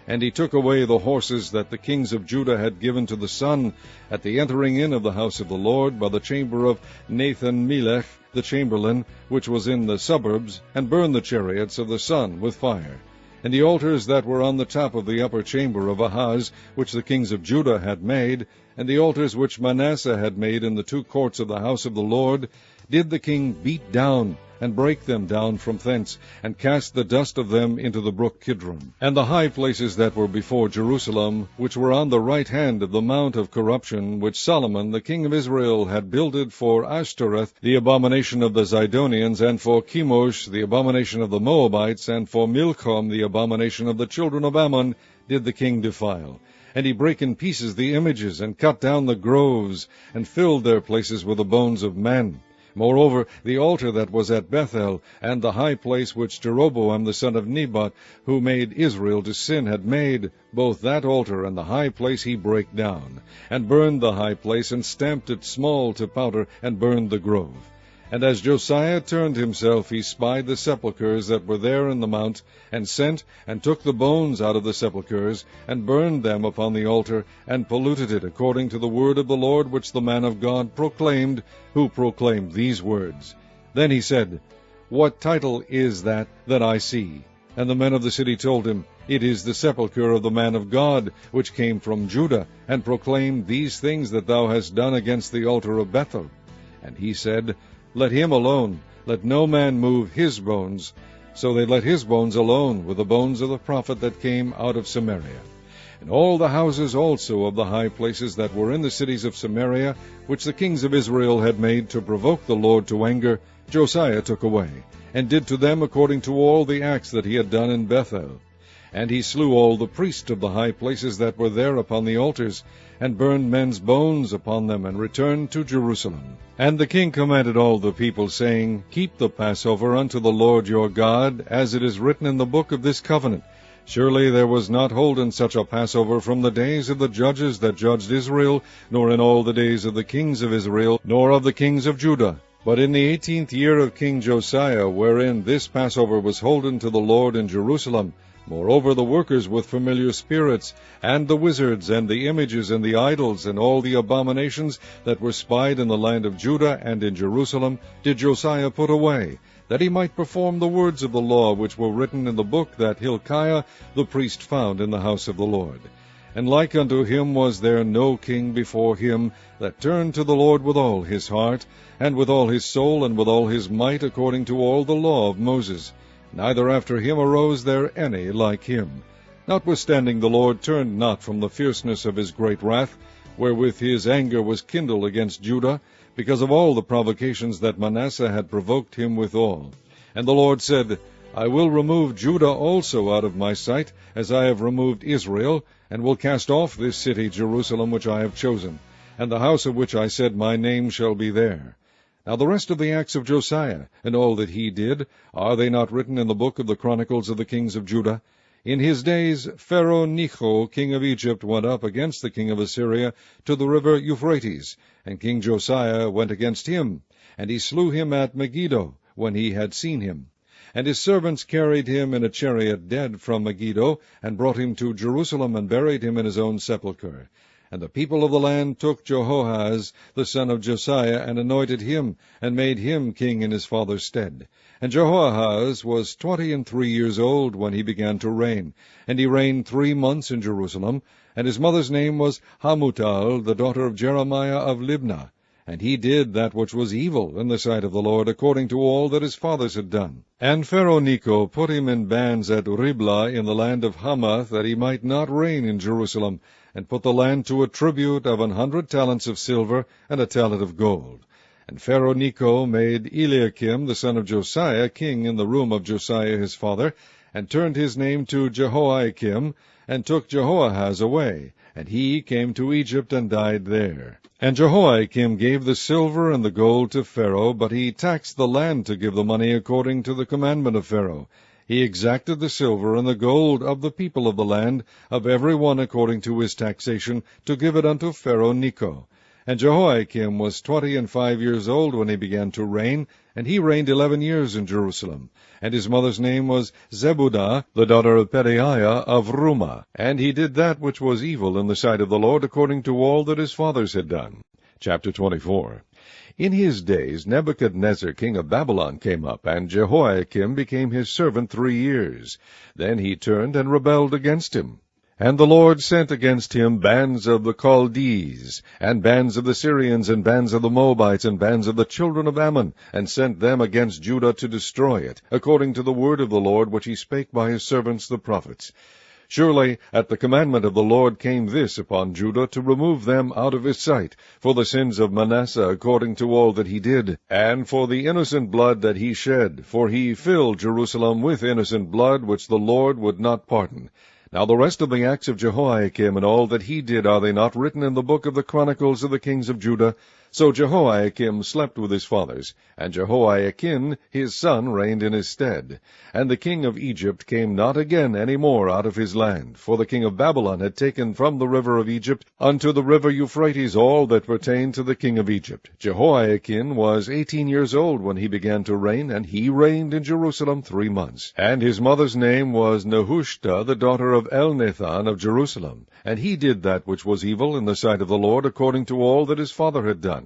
And he took away the horses that the kings of Judah had given to the sun at the entering in of the house of the Lord by the chamber of Nathan-Melech the chamberlain, which was in the suburbs, and burned the chariots of the sun with fire. And the altars that were on the top of the upper chamber of Ahaz, which the kings of Judah had made, and the altars which Manasseh had made in the two courts of the house of the Lord, did the king beat down, and break them down from thence, and cast the dust of them into the brook Kidron. And the high places that were before Jerusalem, which were on the right hand of the mount of corruption, which Solomon the king of Israel had builded for Ashtoreth, the abomination of the Zidonians, and for Chemosh, the abomination of the Moabites, and for Milcom, the abomination of the children of Ammon, did the king defile. And he brake in pieces the images, and cut down the groves, and filled their places with the bones of men. Moreover, the altar that was at Bethel, and the high place which Jeroboam the son of Nebat, who made Israel to sin, had made, both that altar and the high place he brake down, and burned the high place, and stamped it small to powder, and burned the grove. And as Josiah turned himself, he spied the sepulchres that were there in the mount, and sent, and took the bones out of the sepulchres, and burned them upon the altar, and polluted it, according to the word of the Lord which the man of God proclaimed, who proclaimed these words. Then he said, What title is that I see? And the men of the city told him, It is the sepulchre of the man of God, which came from Judah, and proclaimed these things that thou hast done against the altar of Bethel. And he said, Let him alone, let no man move his bones. So they let his bones alone, with the bones of the prophet that came out of Samaria. And all the houses also of the high places that were in the cities of Samaria, which the kings of Israel had made to provoke the Lord to anger, Josiah took away, and did to them according to all the acts that he had done in Bethel. And he slew all the priests of the high places that were there upon the altars, and burned men's bones upon them, and returned to Jerusalem. And the king commanded all the people, saying, Keep the Passover unto the Lord your God, as it is written in the book of this covenant. Surely there was not holden such a Passover from the days of the judges that judged Israel, nor in all the days of the kings of Israel, nor of the kings of Judah. But in the 18th year of King Josiah, wherein this Passover was holden to the Lord in Jerusalem, moreover the workers with familiar spirits, and the wizards, and the images, and the idols, and all the abominations that were spied in the land of Judah and in Jerusalem, did Josiah put away, that he might perform the words of the law which were written in the book that Hilkiah the priest found in the house of the Lord. And like unto him was there no king before him that turned to the Lord with all his heart, and with all his soul, and with all his might, according to all the law of Moses. Neither after him arose there any like him. Notwithstanding the Lord turned not from the fierceness of his great wrath, wherewith his anger was kindled against Judah, because of all the provocations that Manasseh had provoked him withal. And the Lord said, I will remove Judah also out of my sight, as I have removed Israel, and will cast off this city Jerusalem which I have chosen, and the house of which I said my name shall be there. Now the rest of the acts of Josiah, and all that he did, are they not written in the book of the Chronicles of the kings of Judah? In his days Pharaoh Necho, king of Egypt, went up against the king of Assyria to the river Euphrates, and King Josiah went against him, and he slew him at Megiddo, when he had seen him. And his servants carried him in a chariot dead from Megiddo, and brought him to Jerusalem, and buried him in his own sepulchre. And the people of the land took Jehoahaz the son of Josiah, and anointed him, and made him king in his father's stead. And Jehoahaz was 23 years old when he began to reign, and he reigned 3 months in Jerusalem. And his mother's name was Hamutal, the daughter of Jeremiah of Libnah. And he did that which was evil in the sight of the Lord, according to all that his fathers had done. And Pharaoh Necho put him in bands at Riblah in the land of Hamath, that he might not reign in Jerusalem, and put the land to a tribute of 100 talents of silver, and a talent of gold. And Pharaoh Necho made Eliakim the son of Josiah king in the room of Josiah his father, and turned his name to Jehoiakim, and took Jehoahaz away, and he came to Egypt and died there. And Jehoiakim gave the silver and the gold to Pharaoh, but he taxed the land to give the money according to the commandment of Pharaoh. He exacted the silver and the gold of the people of the land, of every one according to his taxation, to give it unto Pharaoh Necho. And Jehoiakim was 25 years old when he began to reign, and he reigned 11 years in Jerusalem. And his mother's name was Zebudah, the daughter of Pedaiah of Rumah. And he did that which was evil in the sight of the Lord, according to all that his fathers had done. Chapter 24. In his days Nebuchadnezzar king of Babylon came up, and Jehoiakim became his servant 3 years. Then he turned and rebelled against him. And the Lord sent against him bands of the Chaldees, and bands of the Syrians, and bands of the Moabites, and bands of the children of Ammon, and sent them against Judah to destroy it, according to the word of the Lord which he spake by his servants the prophets. Surely at the commandment of the Lord came this upon Judah, to remove them out of his sight, for the sins of Manasseh, according to all that he did, and for the innocent blood that he shed, for he filled Jerusalem with innocent blood, which the Lord would not pardon. Now the rest of the acts of Jehoiakim, and all that he did, are they not written in the book of the Chronicles of the kings of Judah? So Jehoiakim slept with his fathers, and Jehoiakim his son reigned in his stead. And the king of Egypt came not again any more out of his land, for the king of Babylon had taken from the river of Egypt unto the river Euphrates all that pertained to the king of Egypt. Jehoiakim was 18 years old when he began to reign, and he reigned in Jerusalem 3 months. And his mother's name was Nehushta, the daughter of Elnathan of Jerusalem. And he did that which was evil in the sight of the Lord, according to all that his father had done.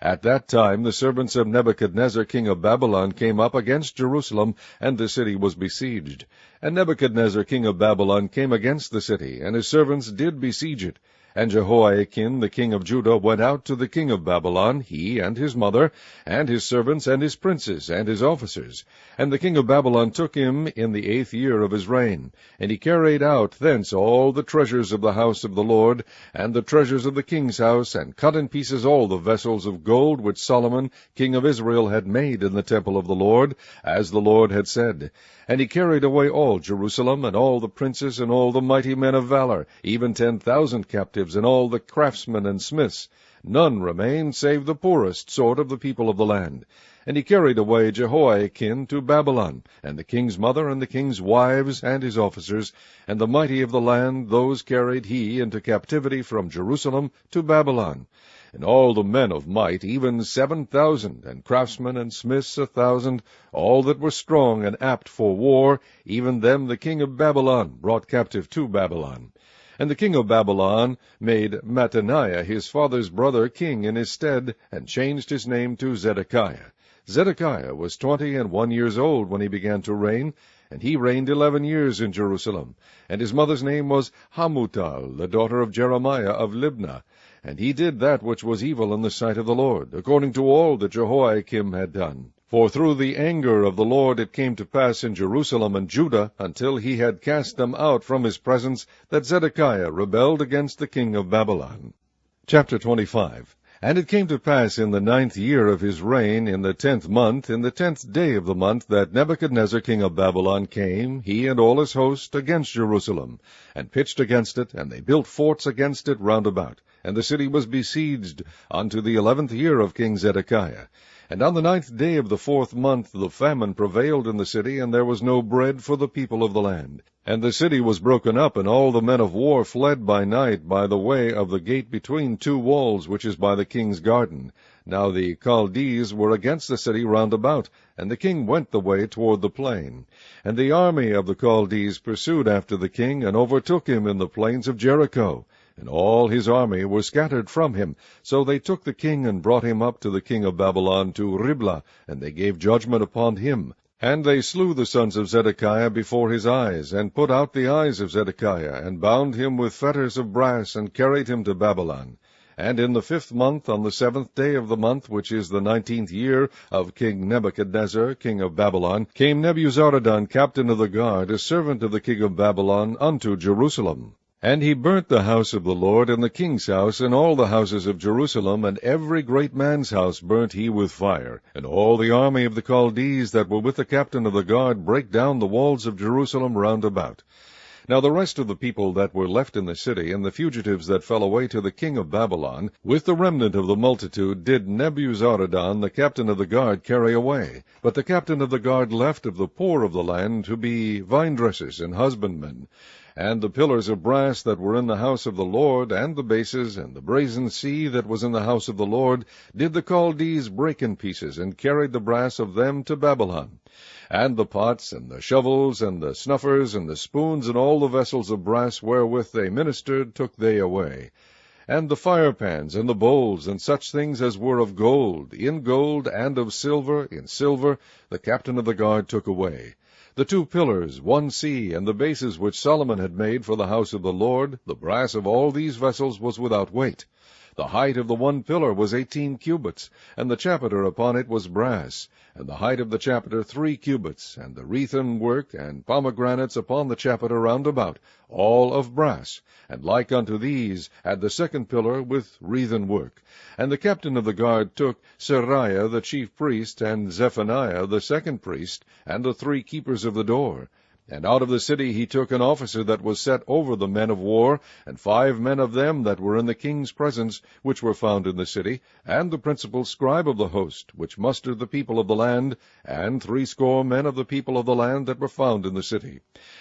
At that time the servants of Nebuchadnezzar king of Babylon came up against Jerusalem, and the city was besieged. And Nebuchadnezzar king of Babylon came against the city, and his servants did besiege it. And Jehoiakim the king of Judah went out to the king of Babylon, he and his mother, and his servants, and his princes, and his officers. And the king of Babylon took him in the 8th year of his reign. And he carried out thence all the treasures of the house of the Lord, and the treasures of the king's house, and cut in pieces all the vessels of gold which Solomon king of Israel had made in the temple of the Lord, as the Lord had said. And he carried away all Jerusalem, and all the princes, and all the mighty men of valor, even 10,000 captives, and all the craftsmen and smiths. None remained save the poorest sort of the people of the land. And he carried away Jehoiakim to Babylon, and the king's mother, and the king's wives, and his officers, and the mighty of the land, those carried he into captivity from Jerusalem to Babylon. And all the men of might, even 7,000, and craftsmen and smiths 1,000, all that were strong and apt for war, even them the king of Babylon brought captive to Babylon. And the king of Babylon made Mattaniah his father's brother king in his stead, and changed his name to Zedekiah. Zedekiah was 21 years old when he began to reign, and he reigned 11 years in Jerusalem. And his mother's name was Hamutal, the daughter of Jeremiah of Libnah. And he did that which was evil in the sight of the Lord, according to all that Jehoiakim had done. For through the anger of the Lord it came to pass in Jerusalem and Judah, until he had cast them out from his presence, that Zedekiah rebelled against the king of Babylon. Chapter 25. And it came to pass in the 9th year of his reign, in the 10th month, in the 10th day of the month, that Nebuchadnezzar king of Babylon came, he and all his host, against Jerusalem, and pitched against it, and they built forts against it round about. And the city was besieged unto the 11th year of King Zedekiah. And on the 9th day of the 4th month the famine prevailed in the city, and there was no bread for the people of the land. And the city was broken up, and all the men of war fled by night by the way of the gate between 2 walls, which is by the king's garden. Now the Chaldees were against the city round about, and the king went the way toward the plain. And the army of the Chaldees pursued after the king, and overtook him in the plains of Jericho. And all his army were scattered from him. So they took the king, and brought him up to the king of Babylon to Riblah, and they gave judgment upon him. And they slew the sons of Zedekiah before his eyes, and put out the eyes of Zedekiah, and bound him with fetters of brass, and carried him to Babylon. And in the 5th month, on the 7th day of the month, which is the 19th year of King Nebuchadnezzar, king of Babylon, came Nebuzaradan, captain of the guard, a servant of the king of Babylon, unto Jerusalem. And he burnt the house of the Lord, and the king's house, and all the houses of Jerusalem, and every great man's house burnt he with fire. And all the army of the Chaldees that were with the captain of the guard brake down the walls of Jerusalem round about. Now the rest of the people that were left in the city, and the fugitives that fell away to the king of Babylon, with the remnant of the multitude, did Nebuzaradan, the captain of the guard, carry away. But the captain of the guard left of the poor of the land to be vine-dressers and husbandmen. And the pillars of brass that were in the house of the Lord, and the bases, and the brazen sea that was in the house of the Lord, did the Chaldees break in pieces, and carried the brass of them to Babylon. And the pots, and the shovels, and the snuffers, and the spoons, and all the vessels of brass wherewith they ministered, took they away. And the firepans, and the bowls, and such things as were of gold, in gold, and of silver, in silver, the captain of the guard took away. The 2 pillars, 1 sea, and the bases which Solomon had made for the house of the Lord, the brass of all these vessels was without weight. The height of the 1 pillar was 18 cubits, and the chapiter upon it was brass, and the height of the chapiter 3 cubits, and the wreathen work and pomegranates upon the chapiter round about, all of brass, and like unto these had the 2nd pillar with wreathen work. And the captain of the guard took Seraiah the chief priest, and Zephaniah the 2nd priest, and the 3 keepers of the door. And out of the city he took an officer that was set over the men of war, and 5 men of them that were in the king's presence, which were found in the city, and the principal scribe of the host, which mustered the people of the land, and 60 men of the people of the land that were found in the city.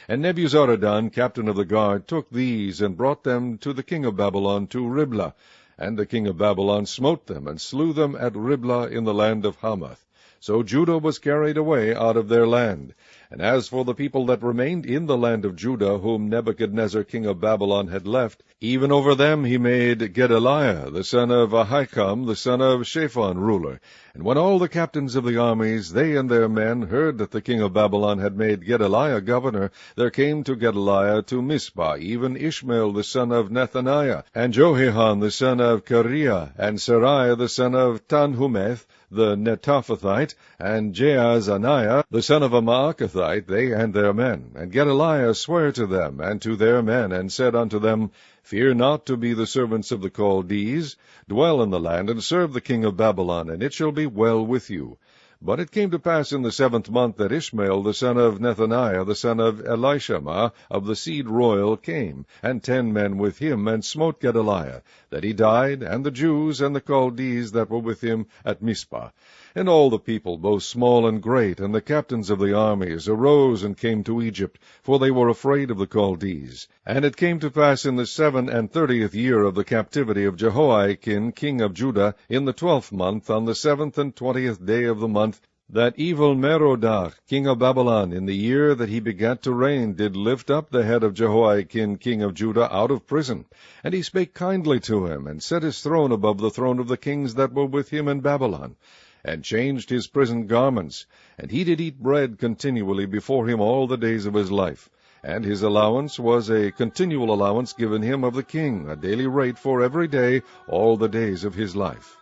And Nebuzaradan, captain of the guard, took these, and brought them to the king of Babylon to Riblah. And the king of Babylon smote them, and slew them at Riblah in the land of Hamath. So Judah was carried away out of their land. And as for the people that remained in the land of Judah, whom Nebuchadnezzar king of Babylon had left, even over them he made Gedaliah the son of Ahikam the son of Shaphan ruler. And when all the captains of the armies, they and their men, heard that the king of Babylon had made Gedaliah governor, there came to Gedaliah to Mizpah even Ishmael the son of Nethaniah, and Johanan the son of Kareah, and Seraiah the son of Tanhumeth, the Netophathite, and Jaazaniah the son of a Maacathite, they and their men. And Gedaliah sware to them and to their men, and said unto them, Fear not to be the servants of the Chaldees. Dwell in the land, and serve the king of Babylon, and it shall be well with you. But it came to pass in the 7th month that Ishmael the son of Nethaniah the son of Elishama of the seed royal came, and 10 men with him, and smote Gedaliah, that he died, and the Jews and the Chaldees that were with him at Mizpah. And all the people, both small and great, and the captains of the armies, arose and came to Egypt, for they were afraid of the Chaldees. And it came to pass in the 37th year of the captivity of Jehoiakim king of Judah, in the 12th month, on the 7th and 20th day of the month, that evil Merodach king of Babylon, in the year that he begat to reign, did lift up the head of Jehoiakim king of Judah out of prison. And he spake kindly to him, and set his throne above the throne of the kings that were with him in Babylon, and changed his prison garments. And he did eat bread continually before him all the days of his life. And his allowance was a continual allowance given him of the king, a daily rate for every day, all the days of his life.